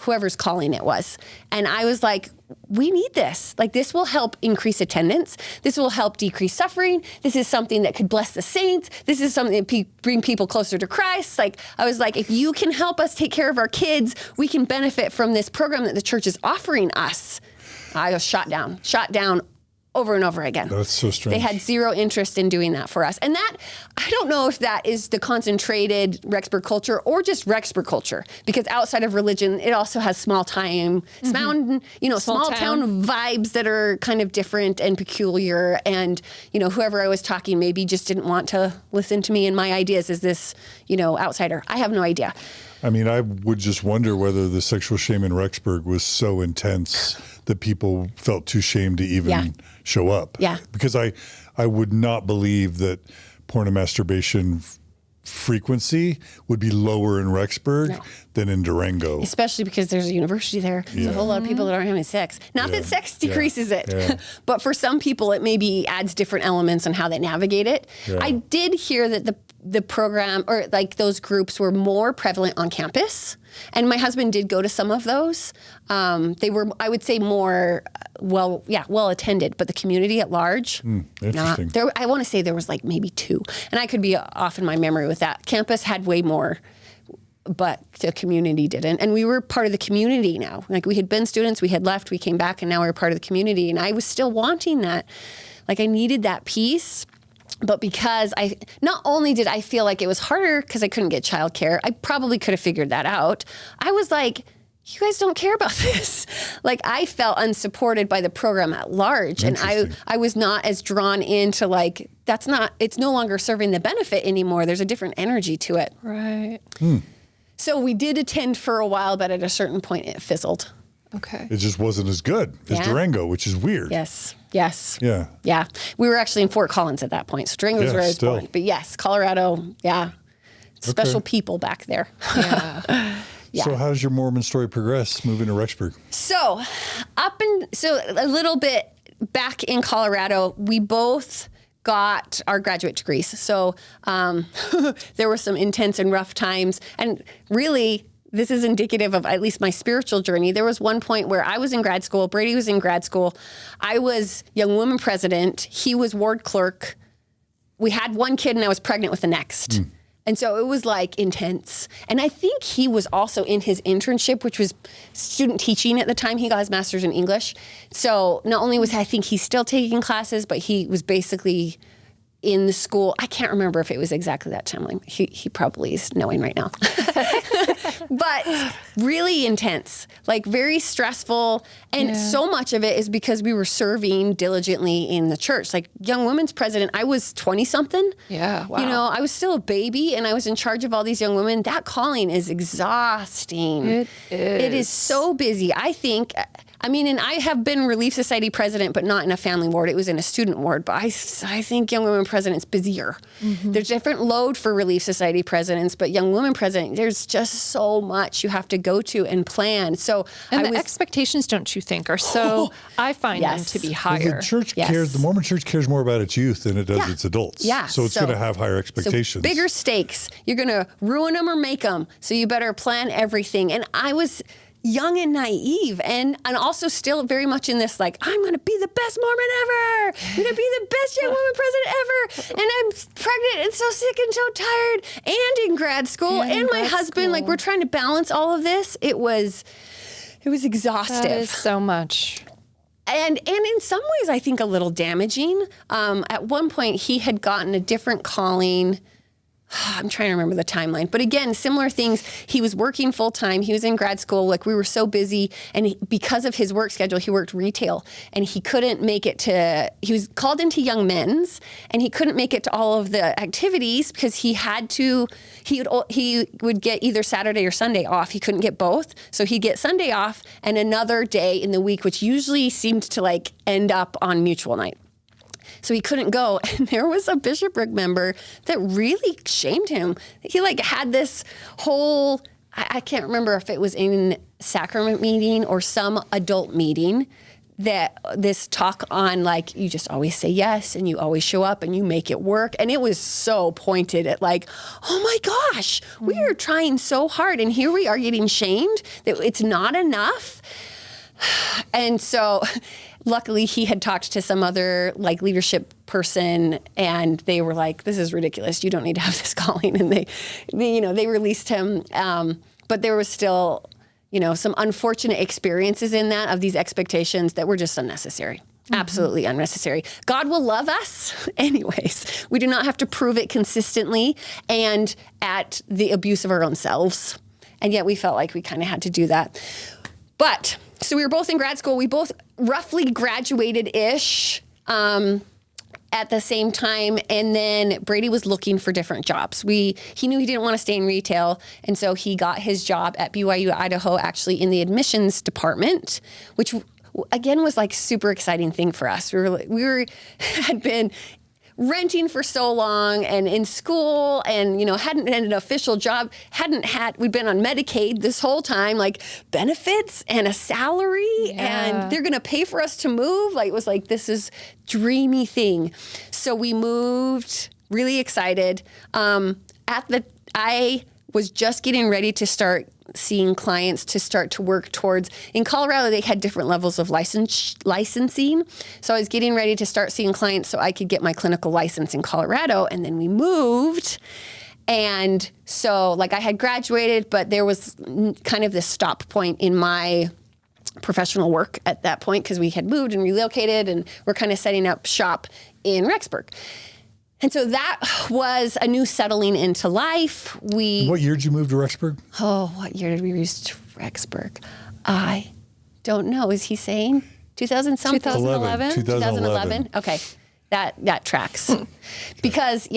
Speaker 2: whoever's calling it was. And I was like, we need this. Like, this will help increase attendance. This will help decrease suffering. This is something that could bless the saints. This is something that bring people closer to Christ. Like, I was like, if you can help us take care of our kids, we can benefit from this program that the church is offering us. I was shot down over and over again.
Speaker 1: That's so strange.
Speaker 2: They had zero interest in doing that for us. And that, I don't know if that is the concentrated Rexburg culture or just Rexburg culture, because outside of religion, it also has small town vibes that are kind of different and peculiar. And, whoever I was talking maybe just didn't want to listen to me and my ideas as this, outsider. I have no idea.
Speaker 1: I mean, I would just wonder whether the sexual shame in Rexburg was so intense that people felt too shamed to even show up.
Speaker 2: Yeah.
Speaker 1: Because I would not believe that porn and masturbation frequency would be lower in Rexburg than in Durango.
Speaker 2: Especially because there's a university there. There's a whole lot of people that aren't having sex. Not that sex decreases it, but for some people it maybe adds different elements on how they navigate it. Yeah. I did hear that the program, or like those groups, were more prevalent on campus. And my husband did go to some of those. They were, I would say, more well attended, but the community at large,
Speaker 1: interesting.
Speaker 2: I want to say there was like maybe 2, and I could be off in my memory with that. Campus had way more, but the community didn't. And we were part of the community now. Like, we had been students, we had left, we came back, and now we're part of the community. And I was still wanting that. Like, I needed that piece. But because not only did I feel like it was harder because I couldn't get childcare, I probably could have figured that out. I was like, you guys don't care about this. Like, I felt unsupported by the program at large. And I was not as drawn into, like, it's no longer serving the benefit anymore. There's a different energy to it.
Speaker 3: Right.
Speaker 2: So we did attend for a while, but at a certain point it fizzled.
Speaker 3: Okay.
Speaker 1: It just wasn't as good as Durango, which is weird.
Speaker 2: Yes.
Speaker 1: Yeah.
Speaker 2: We were actually in Fort Collins at that point. So Durango was where I was born. But yes, Colorado, special people back there.
Speaker 3: Yeah.
Speaker 1: So how does your Mormon story progress moving to Rexburg?
Speaker 2: So a little bit back in Colorado, we both got our graduate degrees. So there were some intense and rough times. And really, this is indicative of at least my spiritual journey. There was one point where I was in grad school, Brady was in grad school. I was young women president. He was ward clerk. We had one kid and I was pregnant with the next. And so it was like intense. And I think he was also in his internship, which was student teaching at the time. He got his master's in English. So not only was I think he's still taking classes, but he was basically in the school. I can't remember if it was exactly that timeline. He probably is knowing right now. But really intense, like very stressful. And so much of it is because we were serving diligently in the church. Like young women's president, I was 20 something.
Speaker 3: Yeah. Wow.
Speaker 2: You know, I was still a baby and I was in charge of all these young women. That calling is exhausting.
Speaker 3: It is.
Speaker 2: It is so busy. I think, I mean, and I have been Relief Society president, but not in a family ward. It was in a student ward. But I think young women president's busier. There's different load for Relief Society presidents, but young women president, there's just so much you have to go to and plan. So
Speaker 3: And the expectations, don't you think, are so, I find them to be higher.
Speaker 1: The church cares, the Mormon church cares more about its youth than it does its adults.
Speaker 2: Yeah.
Speaker 1: So it's going to have higher expectations.
Speaker 2: So bigger stakes. You're going to ruin them or make them. So you better plan everything. And I was young and naive and also still very much in this, like, I'm going to be the best Mormon ever. I'm going to be the best young woman president ever. And I'm pregnant and so sick and so tired and in grad school and my husband, like we're trying to balance all of this. It was exhaustive.
Speaker 3: That is so much.
Speaker 2: And in some ways, I think a little damaging. At one point, he had gotten a different calling. I'm trying to remember the timeline. But again, similar things. He was working full time. He was in grad school. Like we were so busy. And because of his work schedule, he worked retail. And he couldn't make it he was called into young men's. And he couldn't make it to all of the activities because he would get either Saturday or Sunday off. He couldn't get both. So he'd get Sunday off and another day in the week, which usually seemed to like end up on mutual night. So he couldn't go. And there was a bishopric member that really shamed him. He like had this whole, I can't remember if it was in sacrament meeting or some adult meeting, that this talk on like, you just always say yes and you always show up and you make it work. And it was so pointed at like, oh my gosh, we are trying so hard. And here we are getting shamed that it's not enough. And so luckily he had talked to some other like leadership person and they were like, this is ridiculous. You don't need to have this calling. And they released him. But there was still, some unfortunate experiences in that of these expectations that were just unnecessary. Absolutely unnecessary. God will love us anyways. We do not have to prove it consistently and at the abuse of our own selves. And yet we felt like we kind of had to do that. But so we were both in grad school. We both roughly graduated-ish at the same time. And then Brady was looking for different jobs. He knew he didn't want to stay in retail. And so he got his job at BYU-Idaho, actually in the admissions department, which again was like super exciting thing for us. We had been renting for so long and in school and, hadn't had an official job, we'd been on Medicaid this whole time, like benefits and a salary and they're going to pay for us to move. Like it was like, this is dreamy thing. So we moved really excited. I was just getting ready to start seeing clients to start to work towards. In Colorado, they had different levels of licensing. So I was getting ready to start seeing clients so I could get my clinical license in Colorado. And then we moved. And so like I had graduated, but there was kind of this stop point in my professional work at that point because we had moved and relocated and we're kind of setting up shop in Rexburg. And so that was a new settling into life.
Speaker 1: What year did you move to Rexburg?
Speaker 2: Oh, what year did we move to Rexburg? I don't know. Is he saying 2000 something?
Speaker 3: 2011?
Speaker 1: 2011.
Speaker 2: Okay. That tracks. Because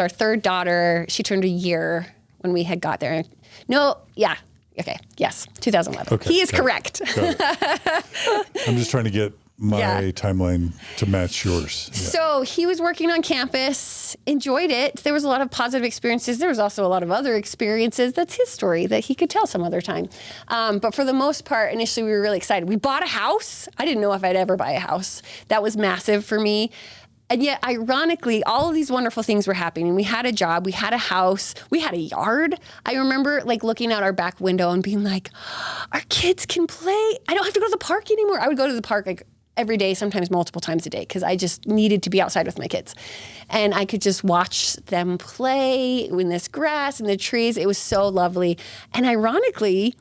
Speaker 2: our third daughter, she turned a year when we had got there. No, yeah. Okay. Yes. 2011.
Speaker 1: Okay,
Speaker 2: he is correct.
Speaker 1: I'm just trying to get my timeline to match yours. Yeah.
Speaker 2: So he was working on campus, enjoyed it. There was a lot of positive experiences. There was also a lot of other experiences. That's his story that he could tell some other time. But for the most part, initially we were really excited. We bought a house. I didn't know if I'd ever buy a house. That was massive for me. And yet, ironically, all of these wonderful things were happening. We had a job, we had a house, we had a yard. I remember like looking out our back window and being like, our kids can play. I don't have to go to the park anymore. I would go to the park like every day, sometimes multiple times a day, because I just needed to be outside with my kids. And I could just watch them play in this grass and the trees. It was so lovely. And ironically,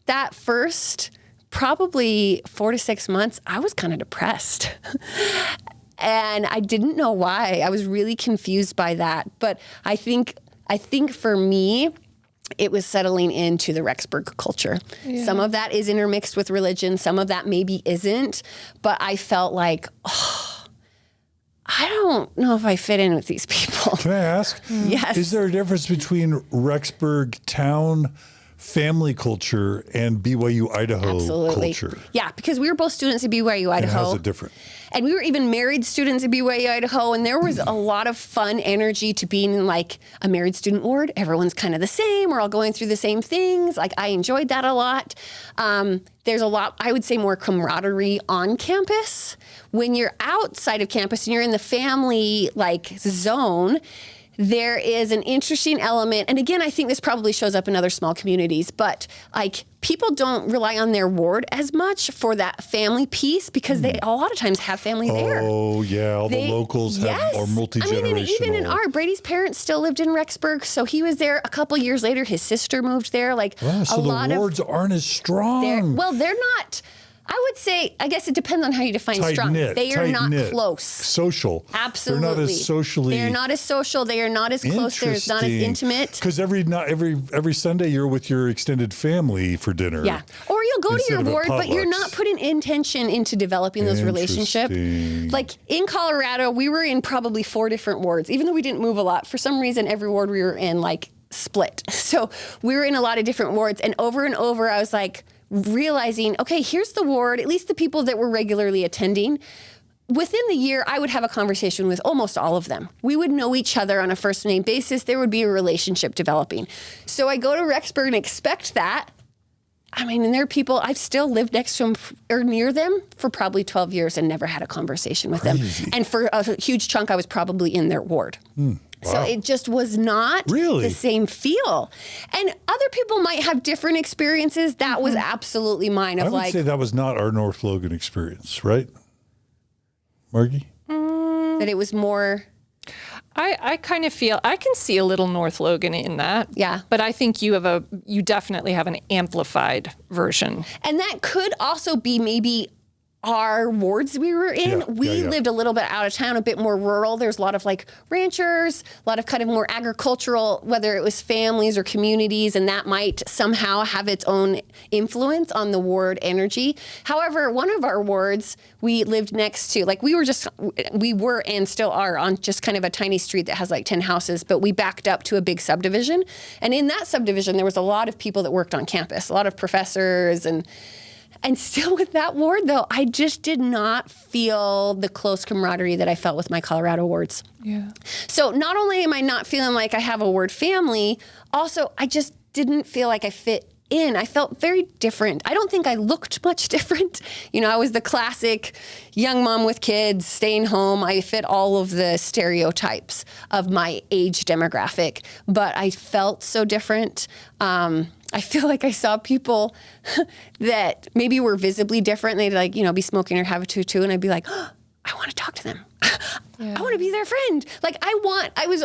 Speaker 2: that first probably 4 to 6 months, I was kind of depressed. And I didn't know why. I was really confused by that. But I think for me, it was settling into the Rexburg culture. Yeah. Some of that is intermixed with religion. Some of that maybe isn't. But I felt like, I don't know if I fit in with these people.
Speaker 1: Can I ask?
Speaker 2: Yes.
Speaker 1: Is there a difference between Rexburg town family culture and BYU-Idaho culture?
Speaker 2: Yeah, because we were both students at BYU-Idaho.
Speaker 1: And how's it different?
Speaker 2: And we were even married students at BYU-Idaho, and there was a lot of fun energy to being in like a married student ward. Everyone's kind of the same. We're all going through the same things. Like I enjoyed that a lot. There's a lot, I would say, more camaraderie on campus. When you're outside of campus and you're in the family like zone, there is an interesting element. And again, I think this probably shows up in other small communities, but like people don't rely on their ward as much for that family piece because they a lot of times have family there.
Speaker 1: Oh yeah, all the locals are multi-generational. I mean, and even in Brady's parents still lived in Rexburg, so he was there a couple years later. His sister moved there. Like wow, so the wards aren't as strong.
Speaker 2: They're not. I would say, I guess it depends on how you define strong. They are not close. Social.
Speaker 1: Absolutely. They're not as socially.
Speaker 2: They are not as social. They are not as close. They're not as intimate.
Speaker 1: Because every Sunday you're with your extended family for dinner.
Speaker 2: Yeah. Or you'll go to your ward, but you're not putting intention into developing those relationships. Like in Colorado, we were in probably 4 different wards, even though we didn't move a lot. For some reason, every ward we were in like split. So we were in a lot of different wards, and over, I was like, realizing, okay, here's the ward, at least the people that were regularly attending. Within the year, I would have a conversation with almost all of them. We would know each other on a first name basis. There would be a relationship developing. So I go to Rexburg and expect that. I mean, and there are people, I've still lived next to them or near them for probably 12 years and never had a conversation with them. And for a huge chunk, I was probably in their ward. Wow. So it just was not the same feel. And other people might have different experiences. That was absolutely mine.
Speaker 1: I would say that was not our North Logan experience, right? Margie?
Speaker 2: That it was more...
Speaker 3: I kind of feel, I can see a little North Logan in that.
Speaker 2: Yeah.
Speaker 3: But I think you definitely have an amplified version.
Speaker 2: And that could also be maybe our wards we were in. We lived a little bit out of town, a bit more rural. There's a lot of like ranchers, a lot of kind of more agricultural, whether it was families or communities, and that might somehow have its own influence on the ward energy. However, one of our wards we lived next to, like we were and still are on just kind of a tiny street that has like 10 houses, but we backed up to a big subdivision. And in that subdivision, there was a lot of people that worked on campus, a lot of professors and still with that ward, though, I just did not feel the close camaraderie that I felt with my Colorado wards.
Speaker 3: Yeah.
Speaker 2: So not only am I not feeling like I have a ward family, also I just didn't feel like I fit in. I felt very different. I don't think I looked much different. You know, I was the classic young mom with kids, staying home. I fit all of the stereotypes of my age demographic, but I felt so different. I feel like I saw people that maybe were visibly different. They'd like, be smoking or have a tutu. And I'd be like, oh, I want to talk to them. I want to be their friend. Like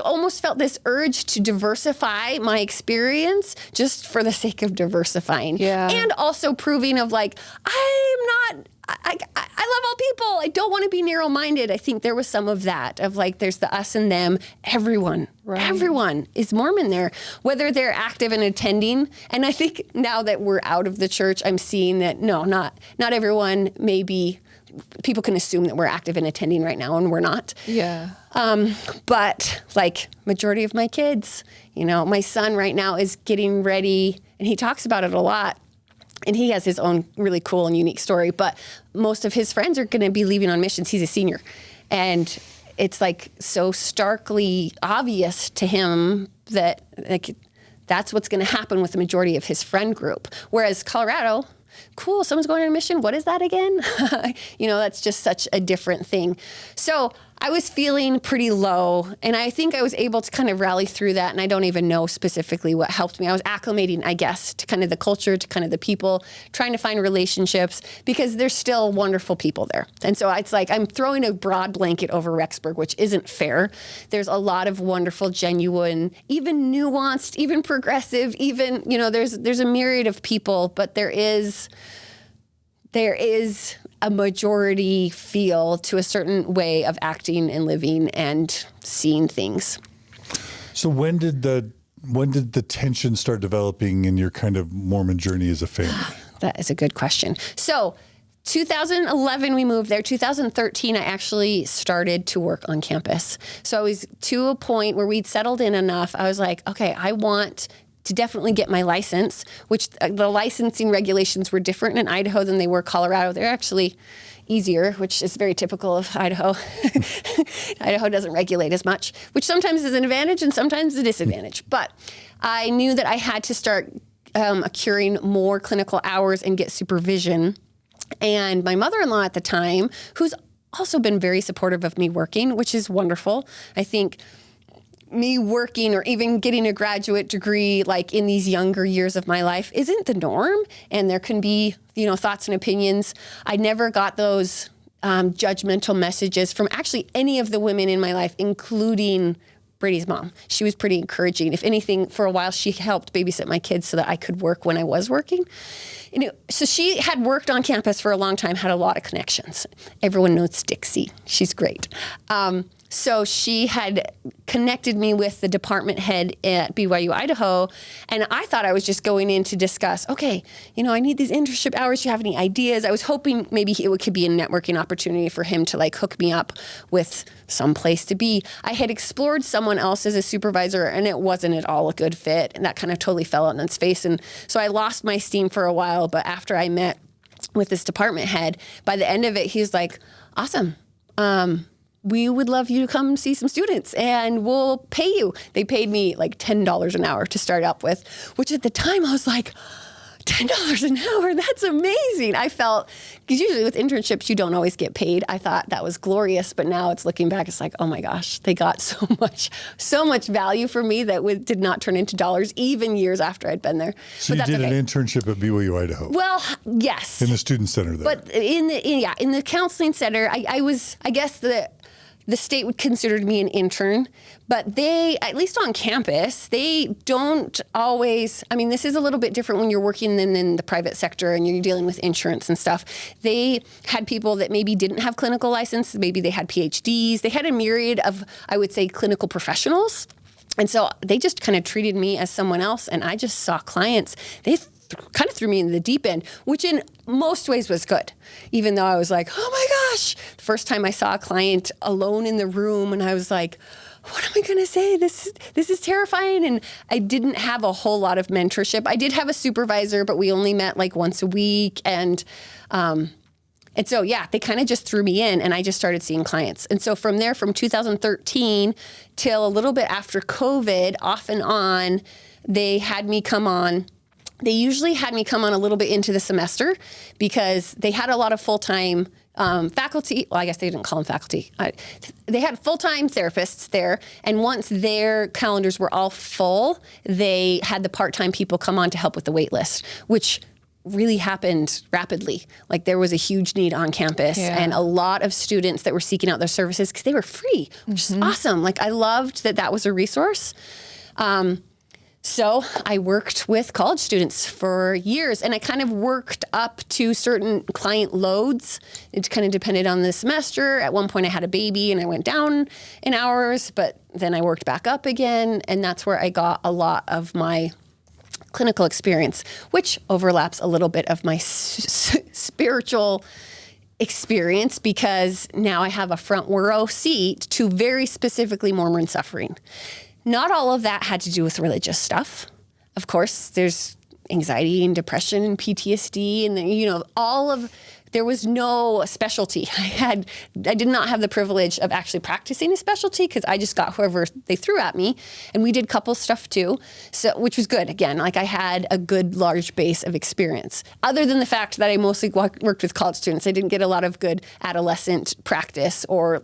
Speaker 2: almost felt this urge to diversify my experience just for the sake of diversifying. Yeah. And also proving of like, I love all people. I don't want to be narrow-minded. I think there was some of that of like, there's the us and them. Everyone is Mormon there, whether they're active and attending. And I think now that we're out of the church, I'm seeing that not everyone may be. People can assume that we're active and attending right now, and we're not.
Speaker 3: Yeah.
Speaker 2: But like majority of my kids, my son right now is getting ready, and he talks about it a lot. And he has his own really cool and unique story, but most of his friends are going to be leaving on missions. He's a senior. And it's like so starkly obvious to him that like that's what's going to happen with the majority of his friend group. Whereas Colorado, cool, someone's going on a mission. What is that again? That's just such a different thing. So I was feeling pretty low, and I think I was able to kind of rally through that, and I don't even know specifically what helped me. I was acclimating, I guess, to kind of the culture, to kind of the people, trying to find relationships, because there's still wonderful people there. And so it's like I'm throwing a broad blanket over Rexburg, which isn't fair. There's a lot of wonderful, genuine, even nuanced, even progressive, even, there's a myriad of people, but there is a majority feel to a certain way of acting and living and seeing things.
Speaker 1: So when did the tension start developing in your kind of Mormon journey as a family?
Speaker 2: That is a good question. So 2011, we moved there. 2013, I actually started to work on campus. So I was to a point where we'd settled in enough. I was like, okay, I want to definitely get my license, which the licensing regulations were different in Idaho than they were Colorado. They're actually easier, which is very typical of Idaho. Idaho doesn't regulate as much, which sometimes is an advantage and sometimes a disadvantage. But I knew that I had to start accruing more clinical hours and get supervision. And my mother-in-law at the time, who's also been very supportive of me working, which is wonderful. I think me working or even getting a graduate degree like in these younger years of my life isn't the norm. And there can be, thoughts and opinions. I never got those judgmental messages from actually any of the women in my life, including Brady's mom. She was pretty encouraging. If anything, for a while, she helped babysit my kids so that I could work when I was working. So she had worked on campus for a long time, had a lot of connections. Everyone knows Dixie. She's great. So she had connected me with the department head at BYU-Idaho, and I thought I was just going in to discuss, okay, I need these internship hours. Do you have any ideas? I was hoping maybe it could be a networking opportunity for him to hook me up with some place to be. I had explored someone else as a supervisor, and it wasn't at all a good fit, and that kind of totally fell on its face. And so I lost my steam for a while, but after I met with this department head, by the end of it, he was like, awesome. We would love you to come see some students and we'll pay you. They paid me like $10 an hour to start up with, which at the time I was like, $10 an hour, that's amazing. I felt, because usually with internships, you don't always get paid. I thought that was glorious, but now it's looking back, it's like, oh my gosh, they got so much value for me that did not turn into dollars, even years after I'd been there.
Speaker 1: So you did an internship at BYU-Idaho?
Speaker 2: Well, yes.
Speaker 1: In the student center there?
Speaker 2: But in the counseling center, I guess the state would consider me an intern, but they, at least on campus, they don't always, this is a little bit different when you're working in the private sector and you're dealing with insurance and stuff. They had people that maybe didn't have clinical license, maybe they had PhDs, they had a myriad of, I would say, clinical professionals. And so they just kind of treated me as someone else, and I just saw clients. They kind of threw me in the deep end, which in most ways was good, even though I was like, oh my gosh. The first time I saw a client alone in the room, and I was like, what am I going to say? This is terrifying. And I didn't have a whole lot of mentorship. I did have a supervisor, but we only met like once a week. And so, they kind of just threw me in, and I just started seeing clients. And so from there, from 2013 till a little bit after COVID, off and on, they had me come on. They usually had me come on a little bit into the semester because they had a lot of full-time faculty. Well, I guess they didn't call them faculty. They had full-time therapists there. And once their calendars were all full, they had the part-time people come on to help with the wait list, which really happened rapidly. Like there was a huge need on campus and a lot of students that were seeking out their services because they were free, which is awesome. Like I loved that was a resource. So I worked with college students for years, and I kind of worked up to certain client loads. It kind of depended on the semester. At one point I had a baby and I went down in hours, but then I worked back up again. And that's where I got a lot of my clinical experience, which overlaps a little bit of my spiritual experience, because now I have a front row seat to very specifically Mormon suffering. Not all of that had to do with religious stuff. Of course, there's anxiety and depression and PTSD and, there was no specialty. I did not have the privilege of actually practicing a specialty because I just got whoever they threw at me. And we did couple stuff too, which was good. Again, like I had a good large base of experience. Other than the fact that I mostly worked with college students, I didn't get a lot of good adolescent practice or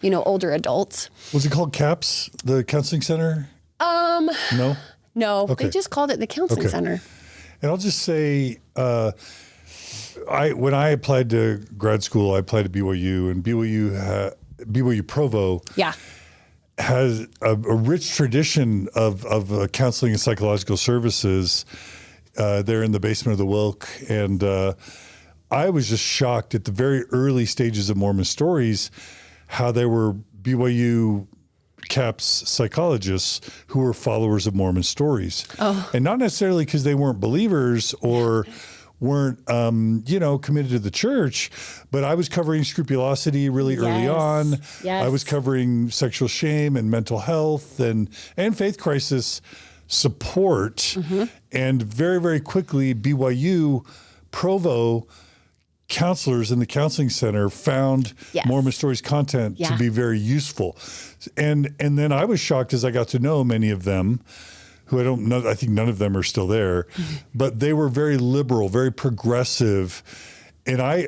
Speaker 2: older adults.
Speaker 1: Was it called CAPS, the counseling center? No?
Speaker 2: No,
Speaker 1: Okay.
Speaker 2: they just called it the counseling center.
Speaker 1: And I'll just say, when I applied to grad school, I applied to BYU, and BYU Provo has a rich tradition of counseling and psychological services. They're in the basement of the Wilk, and I was just shocked at the very early stages of Mormon Stories how there were BYU CAPS psychologists who were followers of Mormon Stories. Oh. And not necessarily because they weren't believers or weren't, committed to the church, but I was covering scrupulosity really early on.
Speaker 2: Yes.
Speaker 1: I was covering sexual shame and mental health and faith crisis support. Mm-hmm. And very, very quickly, BYU Provo counselors in the counseling center found Mormon Stories content to be very useful. And then I was shocked as I got to know many of them, who I don't know, I think none of them are still there, but they were very liberal, very progressive. And I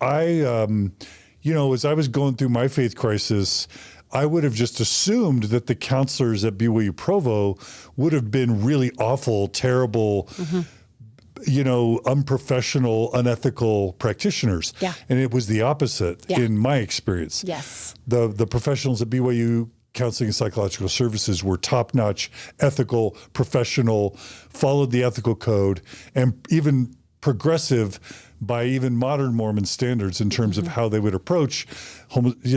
Speaker 1: as I was going through my faith crisis, I would have just assumed that the counselors at BYU Provo would have been really awful, terrible, unprofessional, unethical practitioners. Yeah. And it was the opposite in my experience.
Speaker 2: Yes.
Speaker 1: The professionals at BYU Counseling and Psychological Services were top-notch, ethical, professional, followed the ethical code, and even progressive by even modern Mormon standards in terms of how they would approach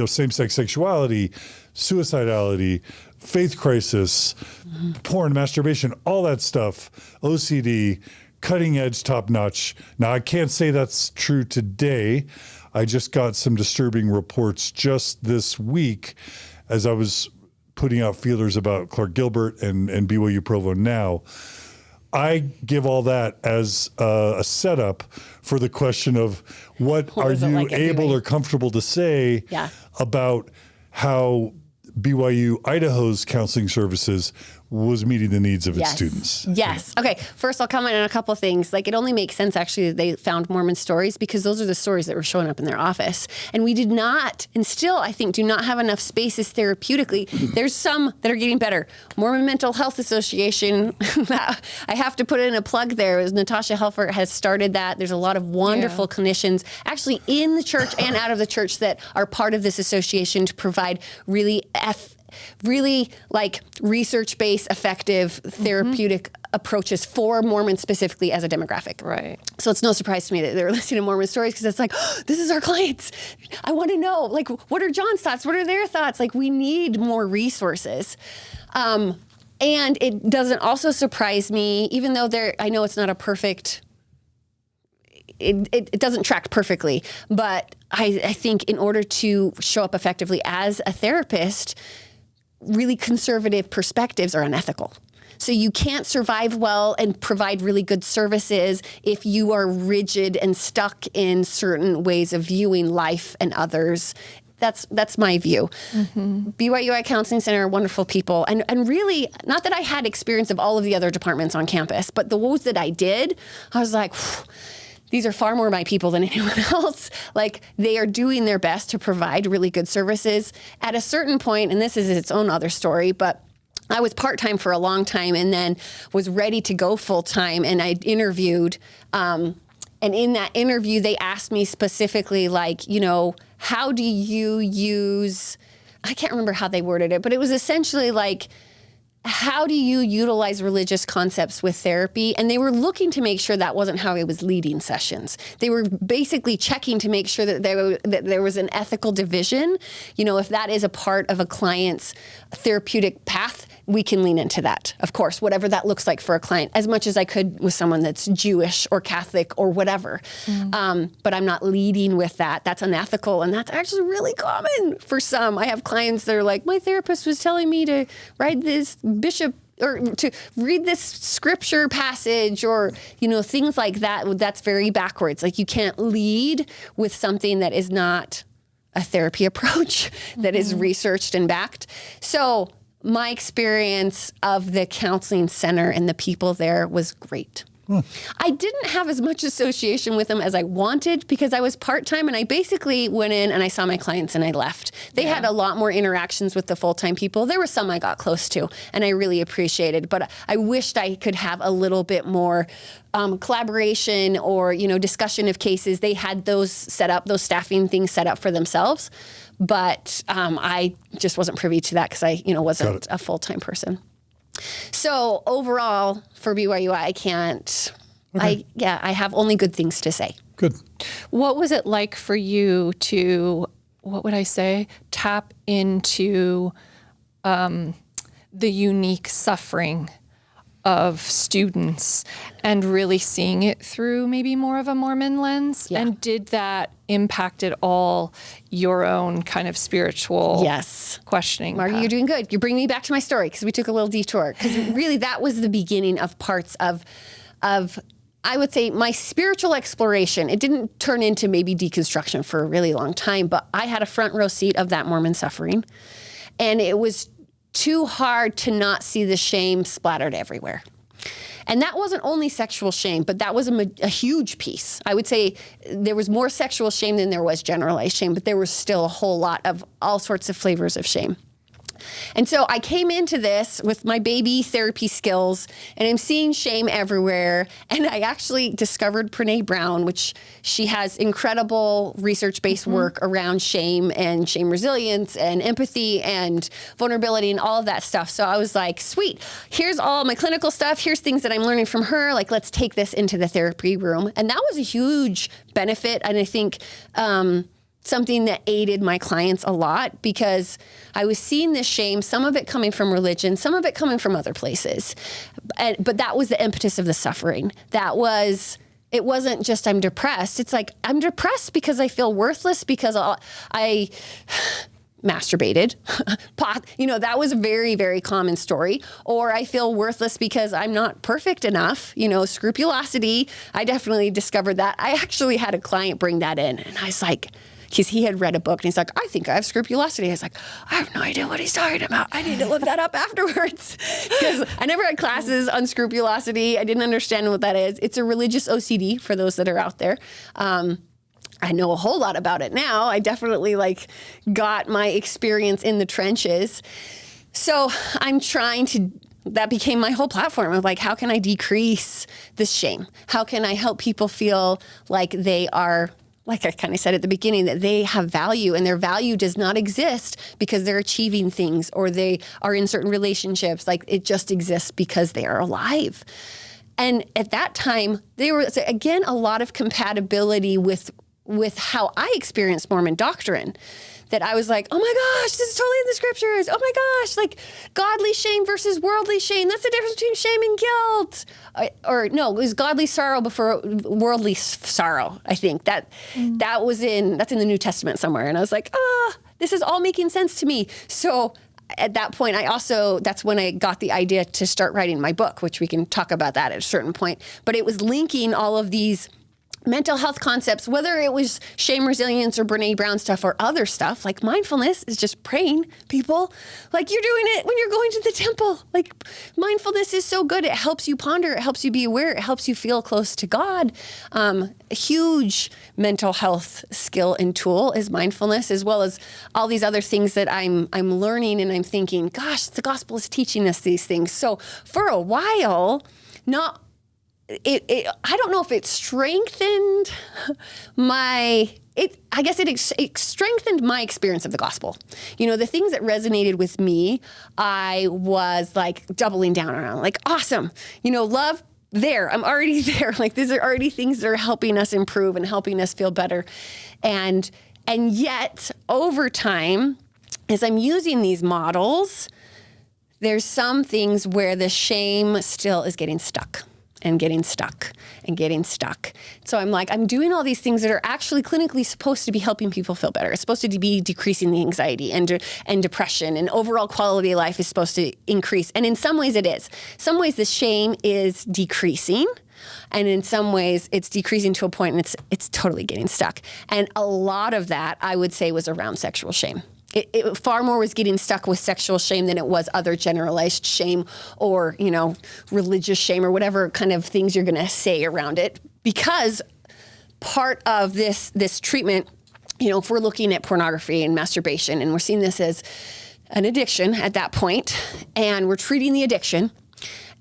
Speaker 1: same-sex sexuality, suicidality, faith crisis, porn, masturbation, all that stuff, OCD, cutting edge, top notch. Now, I can't say that's true today. I just got some disturbing reports just this week as I was putting out feelers about Clark Gilbert and BYU Provo now. I give all that as a setup for the question of what are you able or comfortable to say about how BYU-Idaho's counseling services was meeting the needs of its students.
Speaker 2: Yes. Okay. First, I'll comment on a couple of things. It only makes sense, actually, that they found Mormon Stories because those are the stories that were showing up in their office. And we did not, and still, I think, do not have enough spaces therapeutically. There's some that are getting better. Mormon Mental Health Association, I have to put in a plug there. Natasha Helfer has started that. There's a lot of wonderful clinicians, actually in the church and out of the church, that are part of this association to provide really research-based, effective, therapeutic approaches for Mormons specifically as a demographic.
Speaker 3: Right.
Speaker 2: So it's no surprise to me that they're listening to Mormon Stories because it's this is our clients. I want to know, what are John's thoughts? What are their thoughts? We need more resources. And it doesn't also surprise me, even though I know it's not a perfect... It doesn't track perfectly, but I think in order to show up effectively as a therapist, really conservative perspectives are unethical. So you can't survive well and provide really good services if you are rigid and stuck in certain ways of viewing life and others. That's my view. Mm-hmm. BYU-Idaho Counseling Center, wonderful people. And really, not that I had experience of all of the other departments on campus, but the ones that I did, I was like, these are far more my people than anyone else. They are doing their best to provide really good services. At a certain point, and this is its own other story, but I was part-time for a long time and then was ready to go full-time, and I interviewed. And in that interview, they asked me specifically, how do you use, I can't remember how they worded it, but it was essentially how do you utilize religious concepts with therapy? And they were looking to make sure that wasn't how I was leading sessions. They were basically checking to make sure that there was an ethical division. If that is a part of a client's therapeutic path, we can lean into that, of course, whatever that looks like for a client, as much as I could with someone that's Jewish or Catholic or whatever. But I'm not leading with that. That's unethical, and that's actually really common for some. I have clients that are like, my therapist was telling me to ride this bishop or to read this scripture passage, or, things like that. That's very backwards. Like, you can't lead with something that is not a therapy approach that is researched and backed. So my experience of the counseling center and the people there was great. I didn't have as much association with them as I wanted because I was part-time, and I basically went in and I saw my clients and I left. They had a lot more interactions with the full-time people. There were some I got close to and I really appreciated, but I wished I could have a little bit more collaboration or, discussion of cases. They had those set up, those staffing things set up for themselves. But I just wasn't privy to that because I, wasn't a full-time person. So overall, for BYU, I can't. Okay. I have only good things to say.
Speaker 1: Good.
Speaker 3: What was it like for you to, what would I say, tap into the unique suffering of students and really seeing it through maybe more of a Mormon lens? Yeah. And did that impact at all your own kind of spiritual questioning?
Speaker 2: Margie, you're doing good. You're bringing me back to my story because we took a little detour. Because really that was the beginning of parts of I would say my spiritual exploration. It didn't turn into maybe deconstruction for a really long time, but I had a front row seat of that Mormon suffering. And it was too hard to not see the shame splattered everywhere. And that wasn't only sexual shame, but that was a huge piece. I would say there was more sexual shame than there was generalized shame, but there was still a whole lot of all sorts of flavors of shame. And so I came into this with my baby therapy skills, and I'm seeing shame everywhere. And I actually discovered Brené Brown, which she has incredible research-based work around shame and shame resilience and empathy and vulnerability and all of that stuff. So I was like, sweet, here's all my clinical stuff. Here's things that I'm learning from her. Like, let's take this into the therapy room. And that was a huge benefit. And I think, something that aided my clients a lot because I was seeing this shame, some of it coming from religion, some of it coming from other places. But that was the impetus of the suffering. It wasn't just I'm depressed. It's like I'm depressed because I feel worthless because I masturbated. That was a very, very common story. Or I feel worthless because I'm not perfect enough. Scrupulosity. I definitely discovered that. I actually had a client bring that in, and I was like, because he had read a book and he's like, I think I have scrupulosity. I was like, I have no idea what he's talking about. I need to look that up afterwards. Because I never had classes on scrupulosity. I didn't understand what that is. It's a religious OCD for those that are out there. I know a whole lot about it now. I definitely got my experience in the trenches. So I'm trying to, that became my whole platform of how can I decrease this shame? How can I help people feel like they are, like I kind of said at the beginning, that they have value, and their value does not exist because they're achieving things or they are in certain relationships. It just exists because they are alive. And at that time, there was, again, a lot of compatibility with how I experienced Mormon doctrine. That I was like, oh my gosh, this is totally in the scriptures. Oh my gosh, godly shame versus worldly shame. That's the difference between shame and guilt. Or no, it was godly sorrow before worldly sorrow. I think that's in the New Testament somewhere. And I was like, this is all making sense to me. So at that point, that's when I got the idea to start writing my book, which we can talk about that at a certain point. But it was linking all of these mental health concepts, whether it was shame resilience or Brené Brown stuff or other stuff, like mindfulness is just praying, people. You're doing it when you're going to the temple. Mindfulness is so good. It helps you ponder. It helps you be aware. It helps you feel close to God. A huge mental health skill and tool is mindfulness, as well as all these other things that I'm learning, and I'm thinking, gosh, the gospel is teaching us these things. So for a while, I don't know if it strengthened it strengthened my experience of the gospel. The things that resonated with me, I was doubling down on, awesome, love there. I'm already there. These are already things that are helping us improve and helping us feel better. And yet over time, as I'm using these models, there's some things where the shame still is getting stuck. and getting stuck and getting stuck. So I'm like, I'm doing all these things that are actually clinically supposed to be helping people feel better. It's supposed to be decreasing the anxiety and depression, and overall quality of life is supposed to increase. And in some ways it is. Some ways the shame is decreasing. And in some ways, it's decreasing to a point and it's totally getting stuck. And a lot of that, I would say, was around sexual shame. It far more was getting stuck with sexual shame than it was other generalized shame or, religious shame or whatever kind of things you're going to say around it. Because part of this treatment, if we're looking at pornography and masturbation and we're seeing this as an addiction at that point, and we're treating the addiction.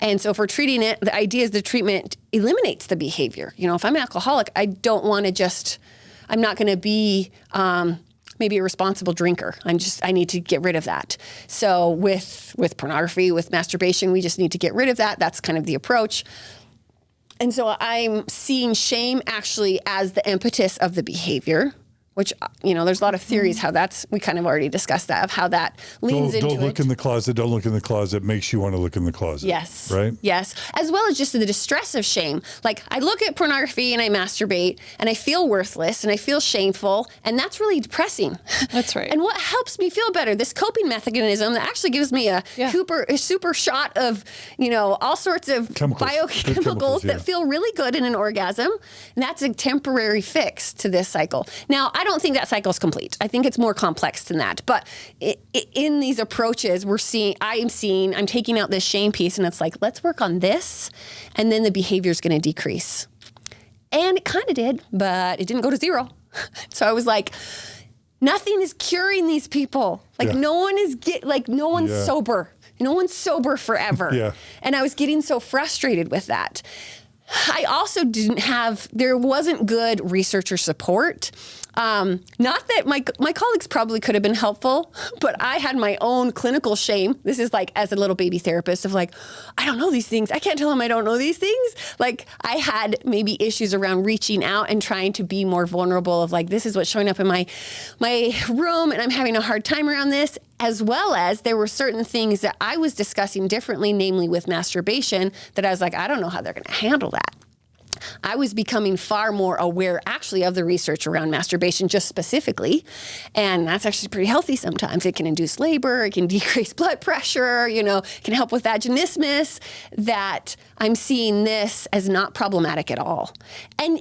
Speaker 2: And so if we're treating it, the idea is the treatment eliminates the behavior. If I'm an alcoholic, I don't want to I'm not going to be maybe a responsible drinker. I need to get rid of that. So with pornography, with masturbation, we just need to get rid of that. That's kind of the approach. And so I'm seeing shame actually as the impetus of the behavior, which, there's a lot of theories how we kind of already discussed that, of how that leans into it.
Speaker 1: Don't look in the closet. Don't look in the closet. Makes you want to look in the closet.
Speaker 2: Yes.
Speaker 1: Right?
Speaker 2: Yes. As well as just the distress of shame. Like, I look at pornography and I masturbate and I feel worthless and I feel shameful, and that's really depressing.
Speaker 3: That's right.
Speaker 2: And what helps me feel better, this coping mechanism that actually gives me a super shot of, all sorts of biochemicals that feel really good in an orgasm. And that's a temporary fix to this cycle. Now, I don't think that cycle is complete. I think it's more complex than that. But in these approaches, I'm taking out this shame piece, and it's like, let's work on this, and then the behavior is going to decrease. And it kind of did, but it didn't go to zero. So I was like, nothing is curing these people. No one is no one's sober. No one's sober forever. Yeah. And I was getting so frustrated with that. I also there wasn't good researcher support. Not that my colleagues probably could have been helpful, but I had my own clinical shame. This is like as a little baby therapist of like, I don't know these things. I can't tell them I don't know these things. Like, I had maybe issues around reaching out and trying to be more vulnerable of like, this is what's showing up in my room and I'm having a hard time around this. As well as there were certain things that I was discussing differently, namely with masturbation, that I was like, I don't know how they're going to handle that. I was becoming far more aware actually of the research around masturbation just specifically. And that's actually pretty healthy sometimes. It can induce labor, it can decrease blood pressure, it can help with vaginismus, that I'm seeing this as not problematic at all. And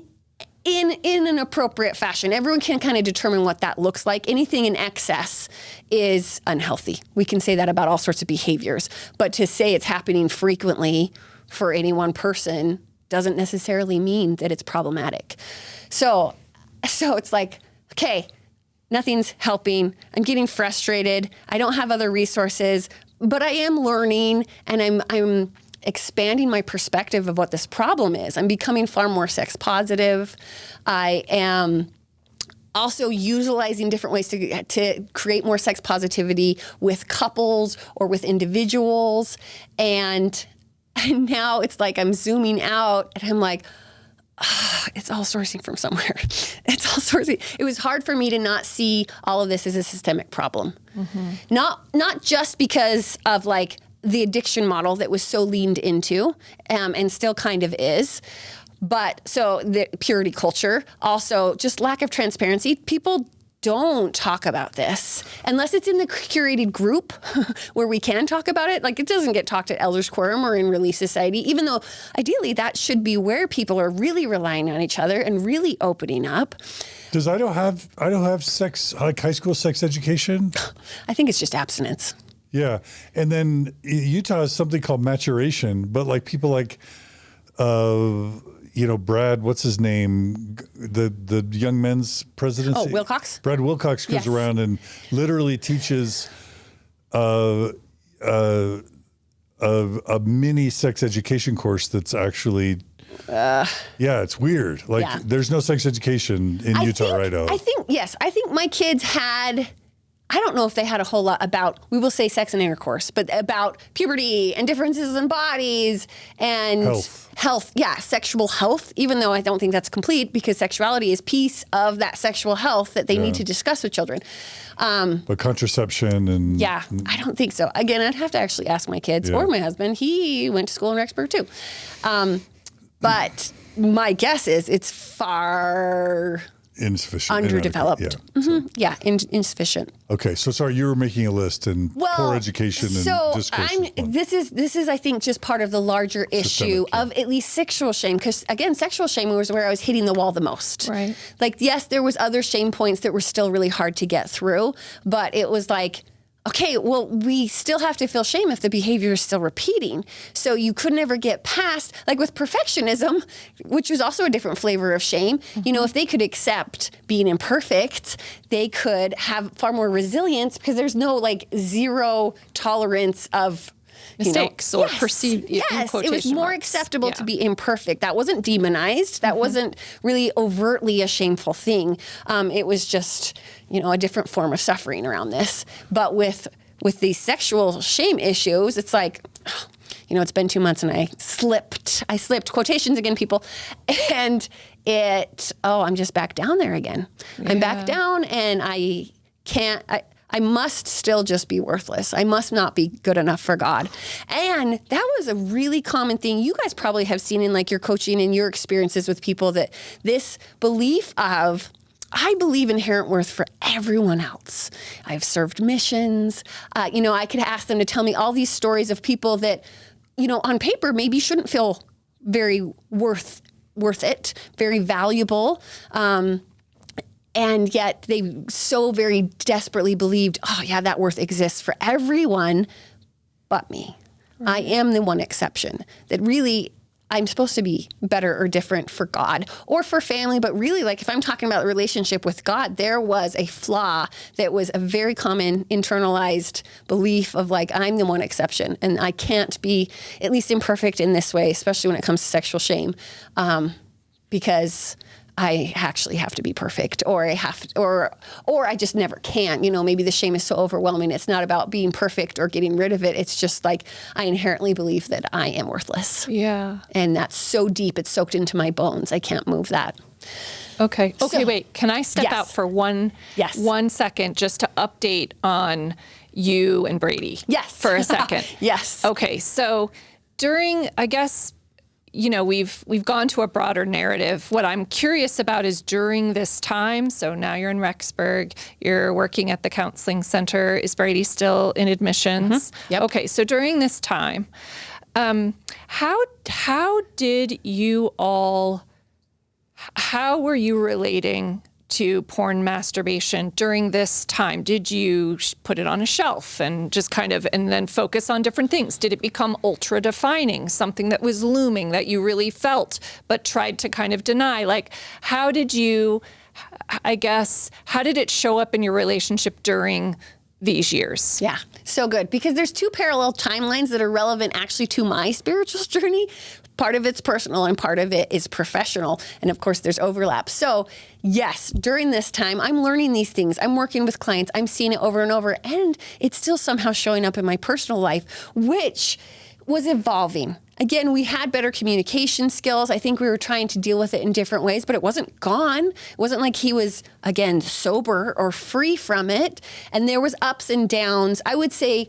Speaker 2: in an appropriate fashion. Everyone can kind of determine what that looks like. Anything in excess is unhealthy. We can say that about all sorts of behaviors. But to say it's happening frequently for any one person doesn't necessarily mean that it's problematic. So it's like, okay, nothing's helping. I'm getting frustrated. I don't have other resources, but I am learning, and I'm expanding my perspective of what this problem is. I'm becoming far more sex positive. I am also utilizing different ways to create more sex positivity with couples or with individuals. And now it's like I'm zooming out and I'm like, it's all sourcing from somewhere. It's all sourcing. It was hard for me to not see all of this as a systemic problem. Mm-hmm. Not just because of like the addiction model that was so leaned into and still kind of is. But so the purity culture, also just lack of transparency. People don't talk about this unless it's in the curated group where we can talk about it. Like, it doesn't get talked at Elders Quorum or in Relief Society, even though ideally that should be where people are really relying on each other and really opening up.
Speaker 1: Does Idaho have sex, like high school sex education?
Speaker 2: I think it's just abstinence.
Speaker 1: Yeah. And then Utah has something called maturation, but like people like, Brad, what's his name? The young men's presidency.
Speaker 2: Oh, Wilcox?
Speaker 1: Brad Wilcox goes around and literally teaches a mini sex education course that's actually, it's weird. Like there's no sex education in Utah or Idaho.
Speaker 2: I think my kids had, I don't know if they had a whole lot about, we will say sex and intercourse, but about puberty and differences in bodies and health. Yeah, sexual health, even though I don't think that's complete because sexuality is piece of that sexual health that they need to discuss with children.
Speaker 1: But contraception and...
Speaker 2: Yeah, I don't think so. Again, I'd have to actually ask my kids or my husband. He went to school in Rexburg too. But my guess is it's far
Speaker 1: insufficient,
Speaker 2: underdeveloped. Insufficient.
Speaker 1: Okay, so sorry, you were making a list and poor education and discourse.
Speaker 2: This is I think just part of the larger issue of at least sexual shame, because again, sexual shame was where I was hitting the wall the most.
Speaker 3: Right.
Speaker 2: Like, yes, there was other shame points that were still really hard to get through, but it was like, okay, well, we still have to feel shame if the behavior is still repeating. So you could never get past, like with perfectionism, which was also a different flavor of shame. You know, if they could accept being imperfect, they could have far more resilience, because there's no like zero tolerance of
Speaker 3: mistakes or perceived.
Speaker 2: Yes, it was more acceptable to be imperfect. That wasn't demonized. That wasn't really overtly a shameful thing. It was just, a different form of suffering around this. But with these sexual shame issues, it's like, it's been 2 months and I slipped, quotations again, people, and I'm just back down there again. I'm back down, and I must still just be worthless. I must not be good enough for God. And that was a really common thing you guys probably have seen in like your coaching and your experiences with people, that this belief of, I believe inherent worth for everyone else. I've served missions. I could ask them to tell me all these stories of people that, on paper maybe shouldn't feel very worth it, very valuable. And yet they so very desperately believed, that worth exists for everyone but me. Right. I am the one exception, that really I'm supposed to be better or different for God or for family. But really, like if I'm talking about the relationship with God, there was a flaw that was a very common internalized belief of like, I'm the one exception and I can't be at least imperfect in this way, especially when it comes to sexual shame, because I actually have to be perfect, or I just never can. Maybe the shame is so overwhelming. It's not about being perfect or getting rid of it. It's just like, I inherently believe that I am worthless.
Speaker 3: Yeah.
Speaker 2: And that's so deep. It's soaked into my bones. I can't move that.
Speaker 3: Okay. Wait, can I step out for one second just to update on you and Brady?
Speaker 2: Yes.
Speaker 3: For a second.
Speaker 2: Yes.
Speaker 3: Okay. So during, I guess, we've gone to a broader narrative. What I'm curious about is during this time, so now you're in Rexburg, you're working at the counseling center. Is Brady still in admissions?
Speaker 2: Mm-hmm. Yep.
Speaker 3: Okay, so during this time, how did you all, how were you relating to porn masturbation during this time? Did you put it on a shelf and just and then focus on different things? Did it become ultra defining, something that was looming that you really felt but tried to kind of deny? Like, how did it show up in your relationship during these years?
Speaker 2: Yeah, so good. Because there's two parallel timelines that are relevant actually to my spiritual journey. Part of it's personal and part of it is professional. And of course, there's overlap. So yes, during this time, I'm learning these things. I'm working with clients. I'm seeing it over and over. And it's still somehow showing up in my personal life, which was evolving. Again, we had better communication skills. I think we were trying to deal with it in different ways, but it wasn't gone. It wasn't like he was, again, sober or free from it. And there was ups and downs. I would say,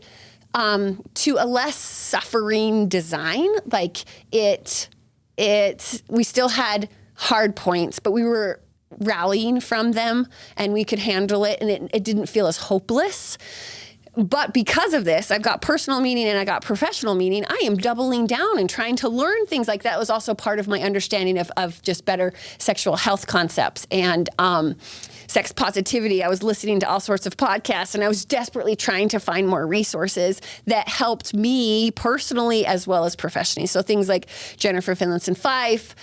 Speaker 2: to a less suffering design, like we still had hard points, but we were rallying from them and we could handle it, and it didn't feel as hopeless. But because of this, I've got personal meaning and I got professional meaning. I am doubling down and trying to learn things like that. Was also part of my understanding of just better sexual health concepts and sex positivity. I was listening to all sorts of podcasts and I was desperately trying to find more resources that helped me personally as well as professionally. So things like Jennifer Finlayson Fife.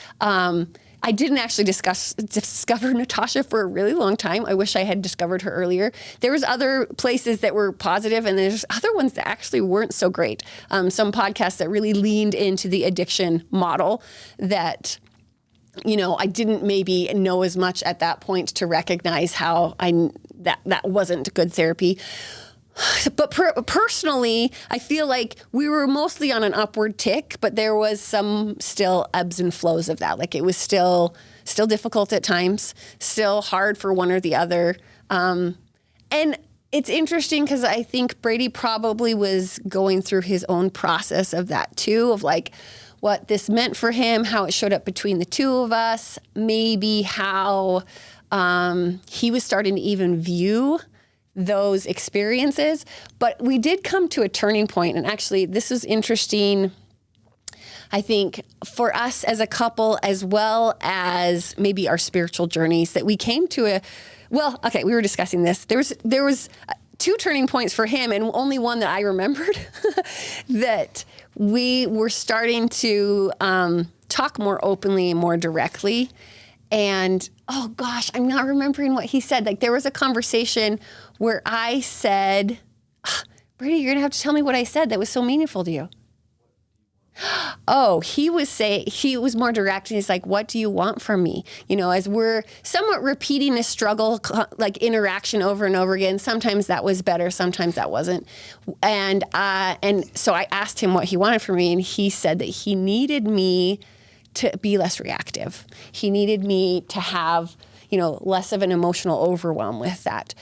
Speaker 2: I didn't actually discover Natasha for a really long time. I wish I had discovered her earlier. There was other places that were positive, and there's other ones that actually weren't so great. Some podcasts that really leaned into the addiction model that, I didn't maybe know as much at that point to recognize how that wasn't good therapy. But personally, I feel like we were mostly on an upward tick, but there was some still ebbs and flows of that. Like it was still difficult at times, still hard for one or the other. And it's interesting because I think Brady probably was going through his own process of that too, of like, what this meant for him, how it showed up between the two of us, maybe how he was starting to even view those experiences. But we did come to a turning point, and actually this was interesting, I think, for us as a couple, as well as maybe our spiritual journeys, that we came to we were discussing this. There was 2 turning points for him, and only one that I remembered, that we were starting to talk more openly and more directly. And, oh gosh, I'm not remembering what he said. Like, there was a conversation where I said, Brady, you're going to have to tell me what I said that was so meaningful to you. Oh, he was more direct, and he's like, what do you want from me? You know, as we're somewhat repeating a struggle, like interaction over and over again. Sometimes that was better, sometimes that wasn't. And so I asked him what he wanted from me, and he said that he needed me to be less reactive. He needed me to have, less of an emotional overwhelm with that.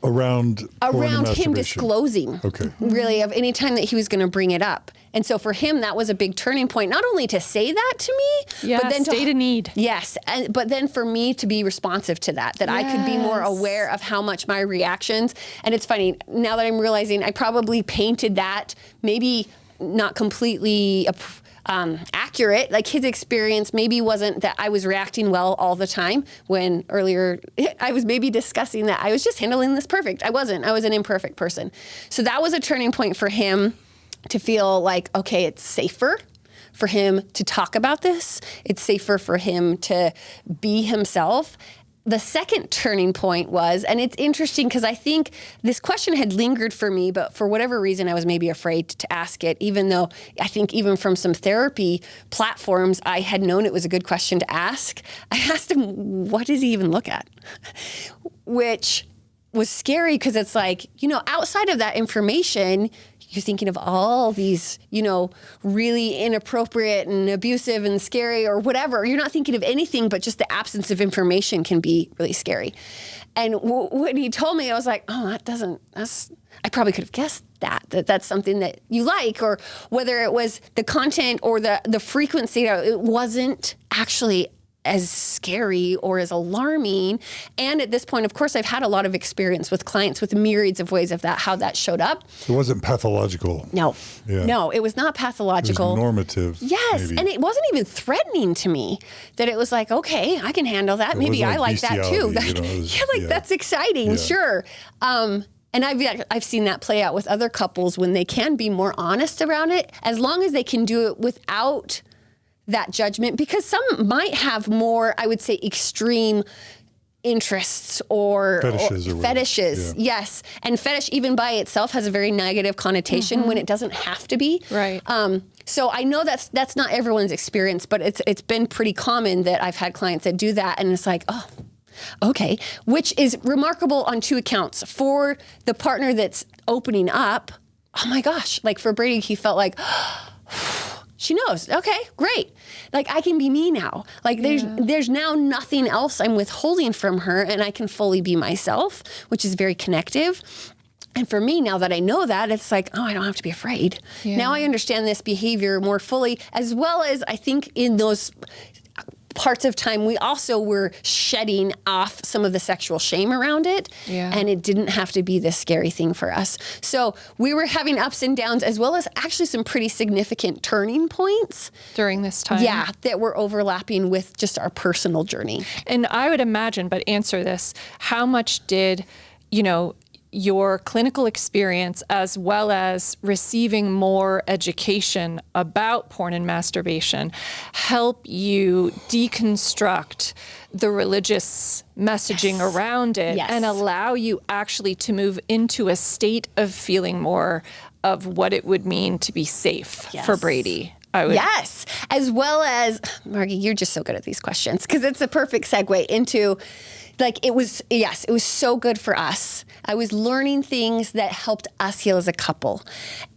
Speaker 1: Around
Speaker 2: him disclosing, really, of any time that he was going to bring it up. And so for him, that was a big turning point, not only to say that to me, but then
Speaker 3: state of need.
Speaker 2: Yes. But then for me to be responsive to that I could be more aware of how much my reactions. And it's funny, now that I'm realizing I probably painted that maybe not completely accurate. Like, his experience maybe wasn't that I was reacting well all the time, when earlier I was maybe discussing that I was just handling this perfect. I wasn't. I was an imperfect person. So that was a turning point for him to feel like, okay, it's safer for him to talk about this. It's safer for him to be himself. The second turning point was, and it's interesting because I think this question had lingered for me, but for whatever reason, I was maybe afraid to ask it, even though I think even from some therapy platforms, I had known it was a good question to ask. I asked him, what does he even look at? Which was scary, because it's like, outside of that information, you're thinking of all these, really inappropriate and abusive and scary or whatever. You're not thinking of anything, but just the absence of information can be really scary. And when he told me, I was like, oh, I probably could have guessed that's something that you like, or whether it was the content or the frequency, it wasn't actually as scary or as alarming. And at this point, of course, I've had a lot of experience with clients with myriads of ways of how that showed up.
Speaker 1: It wasn't pathological.
Speaker 2: No, it was not pathological.
Speaker 1: It was normative.
Speaker 2: Yes, maybe. And it wasn't even threatening to me, that it was like, okay, I can handle that. Maybe I like that too. That's exciting, sure. And I've seen that play out with other couples when they can be more honest around it, as long as they can do it without that judgment, because some might have more, I would say, extreme interests or fetishes. Yes. And fetish even by itself has a very negative connotation when it doesn't have to be.
Speaker 3: Right.
Speaker 2: So I know that's not everyone's experience, but it's been pretty common that I've had clients that do that, and it's like, oh, okay, which is remarkable on 2 accounts. For the partner that's opening up, oh my gosh, like for Brady, he felt like, she knows. Okay, great. Like, I can be me now. Like, there's now nothing else I'm withholding from her, and I can fully be myself, which is very connective. And for me, now that I know that, it's like, oh, I don't have to be afraid. Yeah. Now I understand this behavior more fully, as well as I think in those parts of time, we also were shedding off some of the sexual shame around it. Yeah. And it didn't have to be this scary thing for us. So we were having ups and downs, as well as actually some pretty significant turning points
Speaker 3: during this time.
Speaker 2: Yeah, that were overlapping with just our personal journey.
Speaker 3: And I would imagine, but answer this, how much did, your clinical experience, as well as receiving more education about porn and masturbation, help you deconstruct the religious messaging around it and allow you actually to move into a state of feeling more of what it would mean to be safe for Brady? Yes,
Speaker 2: as well as, Margie, you're just so good at these questions, because it's a perfect segue into, like, it was so good for us. I was learning things that helped us heal as a couple.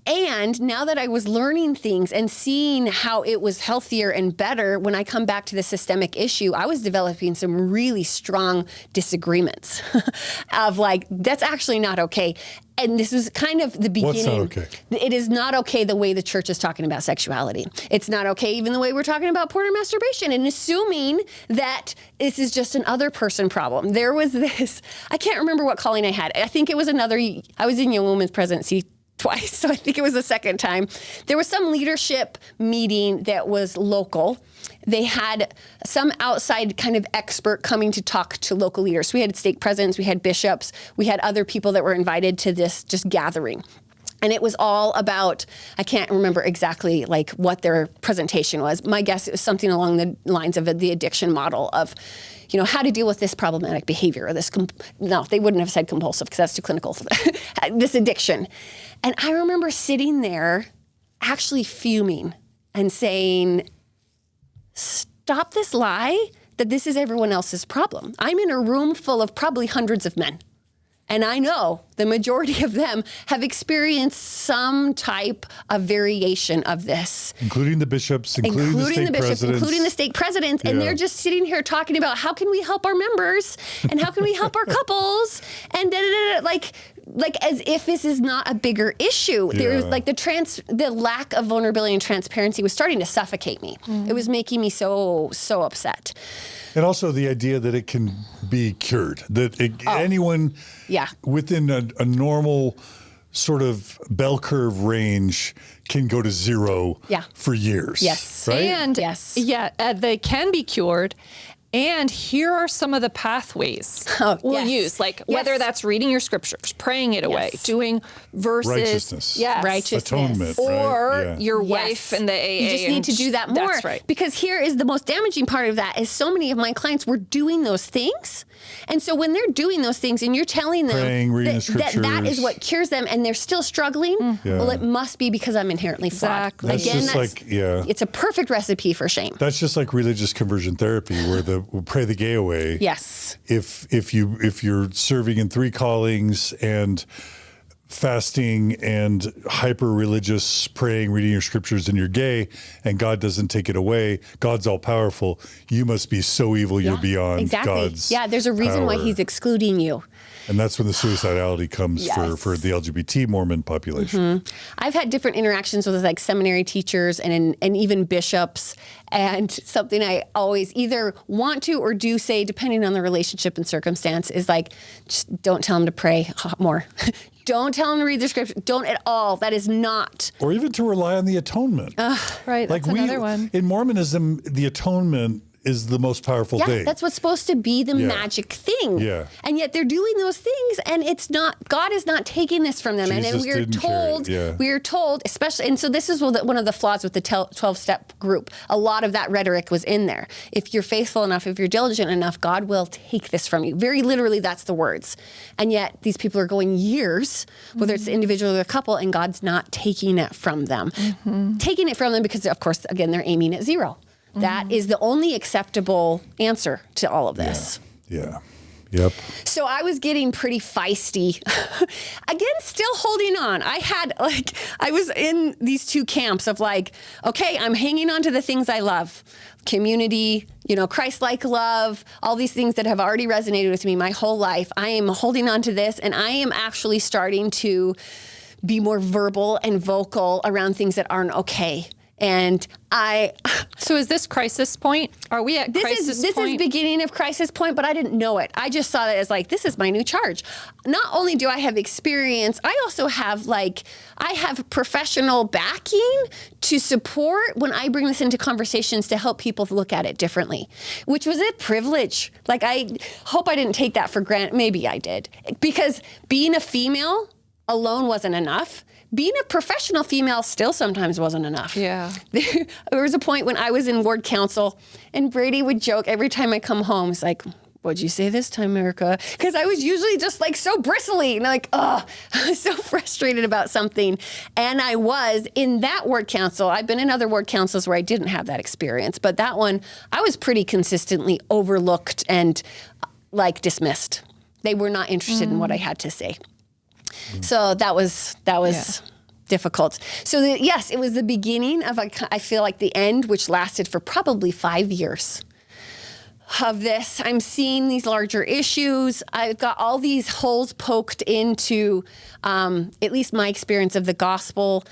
Speaker 2: And now that I was learning things and seeing how it was healthier and better, when I come back to the systemic issue, I was developing some really strong disagreements of like, that's actually not okay. And this was kind of the beginning.
Speaker 1: What's not okay?
Speaker 2: It is not okay the way the church is talking about sexuality. It's not okay even the way we're talking about porn or masturbation, and assuming that this is just an other person problem. There was this, I can't remember what calling I had. I think it was I was in Young Women's Presidency twice, so I think it was the second time. There was some leadership meeting that was local. They had some outside kind of expert coming to talk to local leaders. We had stake presidents, we had bishops, we had other people that were invited to this just gathering. And it was all about, I can't remember exactly like what their presentation was. My guess it was something along the lines of the addiction model of, you know, how to deal with this problematic behavior or this, no, they wouldn't have said compulsive because that's too clinical, this addiction. And I remember sitting there actually fuming and saying, stop this lie that this is everyone else's problem. I'm in a room full of probably hundreds of men. And I know the majority of them have experienced some type of variation of this.
Speaker 1: Including the bishops, including the stake presidents.
Speaker 2: And they're just sitting here talking about how can we help our members and how can we help our couples and like as if this is not a bigger issue.
Speaker 1: Yeah.
Speaker 2: There's like the lack of vulnerability and transparency was starting to suffocate me. It was making me so upset.
Speaker 1: And also the idea that it can be cured, that anyone within a normal sort of bell curve range can go to zero for years.
Speaker 2: Yes.
Speaker 1: Right?
Speaker 3: And they can be cured. And here are some of the pathways we'll use, like whether that's reading your scriptures, praying it away, doing verses,
Speaker 2: righteousness,
Speaker 1: atonement,
Speaker 3: or your wife and the AA.
Speaker 2: You just need to do that more.
Speaker 3: That's right.
Speaker 2: Because here is the most damaging part of that is so many of my clients were doing those things. And so when they're doing those things and you're telling them
Speaker 1: praying, reading the
Speaker 2: that is what cures them and they're still struggling, well, it must be because I'm inherently flawed.
Speaker 3: Exactly.
Speaker 2: It's a perfect recipe for shame.
Speaker 1: That's just like religious conversion therapy where pray the gay away.
Speaker 2: Yes.
Speaker 1: If you're serving in 3 callings and fasting and hyper religious praying, reading your scriptures, and you're gay and God doesn't take it away, God's all powerful, you must be so evil you're beyond God's
Speaker 2: there's a reason why he's excluding you.
Speaker 1: And that's when the suicidality comes for the LGBT Mormon population.
Speaker 2: I've had different interactions with like seminary teachers and even bishops, and something I always either want to or do say, depending on the relationship and circumstance, is like, just don't tell them to pray more. Don't tell them to read the scripture. Don't at all. That is not.
Speaker 1: Or even to rely on the atonement.
Speaker 3: Right, that's another one.
Speaker 1: In Mormonism, the atonement is the most powerful thing.
Speaker 2: That's what's supposed to be the magic thing.
Speaker 1: Yeah.
Speaker 2: And yet they're doing those things and it's not, God is not taking this from them.
Speaker 1: Jesus
Speaker 2: and then we are told, especially, and so this is one of the flaws with the 12-step group. A lot of that rhetoric was in there. If you're faithful enough, if you're diligent enough, God will take this from you. Very literally, that's the words. And yet these people are going years, whether it's the individual or the couple, and God's not taking it from them. Taking it from them because, of course, again, they're aiming at zero. That is the only acceptable answer to all of this.
Speaker 1: Yeah. Yep.
Speaker 2: So I was getting pretty feisty. Again, still holding on. I was in these 2 camps of like, okay, I'm hanging on to the things I love. Community, Christ-like love, all these things that have already resonated with me my whole life. I am holding on to this, and I am actually starting to be more verbal and vocal around things that aren't okay. And
Speaker 3: So is this crisis point? Are we at crisis point?
Speaker 2: This is beginning of crisis point, but I didn't know it. I just saw it as like, this is my new charge. Not only do I have experience, I also have I have professional backing to support when I bring this into conversations to help people look at it differently, which was a privilege. Like, I hope I didn't take that for granted. Maybe I did. Because being a female alone wasn't enough. Being a professional female still sometimes wasn't enough.
Speaker 3: Yeah.
Speaker 2: There was a point when I was in ward council and Brady would joke every time I come home. It's like, what'd you say this time, Erika? Because I was usually just like so bristly and like, I was so frustrated about something. And I was in that ward council. I've been in other ward councils where I didn't have that experience. But that one, I was pretty consistently overlooked and dismissed. They were not interested in what I had to say. So that was difficult. So yes, it was the beginning of I feel like the end, which lasted for probably 5 years. of this. I'm seeing these larger issues. I've got all these holes poked into at least my experience of the gospel.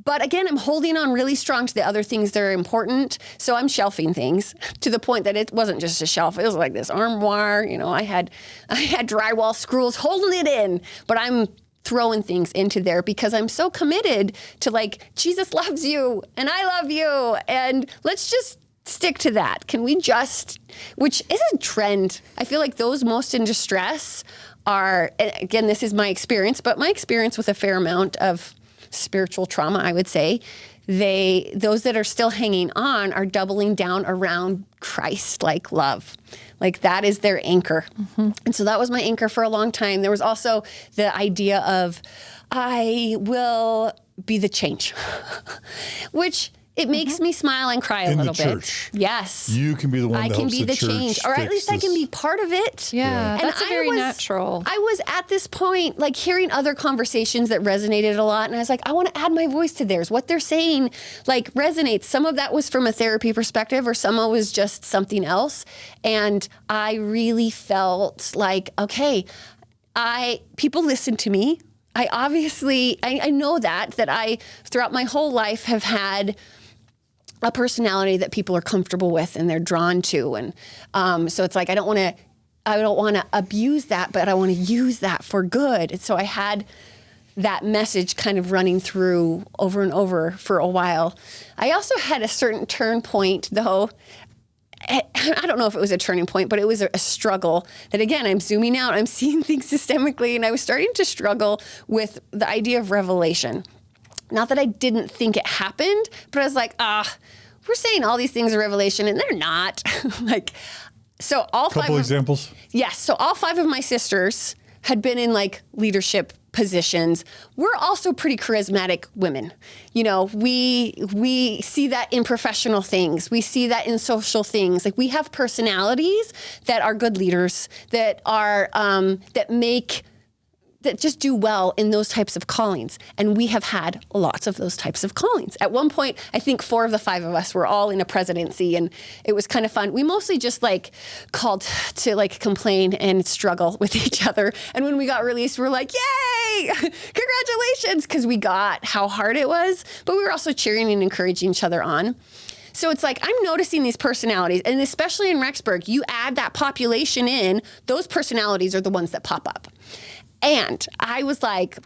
Speaker 2: But again, I'm holding on really strong to the other things that are important. So I'm shelving things to the point that it wasn't just a shelf. It was like this armoire. I had drywall screws holding it in, but I'm throwing things into there because I'm so committed to like, Jesus loves you and I love you. And let's just stick to that. Can we just, which is a trend. I feel like those most in distress are, again, this is my experience, but my experience with a fair amount of spiritual trauma, I would say, those that are still hanging on are doubling down around Christ-like love. Like that is their anchor. Mm-hmm. And so that was my anchor for a long time. There was also the idea of, I will be the change, which it makes me smile and cry a little bit.
Speaker 1: Church.
Speaker 2: Yes.
Speaker 1: You can be the one that
Speaker 2: I can
Speaker 1: helps
Speaker 2: be the
Speaker 1: church
Speaker 2: change, or at least I can be part of it.
Speaker 3: Yeah,
Speaker 2: And
Speaker 3: that's very natural.
Speaker 2: I was at this point, like hearing other conversations that resonated a lot. And I was like, I want to add my voice to theirs. What they're saying like resonates. Some of that was from a therapy perspective, or some of it was just something else. And I really felt like, okay, people listen to me. I know that I, throughout my whole life, have had a personality that people are comfortable with and they're drawn to. And so it's like, I don't want to abuse that, but I want to use that for good. And so I had that message kind of running through over and over for a while. I also had a certain turn point, though. I don't know if it was a turning point, but it was a struggle that, again, I'm zooming out, I'm seeing things systemically, and I was starting to struggle with the idea of revelation. Not that I didn't think it happened, but I was like, we're saying all these things are revelation, and they're not. So all
Speaker 1: Couple examples?
Speaker 2: Yes. So all 5 of my sisters had been in like leadership positions. We're also pretty charismatic women. We see that in professional things. We see that in social things. Like we have personalities that are good leaders, that are that just do well in those types of callings. And we have had lots of those types of callings. At one point, I think 4 of the 5 of us were all in a presidency, and it was kind of fun. We mostly just like called to like complain and struggle with each other. And when we got released, we were like, yay, congratulations, because we got how hard it was. But we were also cheering and encouraging each other on. So it's like, I'm noticing these personalities, and especially in Rexburg, you add that population in, those personalities are the ones that pop up. And I was like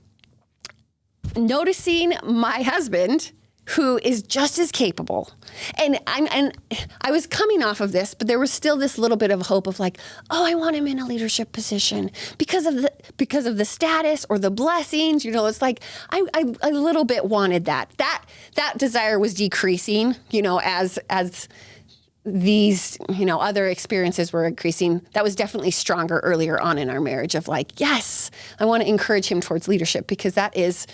Speaker 2: noticing my husband, who is just as capable. And I was coming off of this, but there was still this little bit of hope of like, oh, I want him in a leadership position because of the status or the blessings. It's like I a little bit wanted that. That desire was decreasing, as these, other experiences were increasing. That was definitely stronger earlier on in our marriage of like, yes, I want to encourage him towards leadership because that is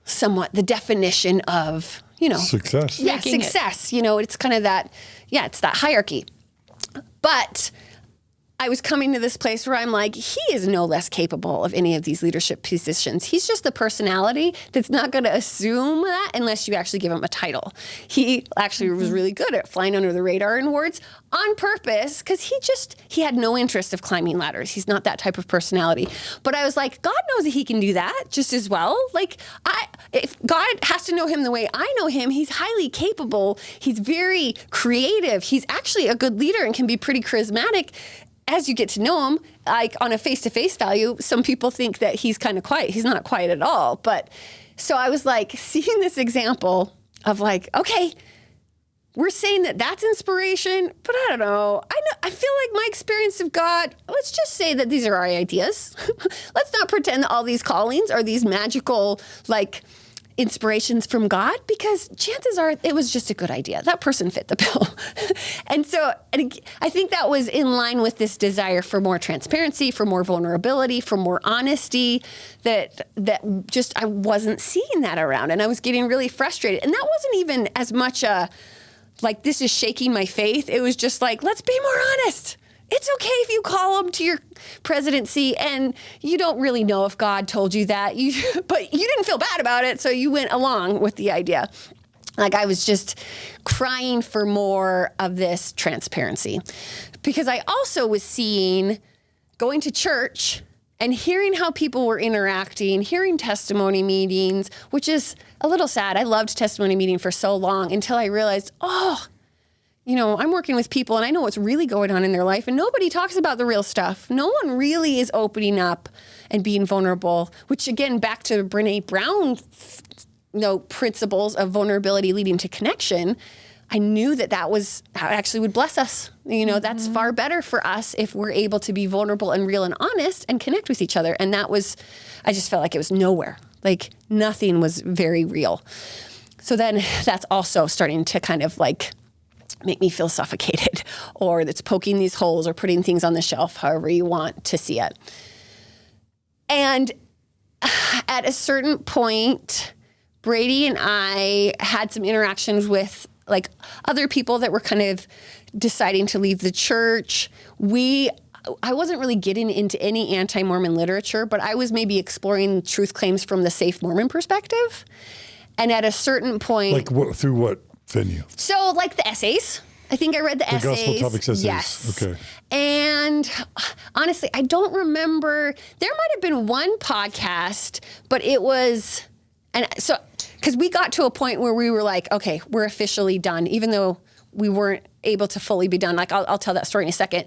Speaker 2: somewhat the definition of,
Speaker 1: success.
Speaker 2: Yeah, success. It's kind of that, it's that hierarchy. But I was coming to this place where I'm like, he is no less capable of any of these leadership positions. He's just the personality that's not going to assume that unless you actually give him a title. He actually was really good at flying under the radar in words on purpose because he had no interest of climbing ladders. He's not that type of personality. But I was like, God knows that he can do that just as well. Like, if God has to know him the way I know him, he's highly capable. He's very creative. He's actually a good leader and can be pretty charismatic. As you get to know him, like on a face-to-face value, some people think that he's kind of quiet. He's not quiet at all. But so I was like seeing this example of like, okay, we're saying that that's inspiration, but I don't know. I feel like my experience of God, let's just say that these are our ideas. Let's not pretend that all these callings are these magical, like, inspirations from God, because chances are it was just a good idea. That person fit the bill. And I think that was in line with this desire for more transparency, for more vulnerability, for more honesty, that just I wasn't seeing that around. And I was getting really frustrated. And that wasn't even as much like this is shaking my faith. It was just like, let's be more honest. It's okay if you call them to your presidency and you don't really know if God told you that, but you didn't feel bad about it, so you went along with the idea. Like I was just crying for more of this transparency. because I also was going to church and hearing how people were interacting, hearing testimony meetings, which is a little sad. I loved testimony meeting for so long until I realized, I'm working with people and I know what's really going on in their life, and nobody talks about the real stuff. No one really is opening up and being vulnerable, which again, back to Brene Brown, principles of vulnerability leading to connection. I knew that was how it actually would bless us. That's far better for us if we're able to be vulnerable and real and honest and connect with each other. And I just felt like it was nowhere. Like nothing was very real. So then that's also starting to kind of like make me feel suffocated, or that's poking these holes or putting things on the shelf, however you want to see it. And at a certain point, Brady and I had some interactions with like other people that were kind of deciding to leave the church. I wasn't really getting into any anti-Mormon literature, but I was maybe exploring truth claims from the safe Mormon perspective. And at a certain point...
Speaker 1: through what venue?
Speaker 2: So like the essays. I think I read the essays.
Speaker 1: The Gospel Topics essays.
Speaker 2: Yes.
Speaker 1: Okay.
Speaker 2: And honestly, I don't remember. There might have been one podcast, but it was... And so... Because we got to a point where we were like, okay, we're officially done, even though we weren't able to fully be done. Like, I'll tell that story in a second.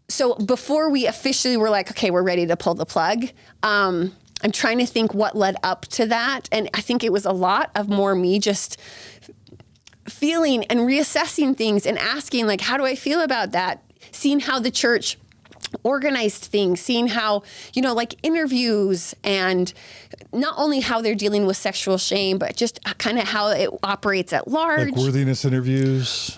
Speaker 2: So before we officially were like, okay, we're ready to pull the plug, I'm trying to think what led up to that. And I think it was a lot of more me just feeling and reassessing things and asking, like, how do I feel about that? Seeing how the church organized things, seeing how, like interviews and not only how they're dealing with sexual shame, but just kind of how it operates at large.
Speaker 1: Like worthiness interviews.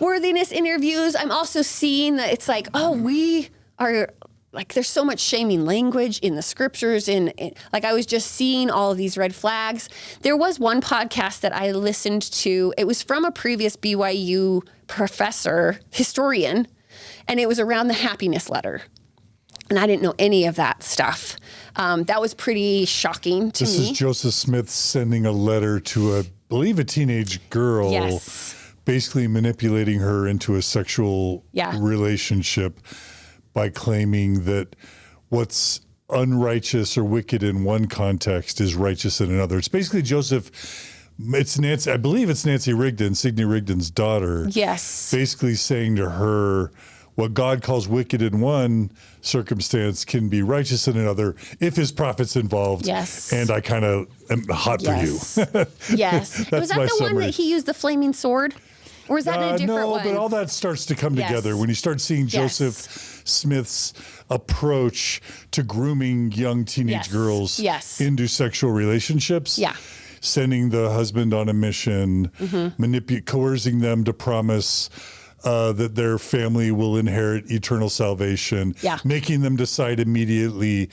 Speaker 2: I'm also seeing that it's like, we are like, there's so much shaming language in the scriptures. Like I was just seeing all of these red flags. There was one podcast that I listened to. It was from a previous BYU historian, and it was around the happiness letter. And I didn't know any of that stuff. That was pretty shocking to me.
Speaker 1: This is Joseph Smith sending a letter to, I believe, a teenage girl,
Speaker 2: yes,
Speaker 1: basically manipulating her into a sexual relationship by claiming that what's unrighteous or wicked in one context is righteous in another. It's basically Nancy, I believe it's Nancy Rigdon, Signe Rigdon's daughter.
Speaker 2: Yes.
Speaker 1: Basically saying to her, what God calls wicked in one circumstance can be righteous in another if his prophet's involved.
Speaker 2: Yes.
Speaker 1: And I kind of am hot for you.
Speaker 2: Yes. Was that the
Speaker 1: summary.
Speaker 2: one that he used the flaming sword? Or is that a different one?
Speaker 1: No, but all that starts to come together when you start seeing Joseph Smith's approach to grooming young teenage girls into sexual relationships.
Speaker 2: Yeah.
Speaker 1: Sending the husband on a mission, coercing them to promise that their family will inherit eternal salvation, making them decide immediately,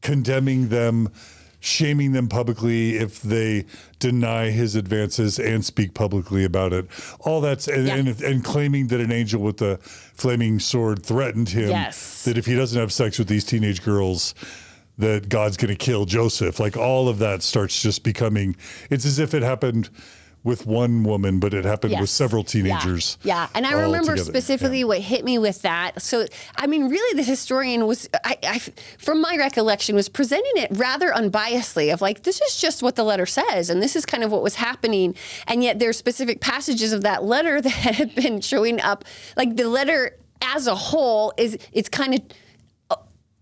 Speaker 1: condemning them, shaming them publicly if they deny his advances and speak publicly about it. All that's, and claiming that an angel with a flaming sword threatened him, that if he doesn't have sex with these teenage girls, that God's going to kill Joseph. Like all of that starts just becoming, it's as if it happened with one woman, but it happened with several teenagers.
Speaker 2: Yeah. And I remember specifically what hit me with that. So, I mean, really the historian was, I from my recollection, was presenting it rather unbiasedly of like, this is just what the letter says. And this is kind of what was happening. And yet there's specific passages of that letter that have been showing up. Like the letter as a whole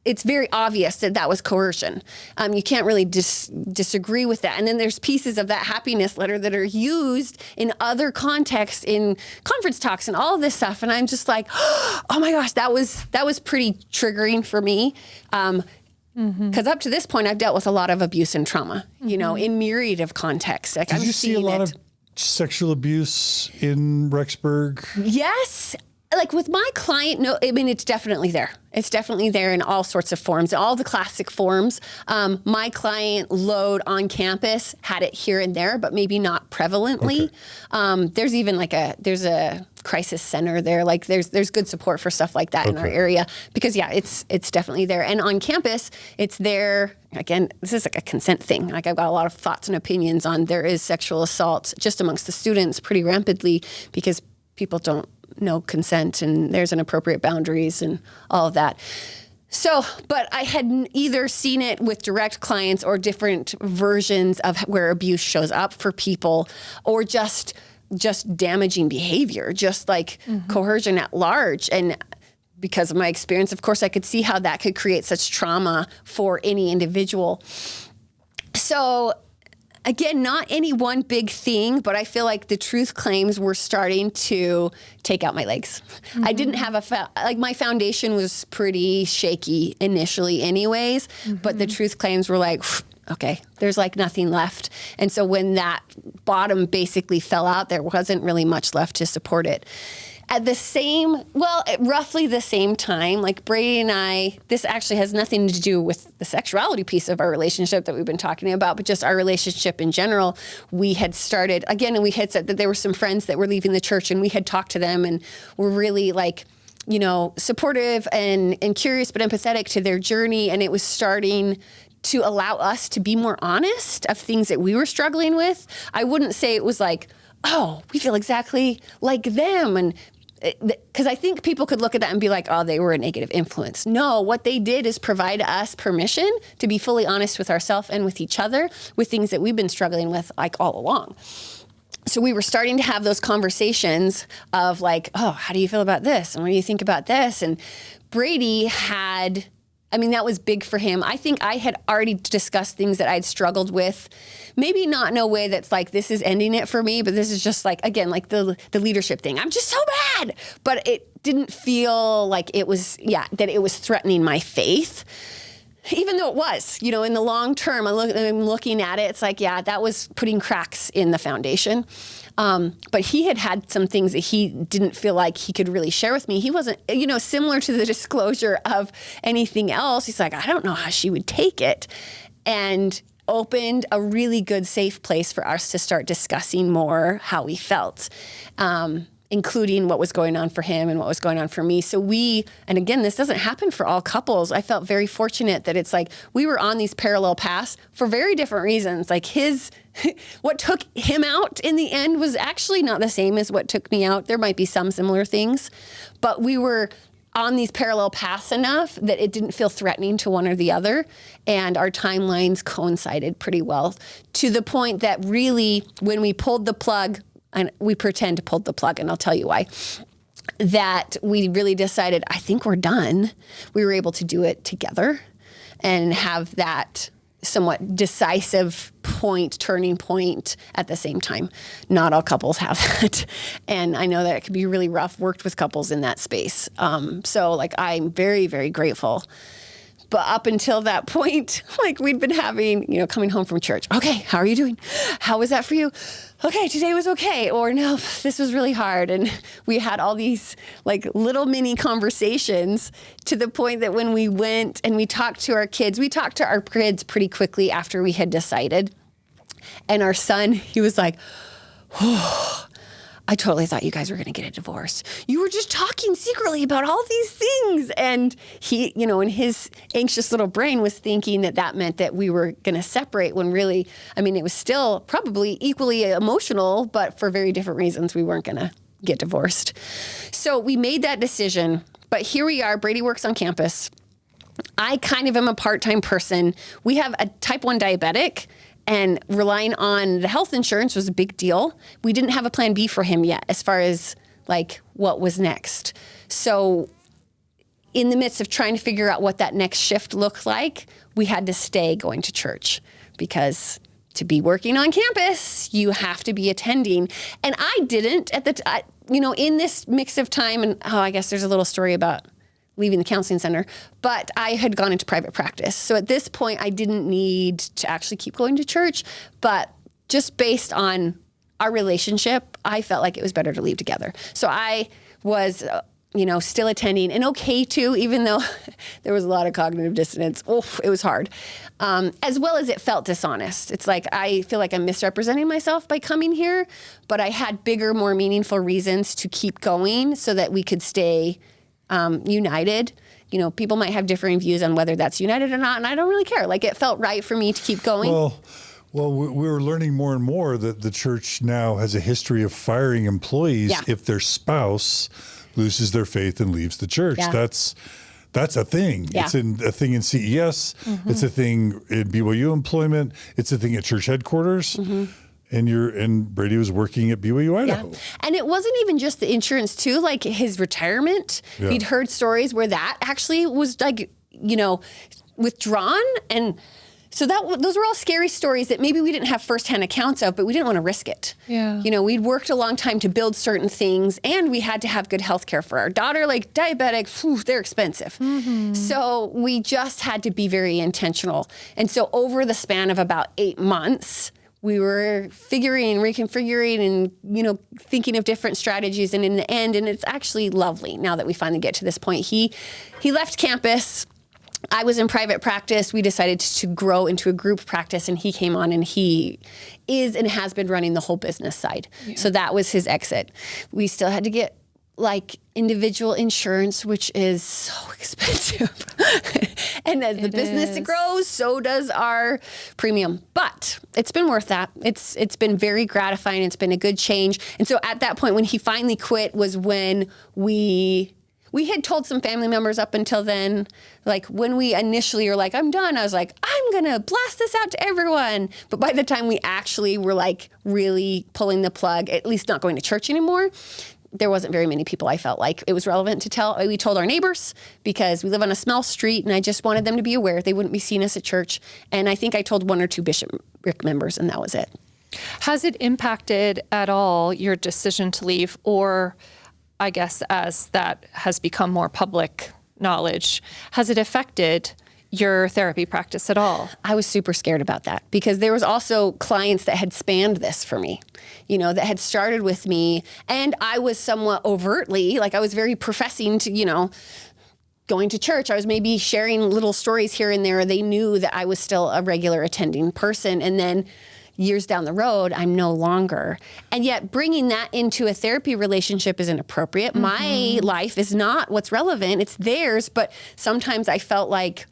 Speaker 2: it's very obvious that was coercion. You can't really disagree with that. And then there's pieces of that happiness letter that are used in other contexts, in conference talks and all of this stuff. And I'm just like, oh my gosh, that was pretty triggering for me. Because up to this point, I've dealt with a lot of abuse and trauma, in myriad of contexts. Like,
Speaker 1: Did you see a lot of sexual abuse in Rexburg?
Speaker 2: Yes. Like with my client, no, I mean, it's definitely there. It's definitely there in all sorts of forms, all the classic forms. My client load on campus had it here and there, but maybe not prevalently. Okay. There's even there's a crisis center there. Like there's good support for stuff like that in our area because it's definitely there. And on campus, it's there. Again, this is like a consent thing. Like I've got a lot of thoughts and opinions on there is sexual assault just amongst the students pretty rampantly because people don't no consent and there's inappropriate boundaries and all of that. So, but I had either seen it with direct clients or different versions of where abuse shows up for people, or just damaging behavior, just like coercion at large. And because of my experience, of course, I could see how that could create such trauma for any individual. So again, not any one big thing, but I feel like the truth claims were starting to take out my legs. I didn't have my foundation was pretty shaky initially anyways, but the truth claims were like, okay, there's like nothing left. And so when that bottom basically fell out, there wasn't really much left to support it. At roughly the same time, like Brady and I, this actually has nothing to do with the sexuality piece of our relationship that we've been talking about, but just our relationship in general. We had started, again, and we had said that there were some friends that were leaving the church, and we had talked to them and were really like, supportive and curious, but empathetic to their journey. And it was starting to allow us to be more honest of things that we were struggling with. I wouldn't say it was like, oh, we feel exactly like them. And because I think people could look at that and be like, oh, they were a negative influence. No, what they did is provide us permission to be fully honest with ourselves and with each other with things that we've been struggling with like all along. So we were starting to have those conversations of like, oh, how do you feel about this? And what do you think about this? And Brady had, that was big for him. I think I had already discussed things that I'd struggled with, maybe not in a way that's like, this is ending it for me, but this is just like, again, like the leadership thing. I'm just so bad. But it didn't feel like it was, that it was threatening my faith. Even though it was, in the long term, I'm looking at it, it's like, that was putting cracks in the foundation. But he had some things that he didn't feel like he could really share with me. He wasn't, similar to the disclosure of anything else. He's like, I don't know how she would take it. And opened a really good, safe place for us to start discussing more how we felt, including what was going on for him and what was going on for me. So and again, this doesn't happen for all couples. I felt very fortunate that it's like we were on these parallel paths for very different reasons. Like what took him out in the end was actually not the same as what took me out. There might be some similar things, but we were on these parallel paths enough that it didn't feel threatening to one or the other. And our timelines coincided pretty well to the point that really when we pulled the plug, and we pretend to pull the plug, and I'll tell you why, that we really decided, I think we're done. We were able to do it together and have that somewhat decisive turning point at the same time. Not all couples have that. And I know that it can be really rough, worked with couples in that space. So like, I'm very, very grateful. But up until that point, like we'd been having, coming home from church. Okay, how are you doing? How was that for you? Okay, today was okay. Or no, this was really hard. And we had all these like little mini conversations to the point that when we went and we talked to our kids pretty quickly after we had decided. And our son, he was like, oh, I totally thought you guys were going to get a divorce. You were just talking secretly about all these things. And he, in his anxious little brain was thinking that meant that we were going to separate when really, it was still probably equally emotional, but for very different reasons, we weren't going to get divorced. So we made that decision, but here we are. Brady works on campus. I kind of am a part-time person. We have a type 1 diabetic, and relying on the health insurance was a big deal. We didn't have a plan B for him yet as far as like what was next. So in the midst of trying to figure out what that next shift looked like, we had to stay going to church because to be working on campus, you have to be attending. And I didn't at the time, in this mix of time, and I guess there's a little story about leaving the counseling center, but I had gone into private practice. So at this point, I didn't need to actually keep going to church, but just based on our relationship, I felt like it was better to leave together. So I was, still attending and okay too, even though there was a lot of cognitive dissonance. Oof, it was hard. As well as it felt dishonest. It's like, I feel like I'm misrepresenting myself by coming here, but I had bigger, more meaningful reasons to keep going so that we could stay united. People might have differing views on whether that's united or not, and I don't really care. Like, it felt right for me to keep going.
Speaker 1: Well, Well, we were learning more and more that the church now has a history of firing employees if their spouse loses their faith and leaves the church.
Speaker 2: Yeah.
Speaker 1: That's a thing.
Speaker 2: Yeah.
Speaker 1: It's a thing in CES. It's a thing in BYU employment. It's a thing at church headquarters. And Brady was working at BYU-Idaho.
Speaker 2: Yeah. And it wasn't even just the insurance too, like his retirement.
Speaker 1: Yeah.
Speaker 2: We'd heard stories where that actually was like, withdrawn. And so those were all scary stories that maybe we didn't have firsthand accounts of, but we didn't want to risk it.
Speaker 3: Yeah.
Speaker 2: We'd worked a long time to build certain things, and we had to have good health care for our daughter. Like diabetics, they're expensive. So we just had to be very intentional. And so over the span of about 8 months, we were reconfiguring and, thinking of different strategies. And in the end, and it's actually lovely now that we finally get to this point, he left campus. I was in private practice. We decided to grow into a group practice, and he came on, and he is and has been running the whole business side. Yeah. So that was his exit. We still had to get individual insurance, which is so expensive. And as the business grows, so does our premium. But it's been worth that. It's been very gratifying. It's been a good change. And so at that point, when he finally quit, was when we had told some family members up until then, like when we initially were like, I'm done, I was like, I'm going to blast this out to everyone. But by the time we actually were like really pulling the plug, at least not going to church anymore, there wasn't very many people I felt like it was relevant to tell. We told our neighbors because we live on a small street, and I just wanted them to be aware they wouldn't be seen us at church. And I think I told 1 or 2 bishopric members, and that was it.
Speaker 3: Has it impacted at all your decision to leave, or I guess as that has become more public knowledge, has it affected your therapy practice at all?
Speaker 2: I was super scared about that because there was also clients that had spanned this for me, that had started with me, and I was somewhat overtly, like I was very professing to, going to church. I was maybe sharing little stories here and there. They knew that I was still a regular attending person, and then years down the road, I'm no longer. And yet bringing that into a therapy relationship is inappropriate. My life is not what's relevant. It's theirs. But sometimes I felt like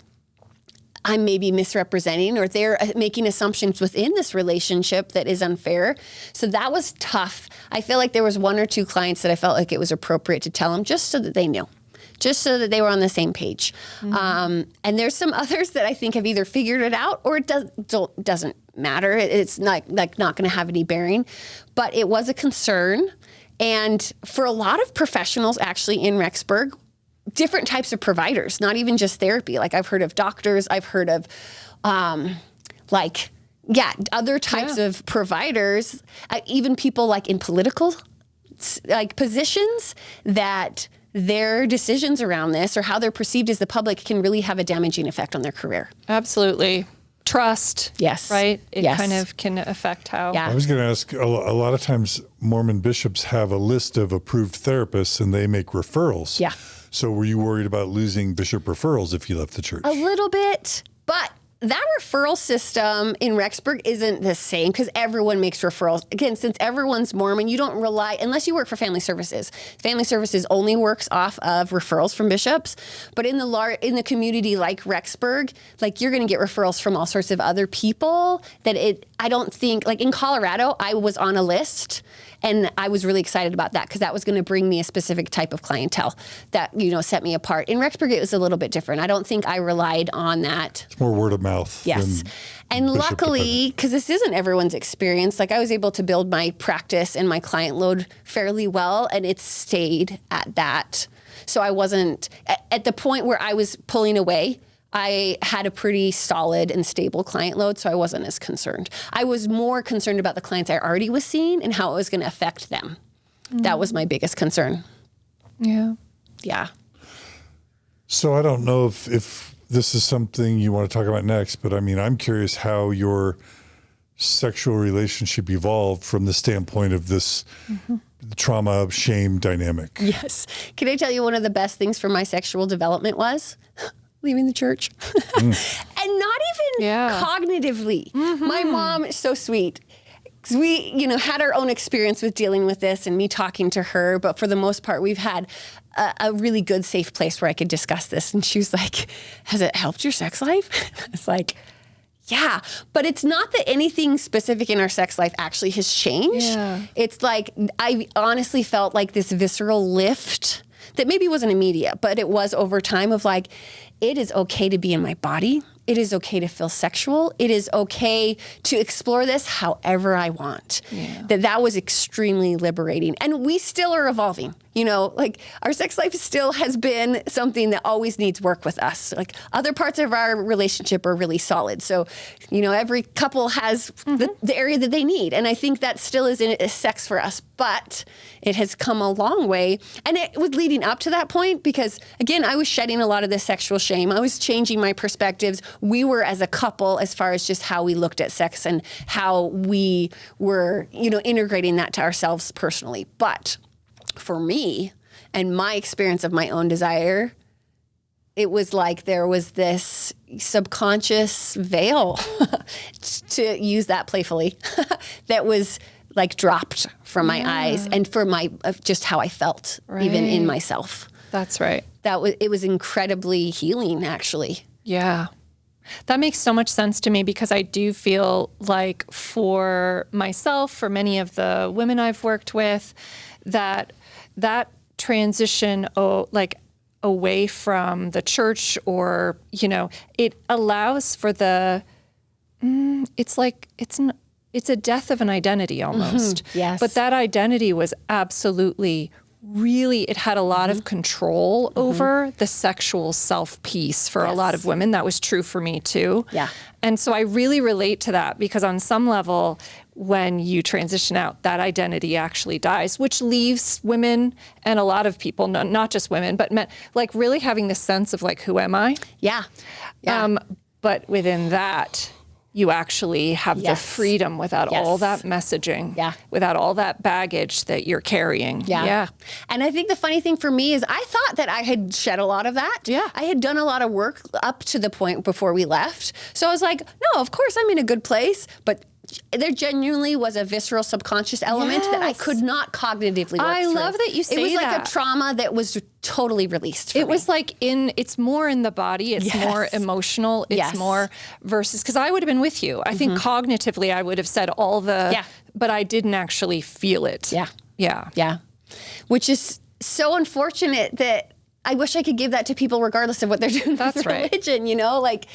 Speaker 2: I'm maybe misrepresenting, or they're making assumptions within this relationship that is unfair. So that was tough. I feel like there was 1 or 2 clients that I felt like it was appropriate to tell them just so that they knew. Just so that they were on the same page. And there's some others that I think have either figured it out or it doesn't matter. It's not going to have any bearing. But it was a concern. And for a lot of professionals actually in Rexburg, different types of providers, not even just therapy. Like I've heard of doctors, I've heard of other types of providers, even people like in political positions that their decisions around this or how they're perceived as the public can really have a damaging effect on their career.
Speaker 3: Absolutely. Trust.
Speaker 2: Yes.
Speaker 3: Right? It
Speaker 2: Yes.
Speaker 3: kind of can affect how.
Speaker 2: Yeah.
Speaker 1: I was going to ask, a lot of times Mormon bishops have a list of approved therapists and they make referrals.
Speaker 2: Yeah.
Speaker 1: So were you worried about losing bishop referrals if you left the church?
Speaker 2: A little bit, but that referral system in Rexburg isn't the same because everyone makes referrals. Again, since everyone's Mormon, you don't rely, unless you work for family services. Family services only works off of referrals from bishops. But in the community like Rexburg, like you're going to get referrals from all sorts of other people I don't think, like in Colorado, I was on a list. And I was really excited about that because that was going to bring me a specific type of clientele that, set me apart. In Rexburg, it was a little bit different. I don't think I relied on that.
Speaker 1: It's more word of mouth.
Speaker 2: Yes. And luckily, because this isn't everyone's experience, like I was able to build my practice and my client load fairly well, and it stayed at that. So I wasn't, at the point where I was pulling away, I had a pretty solid and stable client load, so I wasn't as concerned. I was more concerned about the clients I already was seeing and how it was going to affect them. That was my biggest concern.
Speaker 3: Yeah.
Speaker 2: Yeah.
Speaker 1: So I don't know if this is something you want to talk about next, but I mean, I'm curious how your sexual relationship evolved from the standpoint of this trauma, shame dynamic.
Speaker 2: Yes. Can I tell you one of the best things for my sexual development was? Leaving the church. And not even cognitively. My mom is so sweet. 'Cause we, had our own experience with dealing with this and me talking to her. But for the most part, we've had a really good, safe place where I could discuss this. And she was like, has it helped your sex life? I was like, Yeah, but it's not that anything specific in our sex life actually has changed.
Speaker 3: Yeah.
Speaker 2: It's like I honestly felt like this visceral lift that maybe wasn't immediate, but it was over time of like, it is okay to be in my body. It is okay to feel sexual. It is okay to explore this however I want.
Speaker 3: Yeah.
Speaker 2: That was extremely liberating. And we still are evolving. You know, like our sex life still has been something that always needs work with us. Like other parts of our relationship are really solid. So, you know, every couple has the area that they need. And I think that still is in sex for us. But it has come a long way. And it was leading up to that point because, again, I was shedding a lot of the sexual shame. I was changing my perspectives. We were as a couple as far as just how we looked at sex and how we were, you know, integrating that to ourselves personally. But for me and my experience of my own desire, it was like there was this subconscious veil, to use that playfully, that was like dropped from my eyes and for my just how I felt even in myself.
Speaker 3: That's right.
Speaker 2: It was incredibly healing, actually.
Speaker 3: Yeah. That makes so much sense to me because I do feel like for myself, for many of the women I've worked with, that transition, like away from the church or, you know, it allows for it's a death of an identity almost.
Speaker 2: Yes.
Speaker 3: But that identity was absolutely really, it had a lot of control over the sexual self piece for a lot of women. That was true for me too.
Speaker 2: Yeah.
Speaker 3: And so I really relate to that because on some level, when you transition out, that identity actually dies, which leaves women and a lot of people, not just women, but men, like really having this sense of like, who am I?
Speaker 2: Yeah. Yeah.
Speaker 3: But within that, you actually have the freedom without all that messaging, without all that baggage that you're carrying. Yeah.
Speaker 2: And I think the funny thing for me is I thought that I had shed a lot of that.
Speaker 3: Yeah.
Speaker 2: I had done a lot of work up to the point before we left. So I was like, no, of course I'm in a good place. But there genuinely was a visceral subconscious element that I could not cognitively work
Speaker 3: I
Speaker 2: through.
Speaker 3: love that you say that.
Speaker 2: It was like a trauma that was totally released for me.
Speaker 3: It was like it's more in the body. It's more emotional. It's more versus, because I would have been with you. I think cognitively I would have said all the, but I didn't actually feel it. Yeah.
Speaker 2: Which is so unfortunate that I wish I could give that to people regardless of what they're doing with religion, you know, like,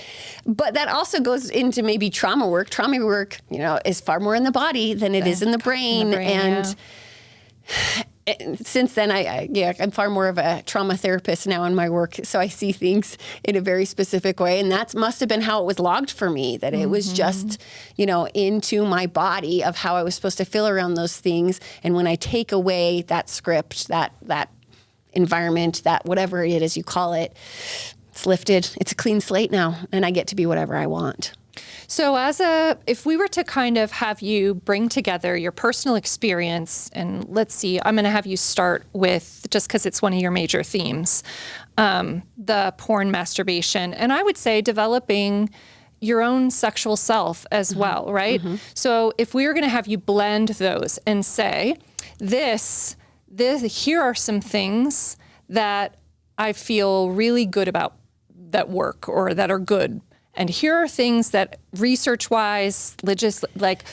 Speaker 2: but that also goes into maybe trauma work. Trauma work, you know, is far more in the body than it is in the brain. And since then, I'm far more of a trauma therapist now in my work. So I see things in a very specific way. And that must have been how it was logged for me, that it was just, you know, into my body of how I was supposed to feel around those things. And when I take away that script, that environment, that whatever it is you call it, it's lifted. It's a clean slate now, and I get to be whatever I want.
Speaker 3: So if we were to kind of have you bring together your personal experience, and let's see, I'm going to have you start with, just because it's one of your major themes, the porn masturbation, and I would say developing your own sexual self as well, right? So if we were going to have you blend those and say, here are some things that I feel really good about that work or that are good. And here are things that research-wise, like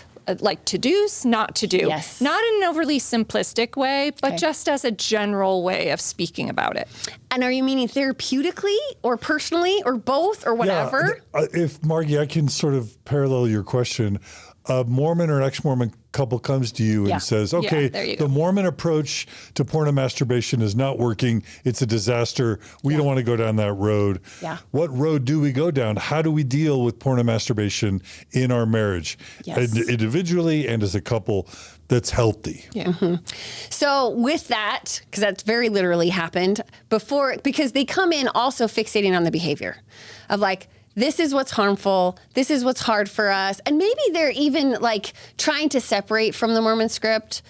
Speaker 3: to-dos, not to do.
Speaker 2: Yes.
Speaker 3: Not in an overly simplistic way, but just as a general way of speaking about it.
Speaker 2: And are you meaning therapeutically or personally or both or whatever?
Speaker 1: Yeah, if Margie, I can sort of parallel your question. A Mormon or ex-Mormon couple comes to you and says, okay, the Mormon approach to porn and masturbation is not working. It's a disaster. We don't want to go down that road.
Speaker 2: Yeah.
Speaker 1: What road do we go down? How do we deal with porn and masturbation in our marriage? Individually and as a couple that's healthy.
Speaker 2: So with that, because that's very literally happened before, because they come in also fixating on the behavior of like, this is what's harmful. This is what's hard for us. And maybe they're even like trying to separate from the Mormon script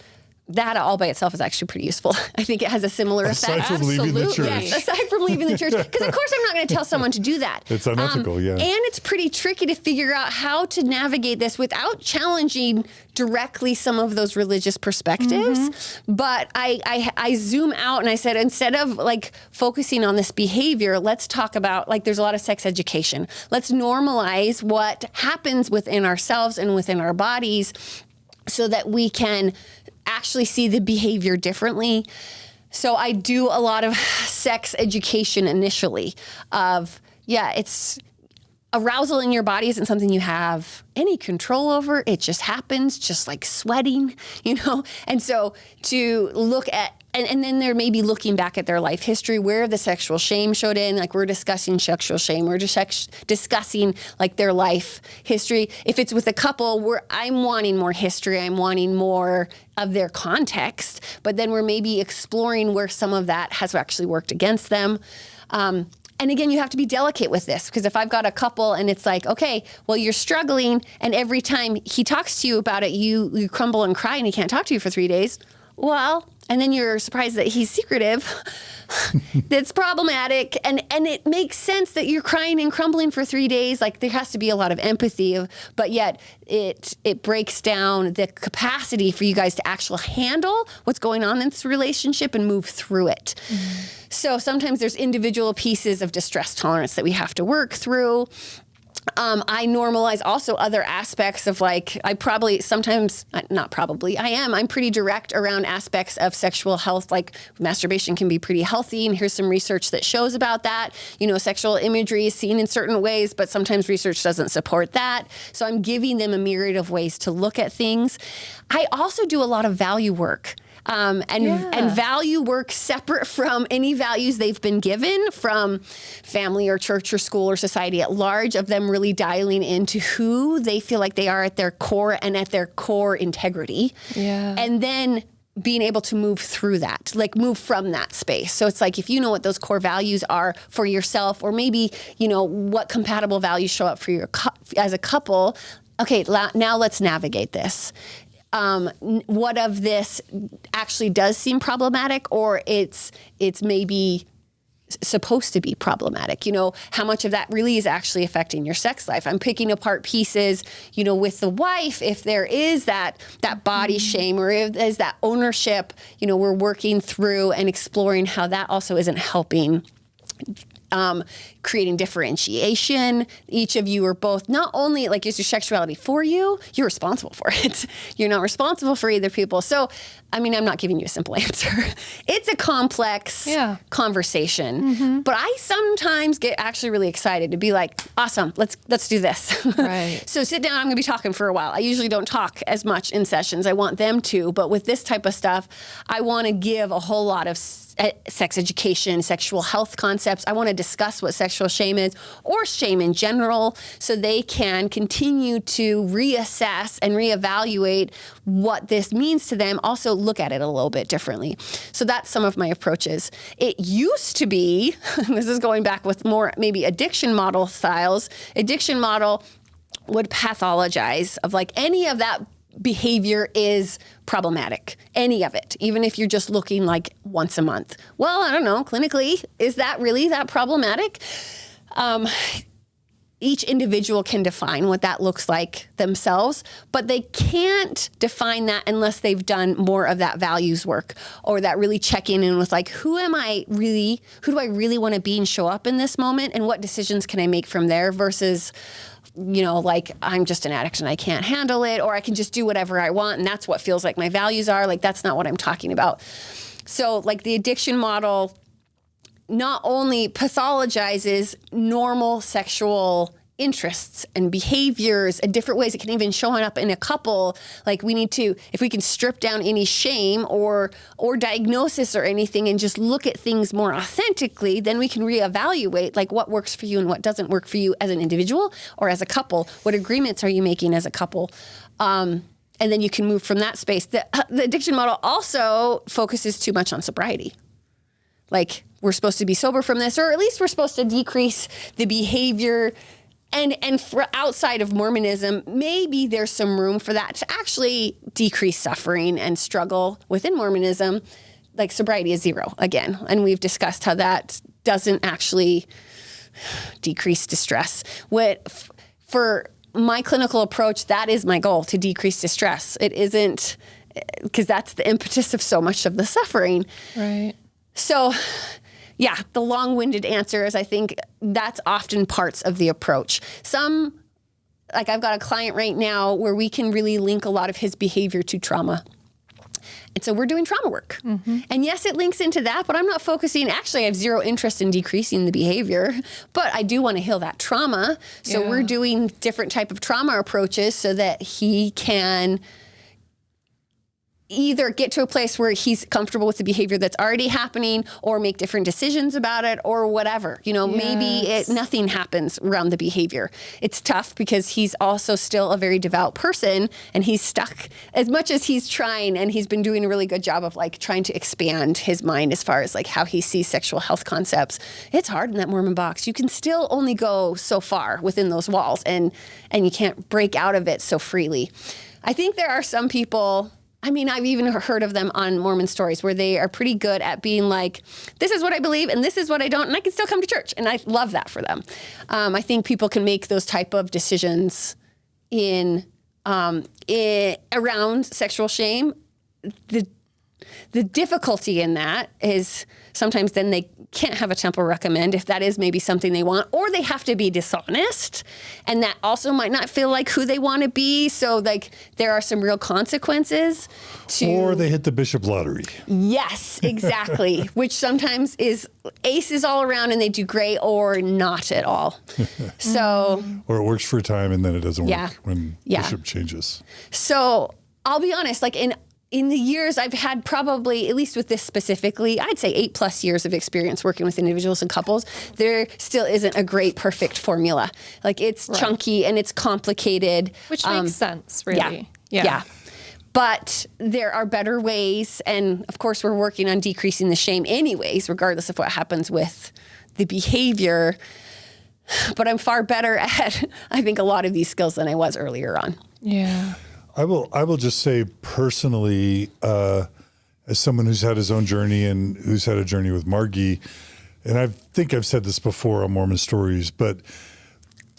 Speaker 2: that all by itself is actually pretty useful. I think it has a similar
Speaker 1: Aside
Speaker 2: effect.
Speaker 1: from leaving the
Speaker 3: Absolutely.
Speaker 1: church.
Speaker 2: Yes, aside from leaving the church. Because of course I'm not going to tell someone to do that.
Speaker 1: It's unethical, yeah.
Speaker 2: And it's pretty tricky to figure out how to navigate this without challenging directly some of those religious perspectives. But I zoom out and I said, instead of like focusing on this behavior, let's talk about, like, there's a lot of sex education. Let's normalize what happens within ourselves and within our bodies so that we can actually see the behavior differently. So I do a lot of sex education initially of, it's arousal in your body isn't something you have any control over. It just happens, just like sweating, And so to look at, and then they're maybe looking back at their life history, where the sexual shame showed in, like we're discussing sexual shame, we're just discussing like their life history. If it's with a couple, where I'm wanting more history, I'm wanting more of their context, but then we're maybe exploring where some of that has actually worked against them. And again, you have to be delicate with this, because if I've got a couple and it's like, okay, well, you're struggling, and every time he talks to you about it, you crumble and cry and he can't talk to you for 3 days. Well, and then you're surprised that he's secretive. That's problematic. And it makes sense that you're crying and crumbling for 3 days. Like, there has to be a lot of empathy, but yet it breaks down the capacity for you guys to actually handle what's going on in this relationship and move through it. So sometimes there's individual pieces of distress tolerance that we have to work through. I normalize also other aspects of, like, I'm pretty direct around aspects of sexual health, like masturbation can be pretty healthy. And here's some research that shows about that. Sexual imagery is seen in certain ways, but sometimes research doesn't support that. So I'm giving them a myriad of ways to look at things. I also do a lot of value work. And value work separate from any values they've been given from family or church or school or society at large, of them really dialing into who they feel like they are at their core and at their core integrity. Yeah. And then being able to move through that, like move from that space. So it's like, if you know what those core values are for yourself, or maybe, what compatible values show up for your as a couple, okay, now let's navigate this. What of this actually does seem problematic, or it's maybe supposed to be problematic? How much of that really is actually affecting your sex life? I'm picking apart pieces, with the wife, if there is that body shame, or if there's that ownership, we're working through and exploring how that also isn't helping. Creating differentiation. Each of you are both, not only like, is your sexuality for you, you're responsible for it. You're not responsible for either people. So, I'm not giving you a simple answer. It's a complex conversation, but I sometimes get actually really excited to be like, awesome, let's do this.
Speaker 3: Right.
Speaker 2: So sit down, I'm gonna be talking for a while. I usually don't talk as much in sessions. I want them to, but with this type of stuff, I wanna give a whole lot of sex education, sexual health concepts. I want to discuss what sexual shame is, or shame in general, so they can continue to reassess and reevaluate what this means to them. Also look at it a little bit differently. So that's some of my approaches. It used to be, this is going back with more maybe addiction model styles, addiction model would pathologize of like any of that behavior is problematic. Any of it, even if you're just looking like once a month. Well, I don't know, clinically, is that really that problematic? Each individual can define what that looks like themselves, but they can't define that unless they've done more of that values work, or that really checking in with like, who do I really want to be and show up in this moment, and what decisions can I make from there versus, like, I'm just an addict and I can't handle it, or I can just do whatever I want and that's what feels like my values are. Like, that's not what I'm talking about. So like the addiction model not only pathologizes normal sexual interests and behaviors and different ways it can even show up in a couple. Like, we need to, if we can strip down any shame or diagnosis or anything and just look at things more authentically, then we can reevaluate like what works for you and what doesn't work for you as an individual or as a couple. What agreements are you making as a couple? And then you can move from that space. The addiction model also focuses too much on sobriety. Like, we're supposed to be sober from this, or at least we're supposed to decrease the behavior And for outside of Mormonism, maybe there's some room for that to actually decrease suffering and struggle. Within Mormonism, like sobriety is 0 again. And we've discussed how that doesn't actually decrease distress. For my clinical approach, that is my goal, to decrease distress. It isn't, because that's the impetus of so much of the suffering.
Speaker 3: Right.
Speaker 2: So, yeah, the long-winded answer is I think that's often parts of the approach. Like I've got a client right now where we can really link a lot of his behavior to trauma. And so we're doing trauma work. And yes, it links into that, but I'm not focusing. Actually, I have 0 interest in decreasing the behavior, but I do want to heal that trauma. So we're doing different type of trauma approaches so that he can either get to a place where he's comfortable with the behavior that's already happening, or make different decisions about it, or whatever. Maybe nothing happens around the behavior. It's tough because he's also still a very devout person, and he's stuck as much as he's trying, and he's been doing a really good job of like trying to expand his mind as far as like how he sees sexual health concepts. It's hard in that Mormon box. You can still only go so far within those walls, and you can't break out of it so freely. I think there are some people, I mean, I've even heard of them on Mormon Stories where they are pretty good at being like, this is what I believe and this is what I don't, and I can still come to church. And I love that for them. I think people can make those type of decisions around sexual shame. The difficulty in that is sometimes then they can't have a temple recommend if that is maybe something they want, or they have to be dishonest, and that also might not feel like who they want to be. So like there are some real consequences
Speaker 1: or they hit the bishop lottery.
Speaker 2: Yes, exactly. Which sometimes is aces all around and they do great, or not at all. So,
Speaker 1: or it works for a time and then it doesn't work when bishop changes.
Speaker 2: So I'll be honest, like in the years I've had, probably, at least with this specifically, I'd say 8+ years of experience working with individuals and couples, there still isn't a great perfect formula. Like it's chunky and it's complicated.
Speaker 3: Which makes sense, really. Yeah.
Speaker 2: But there are better ways. And of course, we're working on decreasing the shame anyways, regardless of what happens with the behavior. But I'm far better at, I think, a lot of these skills than I was earlier on.
Speaker 3: Yeah.
Speaker 1: I will just say personally, as someone who's had his own journey and who's had a journey with Margie, and I think I've said this before on Mormon Stories, but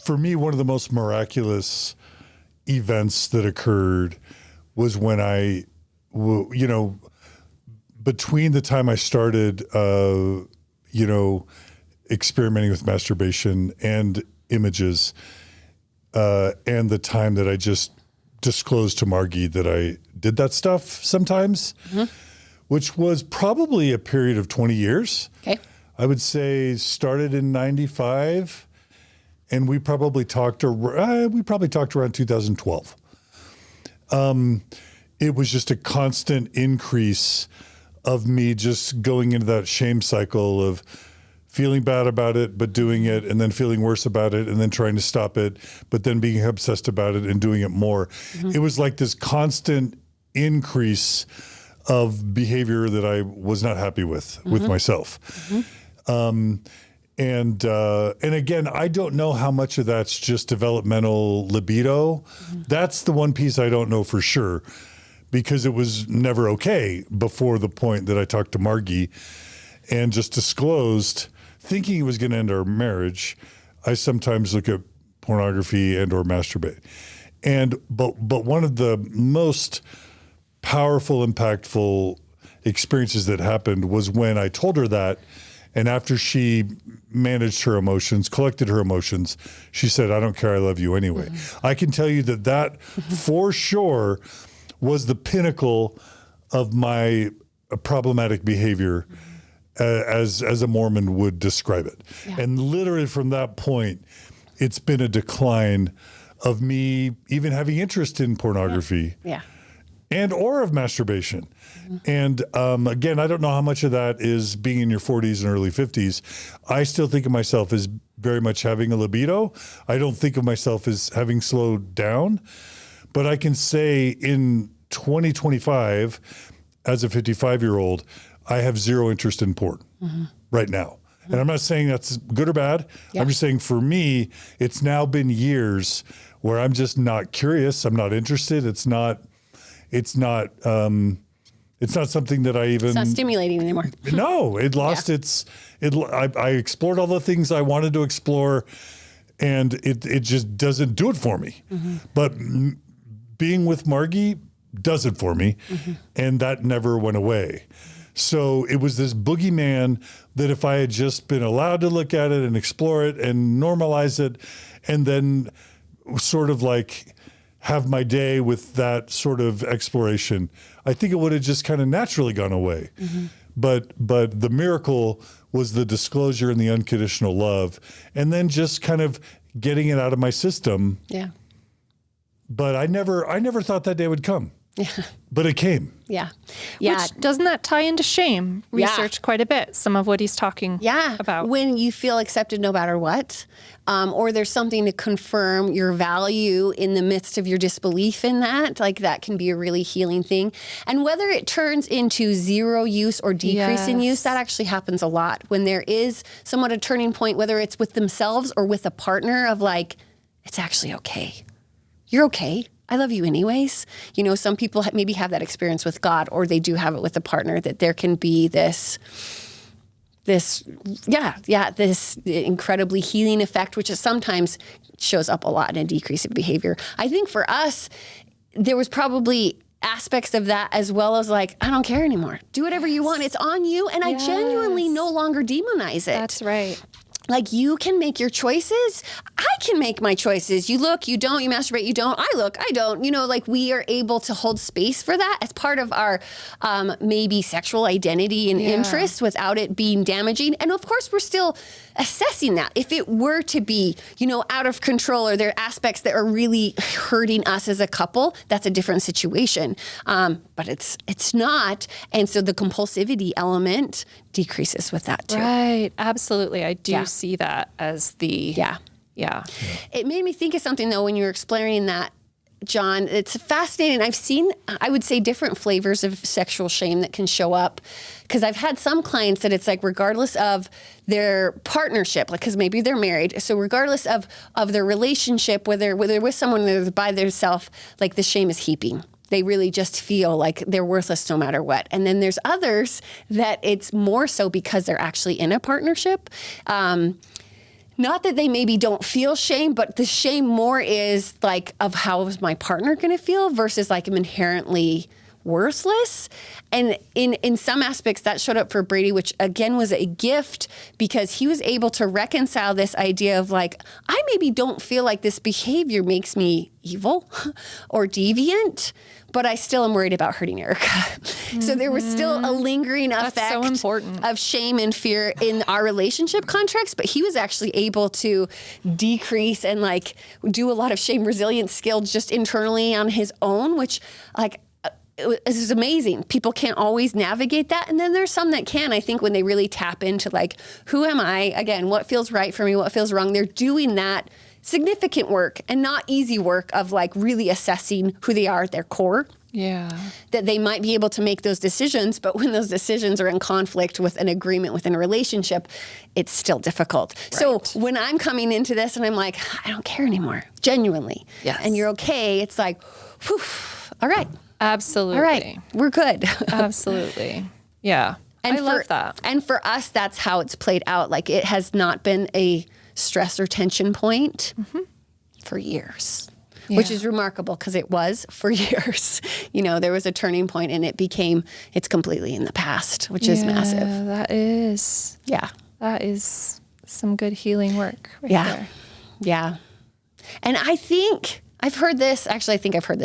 Speaker 1: for me, one of the most miraculous events that occurred was when between the time I started, experimenting with masturbation and images, and the time that I just disclosed to Margie that I did that stuff sometimes, which was probably a period of 20 years.
Speaker 2: Okay.
Speaker 1: I would say started in 95, and we probably talked around 2012. It was just a constant increase of me just going into that shame cycle of feeling bad about it, but doing it, and then feeling worse about it, and then trying to stop it, but then being obsessed about it and doing it more. It was like this constant increase of behavior that I was not happy with myself. And again, I don't know how much of that's just developmental libido. That's the one piece I don't know for sure, because it was never okay before the point that I talked to Margie and just disclosed, thinking it was going to end our marriage. I sometimes look at pornography and or masturbate. But one of the most powerful, impactful experiences that happened was when I told her that, and after she managed her emotions, collected her emotions, she said, "I don't care, I love you anyway." I can tell you that for sure was the pinnacle of my problematic behavior as a Mormon would describe it. And literally from that point, it's been a decline of me even having interest in pornography. And or of masturbation. And again, I don't know how much of that is being in your 40s and early 50s. I still think of myself as very much having a libido. I don't think of myself as having slowed down. But I can say in 2025, as a 55-year-old, I have zero interest in porn right now. And I'm not saying that's good or bad. I'm just saying for me, it's now been years where I'm just not curious. I'm not interested. It's not something that I even.
Speaker 2: It's not stimulating anymore.
Speaker 1: No, it lost I explored all the things I wanted to explore, and it just doesn't do it for me. But being with Margie does it for me, and that never went away. So it was this boogeyman that if I had just been allowed to look at it and explore it and normalize it, and then sort of like have my day with that sort of exploration, I think it would have just kind of naturally gone away. But the miracle was the disclosure and the unconditional love, and then just kind of getting it out of my system.
Speaker 2: Yeah.
Speaker 1: But I never thought that day would come. Yeah. But it came.
Speaker 2: Yeah. Yeah.
Speaker 3: Which, doesn't that tie into shame? Research quite a bit, some of what he's talking about.
Speaker 2: When you feel accepted no matter what, or there's something to confirm your value in the midst of your disbelief in that, like that can be a really healing thing. And whether it turns into zero use or decrease in use, that actually happens a lot. When there is somewhat a turning point, whether it's with themselves or with a partner of like, it's actually okay. You're okay. I love you anyways. You know, some people maybe have that experience with God, or they do have it with a partner, that there can be this incredibly healing effect, which is sometimes shows up a lot in a decrease of behavior. I think for us, there was probably aspects of that as well as like, I don't care anymore. Do whatever you want. It's on you. And I genuinely no longer demonize it.
Speaker 3: That's right.
Speaker 2: Like, you can make your choices. I can make my choices. You look, you don't. You masturbate, you don't. I look, I don't. You know, like, we are able to hold space for that as part of our maybe sexual identity and interests without it being damaging. And of course, we're still assessing that. If it were to be, you know, out of control, or there are aspects that are really hurting us as a couple, that's a different situation. But it's not. And so the compulsivity element decreases with that too.
Speaker 3: Right. Absolutely. I do see that as the... Yeah.
Speaker 2: It made me think of something, though, when you were explaining that, John. It's fascinating. I've seen, I would say, different flavors of sexual shame that can show up, because I've had some clients that it's like, regardless of their partnership, like, because maybe they're married, so regardless of their relationship, whether they're with someone or they're by themselves, like, the shame is heaping. They really just feel like they're worthless no matter what. And then there's others that it's more so because they're actually in a partnership. Not that they maybe don't feel shame, but the shame more is like, of how is my partner going to feel, versus like, I'm inherently worthless. And in some aspects that showed up for Brady, which again was a gift, because he was able to reconcile this idea of like, I maybe don't feel like this behavior makes me evil or deviant, but I still am worried about hurting Erika. So there was still a lingering effect of shame and fear in our relationship contracts, but he was actually able to decrease and like do a lot of shame resilience skills just internally on his own, which like, it is amazing. People can't always navigate that. And then there's some that can, I think, when they really tap into like, who am I? Again, what feels right for me? What feels wrong? They're doing that significant work and not easy work of like really assessing who they are at their core.
Speaker 3: Yeah.
Speaker 2: That they might be able to make those decisions, but when those decisions are in conflict with an agreement within a relationship, it's still difficult. Right. So when I'm coming into this and I'm like, I don't care anymore, genuinely.
Speaker 3: Yes.
Speaker 2: And you're okay, it's like, whew, all right.
Speaker 3: Absolutely.
Speaker 2: All right, we're good.
Speaker 3: Absolutely. Yeah.
Speaker 2: And
Speaker 3: I love that.
Speaker 2: And for us, that's how it's played out. Like, it has not been a stress or tension point for years, which is remarkable, because it was for years. You know, there was a turning point and it's completely in the past, which is massive.
Speaker 3: That is.
Speaker 2: Yeah.
Speaker 3: That is some good healing work right there.
Speaker 2: Yeah. And I think I've heard this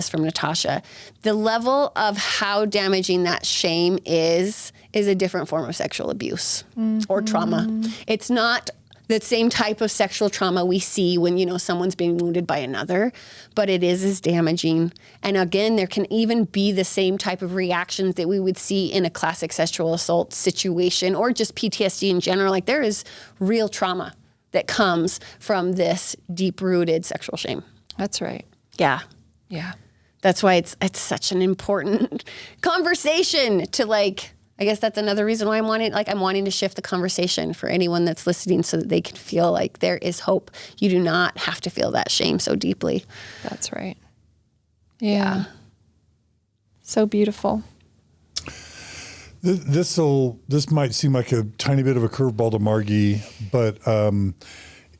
Speaker 2: from Natasha. The level of how damaging that shame is a different form of sexual abuse or trauma. It's not the same type of sexual trauma we see when, you know, someone's being wounded by another, but it is as damaging. And again, there can even be the same type of reactions that we would see in a classic sexual assault situation, or just PTSD in general. Like, there is real trauma that comes from this deep-rooted sexual shame.
Speaker 3: That's right.
Speaker 2: Yeah.
Speaker 3: Yeah.
Speaker 2: That's why it's such an important conversation to like I guess that's another reason why I'm wanting to shift the conversation for anyone that's listening so that they can feel like there is hope. You do not have to feel that shame so deeply.
Speaker 3: That's right. Yeah. So beautiful.
Speaker 1: This might seem like a tiny bit of a curveball to Margie, but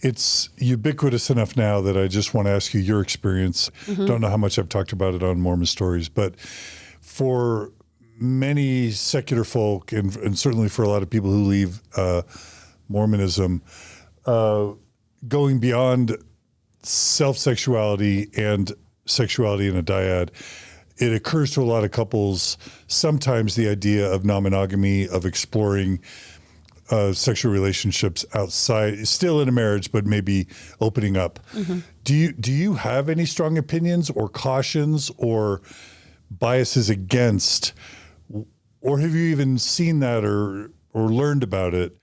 Speaker 1: it's ubiquitous enough now that I just want to ask you your experience. Don't know how much I've talked about it on Mormon Stories, but for many secular folk, and certainly for a lot of people who leave Mormonism, going beyond self-sexuality and sexuality in a dyad, it occurs to a lot of couples sometimes the idea of non-monogamy, of exploring sexual relationships outside, still in a marriage, but maybe opening up. Do you have any strong opinions or cautions or biases against, or have you even seen that or learned about it?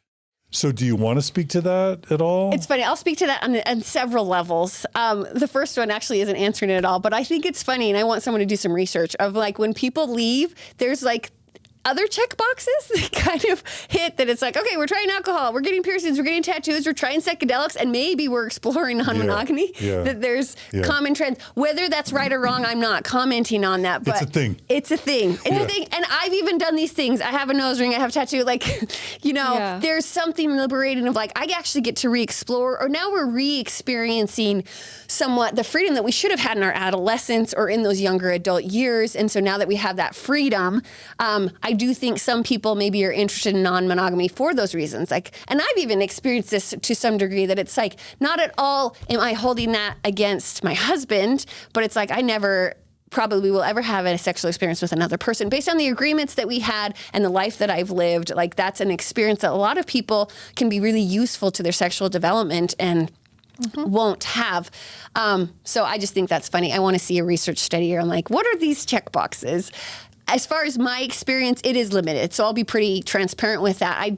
Speaker 1: So do you want to speak to that at all?
Speaker 2: It's funny. I'll speak to that on several levels. The first one actually isn't answering it at all, but I think it's funny, and I want someone to do some research of like when people leave, there's like other check boxes that kind of hit that it's like, okay, we're trying alcohol, we're getting piercings, we're getting tattoos, we're trying psychedelics, and maybe we're exploring non-monogamy. That there's common trends. Whether that's right or wrong, I'm not commenting on that. But
Speaker 1: it's a thing.
Speaker 2: It's a thing. It's a thing. And I've even done these things. I have a nose ring, I have a tattoo. Like, there's something liberating of like, I actually get to re-explore, or now we're re-experiencing somewhat the freedom that we should have had in our adolescence or in those younger adult years. And so now that we have that freedom, I do think some people maybe are interested in non-monogamy for those reasons. Like, and I've even experienced this to some degree that it's like, not at all am I holding that against my husband, but it's like, I never probably will ever have a sexual experience with another person based on the agreements that we had and the life that I've lived. Like, that's an experience that a lot of people can be really useful to their sexual development and won't have. So I just think that's funny. I want to see a research study on like, what are these check boxes? As far as my experience, it is limited. So I'll be pretty transparent with that.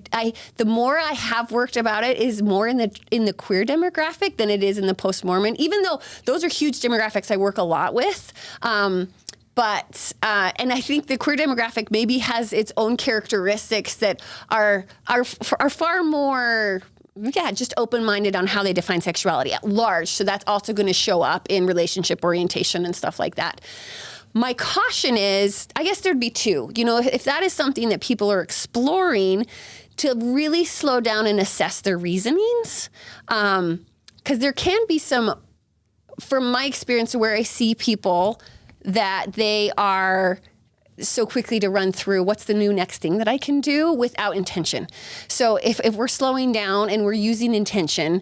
Speaker 2: The more I have worked about it is more in the queer demographic than it is in the post-Mormon, even though those are huge demographics I work a lot with. But I think the queer demographic maybe has its own characteristics that are far more just open-minded on how they define sexuality at large. So that's also going to show up in relationship orientation and stuff like that. My caution is, I guess there'd be two. If that is something that people are exploring, to really slow down and assess their reasonings. Because there can be some, from my experience, where I see people that they are so quickly to run through what's the new next thing that I can do without intention. So if we're slowing down and we're using intention,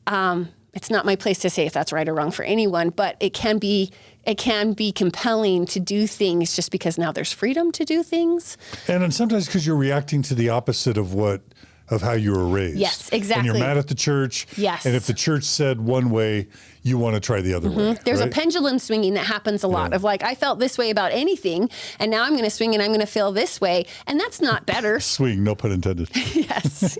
Speaker 2: it's not my place to say if that's right or wrong for anyone, but it can be compelling to do things just because now there's freedom to do things.
Speaker 1: And then sometimes because you're reacting to the opposite of how you were raised.
Speaker 2: Yes, exactly.
Speaker 1: And you're mad at the church.
Speaker 2: Yes.
Speaker 1: And if the church said one way, you want to try the other way.
Speaker 2: There's
Speaker 1: right?
Speaker 2: a pendulum swinging that happens a lot of like, I felt this way about anything, and now I'm going to swing and I'm going to feel this way. And that's not better.
Speaker 1: Swing, no pun intended.
Speaker 2: Yes.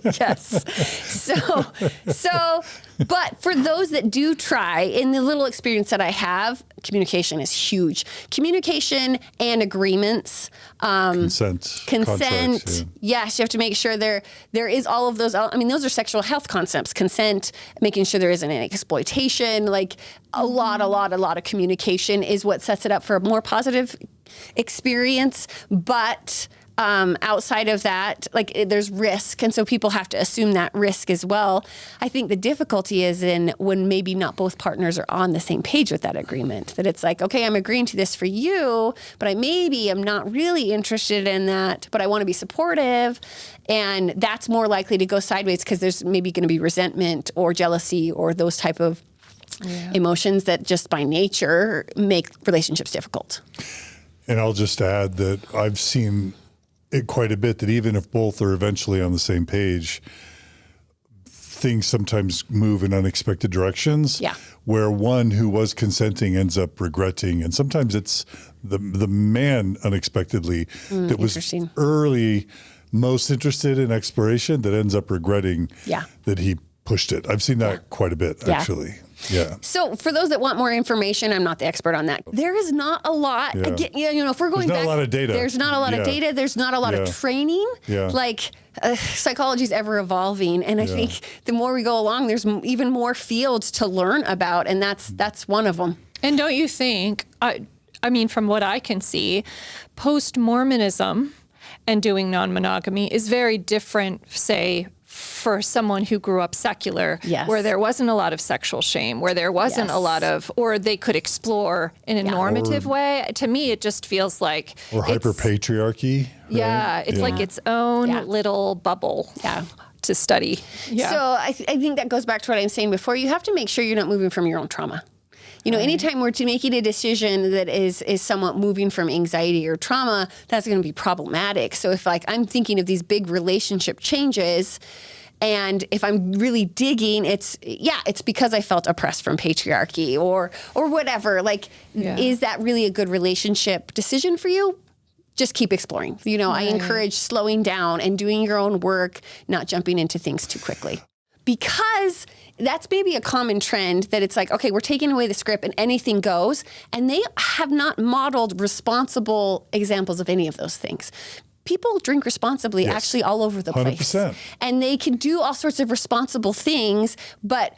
Speaker 2: So, but for those that do try, in the little experience that I have, communication is huge. Communication and agreements.
Speaker 1: Consent.
Speaker 2: Yes, you have to make sure there is all of those. I mean, those are sexual health concepts. Consent, making sure there isn't any exploitation. Like a lot of communication is what sets it up for a more positive experience. But outside of that, like there's risk. And so people have to assume that risk as well. I think the difficulty is in when maybe not both partners are on the same page with that agreement, that it's like, okay, I'm agreeing to this for you, but I'm not really interested in that, but I want to be supportive. And that's more likely to go sideways because there's maybe going to be resentment or jealousy or those type of emotions that just by nature make relationships difficult.
Speaker 1: And I'll just add that I've seen it quite a bit that even if both are eventually on the same page, things sometimes move in unexpected directions.
Speaker 2: Yeah.
Speaker 1: Where one who was consenting ends up regretting, and sometimes it's the man unexpectedly that was early most interested in exploration that ends up regretting that he pushed it. I've seen that quite a bit, actually. Yeah.
Speaker 2: So for those that want more information, I'm not the expert on that. There is not a lot.
Speaker 1: Yeah.
Speaker 2: Again, if we're going
Speaker 1: There's
Speaker 2: back,
Speaker 1: not a lot of data.
Speaker 2: There's not a lot of data. There's not a lot of training.
Speaker 1: Yeah.
Speaker 2: Like psychology is ever evolving, and I think the more we go along, there's even more fields to learn about, and that's one of them.
Speaker 3: And don't you think? I mean, from what I can see, post-Mormonism and doing non-monogamy is very different, say, for someone who grew up secular, where there wasn't a lot of sexual shame, where there wasn't a lot of, or they could explore in a normative way. To me, it just feels like...
Speaker 1: Or hyper-patriarchy. Right?
Speaker 3: Yeah, it's like its own little bubble to study. Yeah.
Speaker 2: So I think that goes back to what I was saying before. You have to make sure you're not moving from your own trauma. Anytime we're making a decision that is somewhat moving from anxiety or trauma, that's going to be problematic. So if I'm thinking of these big relationship changes, and if I'm really digging, it's because I felt oppressed from patriarchy or whatever. Is that really a good relationship decision for you? Just keep exploring. I encourage slowing down and doing your own work, not jumping into things too quickly. Because that's maybe a common trend that it's like, okay, we're taking away the script and anything goes. And they have not modeled responsible examples of any of those things. People drink responsibly actually all over the
Speaker 1: 100%.
Speaker 2: place. And they can do all sorts of responsible things, but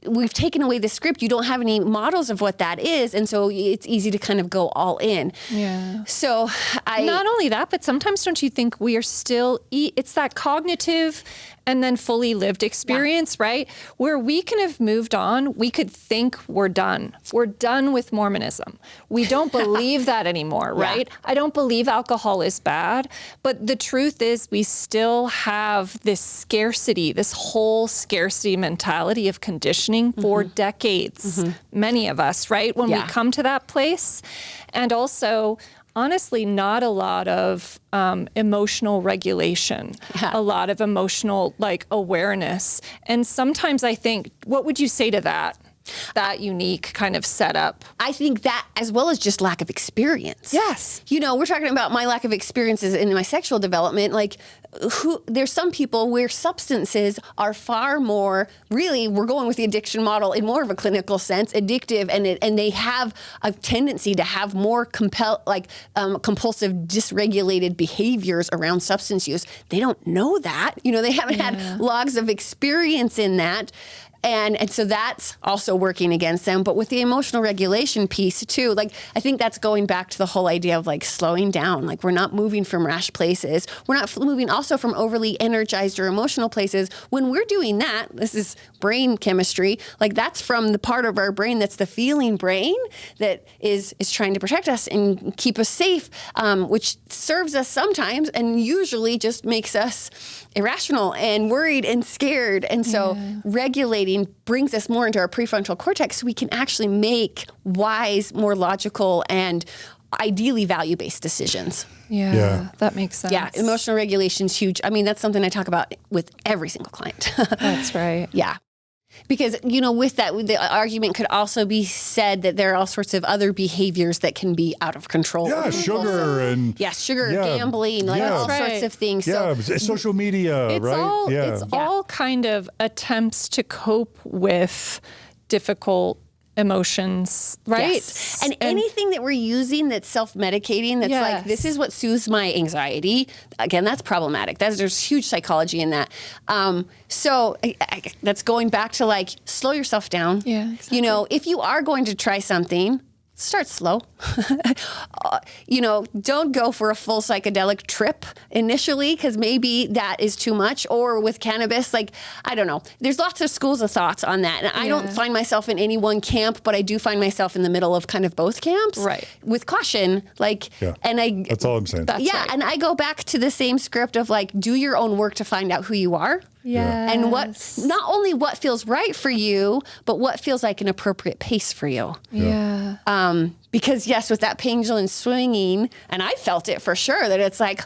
Speaker 2: we've taken away the script. You don't have any models of what that is. And so it's easy to kind of go all in.
Speaker 3: Yeah.
Speaker 2: So
Speaker 3: not only that, but sometimes don't you think we are still, it's that cognitive and then fully lived experience, right? Where we can have moved on. We could think we're done. We're done with Mormonism. We don't believe that anymore, right? I don't believe alcohol is bad, but the truth is we still have this scarcity, this whole scarcity mentality of conditioning for decades, many of us, right? When we come to that place. And also, honestly, not a lot of emotional regulation, a lot of emotional awareness. And sometimes I think, what would you say to that unique kind of setup?
Speaker 2: I think that, as well as just lack of experience.
Speaker 3: Yes.
Speaker 2: We're talking about my lack of experiences in my sexual development. There's some people where substances are far more, really, we're going with the addiction model in more of a clinical sense, addictive, and they have a tendency to have more compulsive, dysregulated behaviors around substance use. They don't know that. They haven't had logs of experience in that. And so that's also working against them. But with the emotional regulation piece too, I think that's going back to the whole idea of slowing down. We're not moving from rash places. We're not moving also from overly energized or emotional places. When we're doing that, this is brain chemistry, that's from the part of our brain that's the feeling brain that is trying to protect us and keep us safe, which serves us sometimes and usually just makes us irrational and worried and scared. And so regulating brings us more into our prefrontal cortex so we can actually make wise, more logical, and ideally value-based decisions.
Speaker 3: Yeah, that makes sense.
Speaker 2: Yeah, emotional regulation is huge. I mean, that's something I talk about with every single client.
Speaker 3: That's right.
Speaker 2: Yeah. Because, with that, the argument could also be said that there are all sorts of other behaviors that can be out of control.
Speaker 1: Yeah, sugar and...
Speaker 2: gambling, all sorts of things.
Speaker 1: Yeah, so, social media,
Speaker 3: it's
Speaker 1: right?
Speaker 3: It's all kind of attempts to cope with difficult emotions, right?
Speaker 2: Yes. And anything that we're using that's self-medicating, that's this is what soothes my anxiety. Again, that's problematic. There's huge psychology in that. So that's going back to slow yourself down.
Speaker 3: Yeah, exactly.
Speaker 2: If you are going to try something, start slow. Don't go for a full psychedelic trip initially, because maybe that is too much. Or with cannabis, I don't know. There's lots of schools of thoughts on that. And I don't find myself in any one camp, but I do find myself in the middle of kind of both camps.
Speaker 3: Right.
Speaker 2: With caution. And
Speaker 1: that's all I'm saying.
Speaker 2: And I go back to the same script of do your own work to find out who you are.
Speaker 3: Yes.
Speaker 2: And not only what feels right for you, but what feels like an appropriate pace for you.
Speaker 3: Yeah.
Speaker 2: Because yes, with that pendulum swinging, and I felt it for sure, that it's free.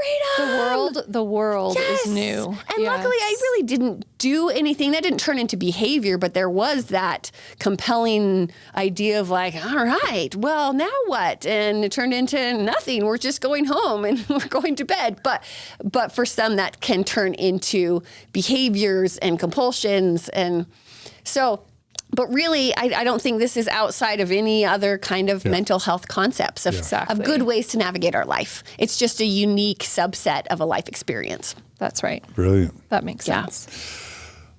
Speaker 2: freedom.
Speaker 3: The world
Speaker 2: Yes.
Speaker 3: is new.
Speaker 2: And luckily, I really didn't do anything. That didn't turn into behavior, but there was that compelling idea of like, all right, well, now what? And it turned into nothing. We're just going home and we're going to bed. But for some, that can turn into behaviors and compulsions. And so, but really, I don't think this is outside of any other kind of mental health concepts of good ways to navigate our life. It's just a unique subset of a life experience.
Speaker 3: That's right.
Speaker 1: Brilliant.
Speaker 3: That makes sense.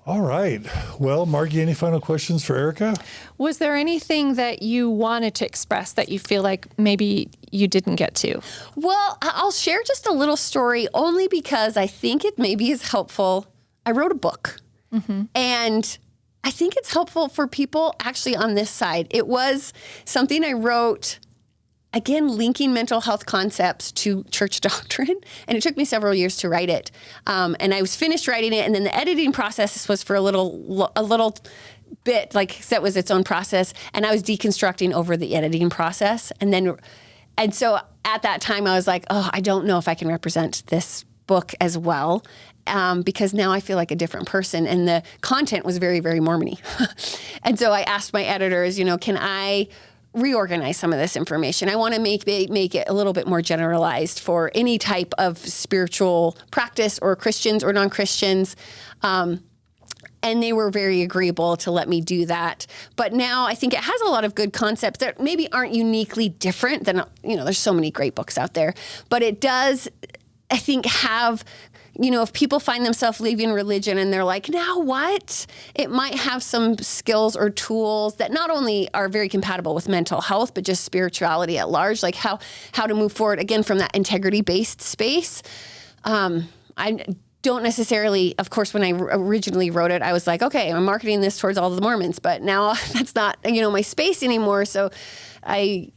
Speaker 1: All right. Well, Margie, any final questions for Erika?
Speaker 3: Was there anything that you wanted to express that you feel like maybe you didn't get to?
Speaker 2: Well, I'll share just a little story only because I think it maybe is helpful. I wrote a book, and I think it's helpful for people actually on this side. It was something I wrote, again, linking mental health concepts to church doctrine. And it took me several years to write it. And I was finished writing it. And then the editing process was for a little bit, like that was its own process. And I was deconstructing over the editing process. And so at that time I was like, oh, I don't know if I can represent this book as well. Because now I feel like a different person, and the content was very, very Mormon-y. And so I asked my editors, can I reorganize some of this information? I want to make it a little bit more generalized for any type of spiritual practice or Christians or non-Christians. And they were very agreeable to let me do that. But now I think it has a lot of good concepts that maybe aren't uniquely different than, there's so many great books out there. But it does, I think, have... if people find themselves leaving religion and they're like, now what? It might have some skills or tools that not only are very compatible with mental health, but just spirituality at large, like how to move forward, again, from that integrity-based space. I don't necessarily, of course, when I originally wrote it, I was like, okay, I'm marketing this towards all the Mormons, but now that's not, my space anymore. So I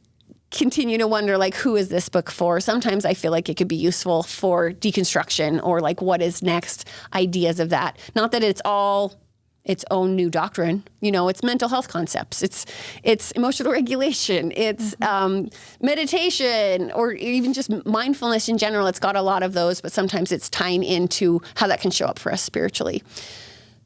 Speaker 2: continue to wonder, like, who is this book for? Sometimes I feel like it could be useful for deconstruction or like what is next, ideas of that. Not that it's all its own new doctrine. It's mental health concepts. It's emotional regulation. It's meditation, or even just mindfulness in general. It's got a lot of those, but sometimes it's tying into how that can show up for us spiritually.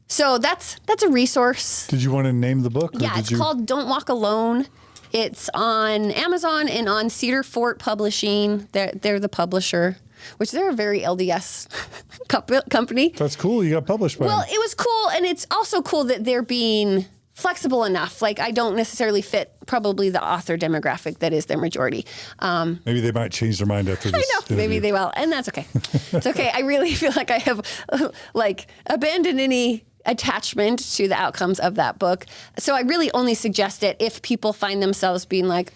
Speaker 2: So that's a resource.
Speaker 1: Did you want to name the book?
Speaker 2: Yeah, it's called Don't Walk Alone. It's on Amazon and on Cedar Fort Publishing. They're the publisher, which they're a very LDS company.
Speaker 1: That's cool. You got published by them.
Speaker 2: Well, it was cool. And it's also cool that they're being flexible enough. Like, I don't necessarily fit probably the author demographic that is their majority.
Speaker 1: Maybe they might change their mind after this.
Speaker 2: I know.
Speaker 1: interview.
Speaker 2: Maybe they will. And that's okay. It's okay. I really feel like I have abandoned any attachment to the outcomes of that book. So I really only suggest it if people find themselves being like,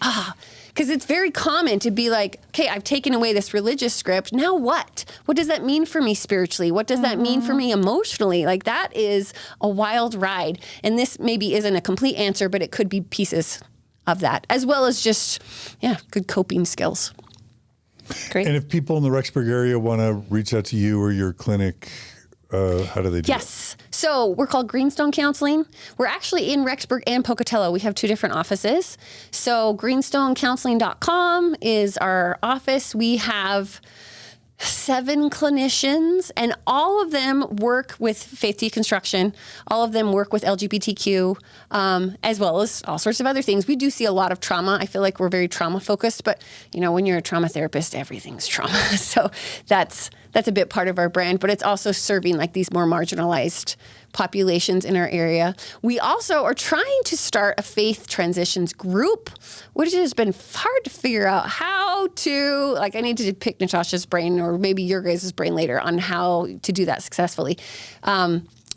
Speaker 2: because it's very common to be like, okay, I've taken away this religious script. Now what? What does that mean for me spiritually? What does that mean for me emotionally? Like, that is a wild ride. And this maybe isn't a complete answer, but it could be pieces of that, as well as just, good coping skills.
Speaker 3: Great.
Speaker 1: And if people in the Rexburg area want to reach out to you or your clinic, how do they do
Speaker 2: Yes. So we're called Greenstone Counseling. We're actually in Rexburg and Pocatello. We have 2 different offices. So greenstonecounseling.com is our office. We have 7 clinicians, and all of them work with faith deconstruction. All of them work with LGBTQ, as well as all sorts of other things. We do see a lot of trauma. I feel like we're very trauma focused, but when you're a trauma therapist, everything's trauma. So that's a bit part of our brand, but it's also serving like these more marginalized populations in our area. We also are trying to start a faith transitions group, which has been hard to figure out how to, I need to pick Natasha's brain or maybe your guys' brain later on how to do that successfully.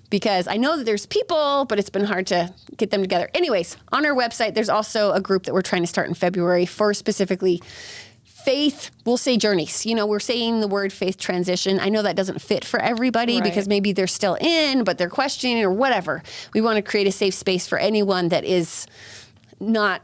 Speaker 2: Because I know that there's people, but it's been hard to get them together. Anyways, on our website, there's also a group that we're trying to start in February for specifically faith, we'll say journeys. We're saying the word faith transition. I know that doesn't fit for everybody because maybe they're still in, but they're questioning or whatever. We want to create a safe space for anyone that is not,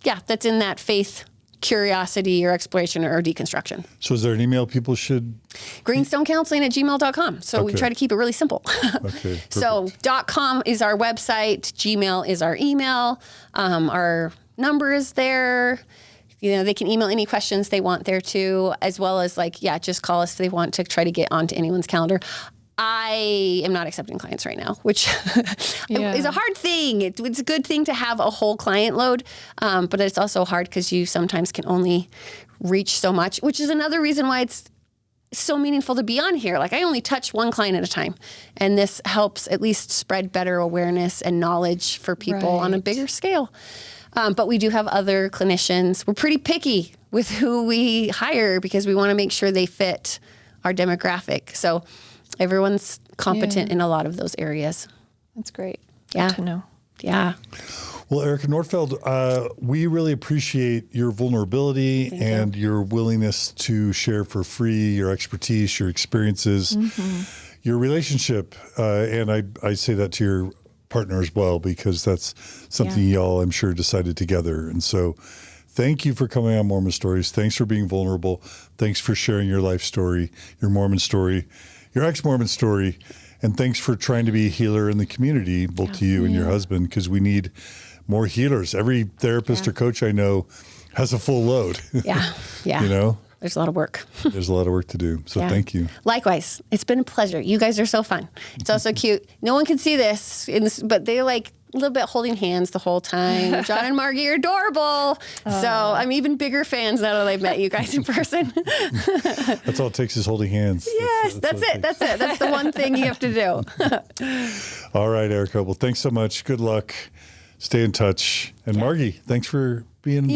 Speaker 2: that's in that faith curiosity or exploration or deconstruction.
Speaker 1: So is there an email people should?
Speaker 2: greenstonecounseling@gmail.com. So we try to keep it really simple.
Speaker 1: Okay.
Speaker 2: So .com is our website. Gmail is our email. Our number is there. they can email any questions they want there too, as well as just call us if they want to try to get onto anyone's calendar. I am not accepting clients right now, which is a hard thing. It's a good thing to have a whole client load, but it's also hard because you sometimes can only reach so much, which is another reason why it's so meaningful to be on here. I only touch one client at a time, and this helps at least spread better awareness and knowledge for people on a bigger scale. But we do have other clinicians. We're pretty picky with who we hire because we want to make sure they fit our demographic. So everyone's competent in a lot of those areas.
Speaker 3: That's great.
Speaker 2: Yeah.
Speaker 3: Good to know.
Speaker 2: Yeah.
Speaker 1: Well, Erika Nordfelt, we really appreciate your vulnerability and your willingness to share for free your expertise, your experiences, your relationship. And I say that to your partner as well, because that's something y'all, I'm sure, decided together. And so thank you for coming on Mormon Stories. Thanks for being vulnerable. Thanks for sharing your life story, your Mormon story, your ex-Mormon story. And thanks for trying to be a healer in the community, both to you and your husband, because we need more healers. Every therapist or coach I know has a full load.
Speaker 2: Yeah. There's a lot of work.
Speaker 1: There's a lot of work to do. So thank you.
Speaker 2: Likewise. It's been a pleasure. You guys are so fun. It's also cute. No one can see this, but they're a little bit holding hands the whole time. John and Margie are adorable. So I'm even bigger fans now that I've met you guys in person.
Speaker 1: That's all it takes is holding hands.
Speaker 2: Yes, that's it. That's the one thing you have to do.
Speaker 1: All right, Erika. Well, thanks so much. Good luck. Stay in touch. And Margie, thanks for being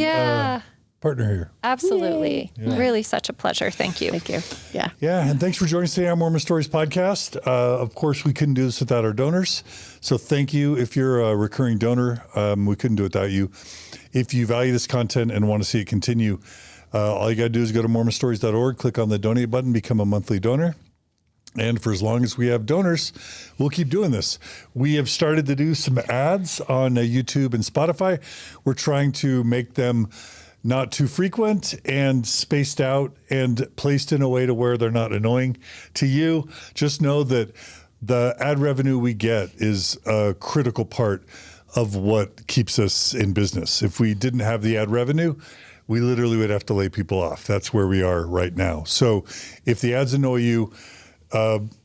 Speaker 1: partner here.
Speaker 3: Absolutely. Really such a pleasure. Thank you.
Speaker 2: Thank you. Yeah.
Speaker 1: Yeah. And thanks for joining us today on Mormon Stories podcast. Of course, we couldn't do this without our donors. So thank you. If you're a recurring donor, we couldn't do it without you. If you value this content and want to see it continue, all you got to do is go to mormonstories.org, click on the donate button, become a monthly donor. And for as long as we have donors, we'll keep doing this. We have started to do some ads on YouTube and Spotify. We're trying to make them not too frequent and spaced out and placed in a way to where they're not annoying to you. Just know that the ad revenue we get is a critical part of what keeps us in business. If we didn't have the ad revenue, we literally would have to lay people off. That's where we are right now. So if the ads annoy you,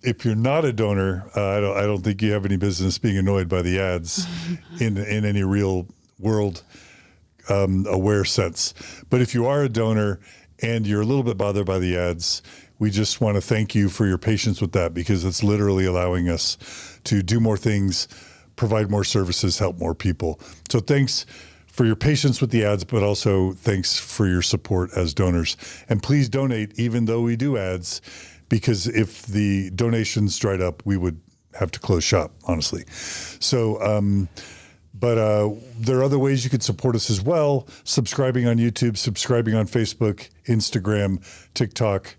Speaker 1: if you're not a donor, I don't think you have any business being annoyed by the ads in any real world aware sense. But if you are a donor and you're a little bit bothered by the ads, we just want to thank you for your patience with that, because it's literally allowing us to do more things, provide more services, help more people. So thanks for your patience with the ads, but also thanks for your support as donors. And please donate, even though we do ads, because if the donations dried up, we would have to close shop, honestly. So, but there are other ways you could support us as well. Subscribing on YouTube, subscribing on Facebook, Instagram, TikTok,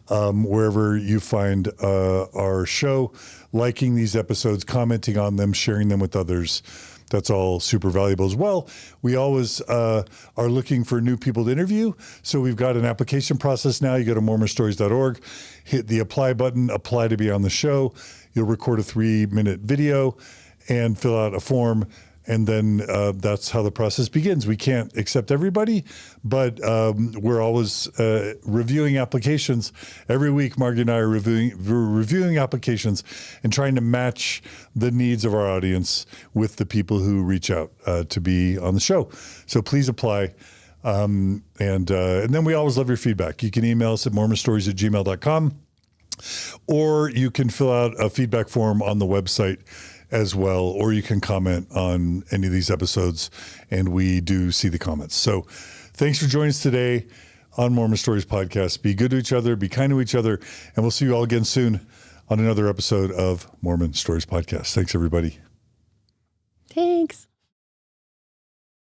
Speaker 1: wherever you find our show, liking these episodes, commenting on them, sharing them with others. That's all super valuable as well. We always are looking for new people to interview. So we've got an application process now. You go to mormonstories.org, hit the apply button, apply to be on the show. You'll record a 3-minute video and fill out a form. And then that's how the process begins. We can't accept everybody, but we're always reviewing applications. Every week, Margie and I are reviewing applications and trying to match the needs of our audience with the people who reach out to be on the show. So please apply. And then we always love your feedback. You can email us at mormonstories@gmail.com, or you can fill out a feedback form on the website as well, or you can comment on any of these episodes, and we do see the comments. So thanks for joining us today on Mormon Stories Podcast. Be good to each other, be kind to each other, and we'll see you all again soon on another episode of Mormon Stories Podcast. Thanks, everybody.
Speaker 2: Thanks.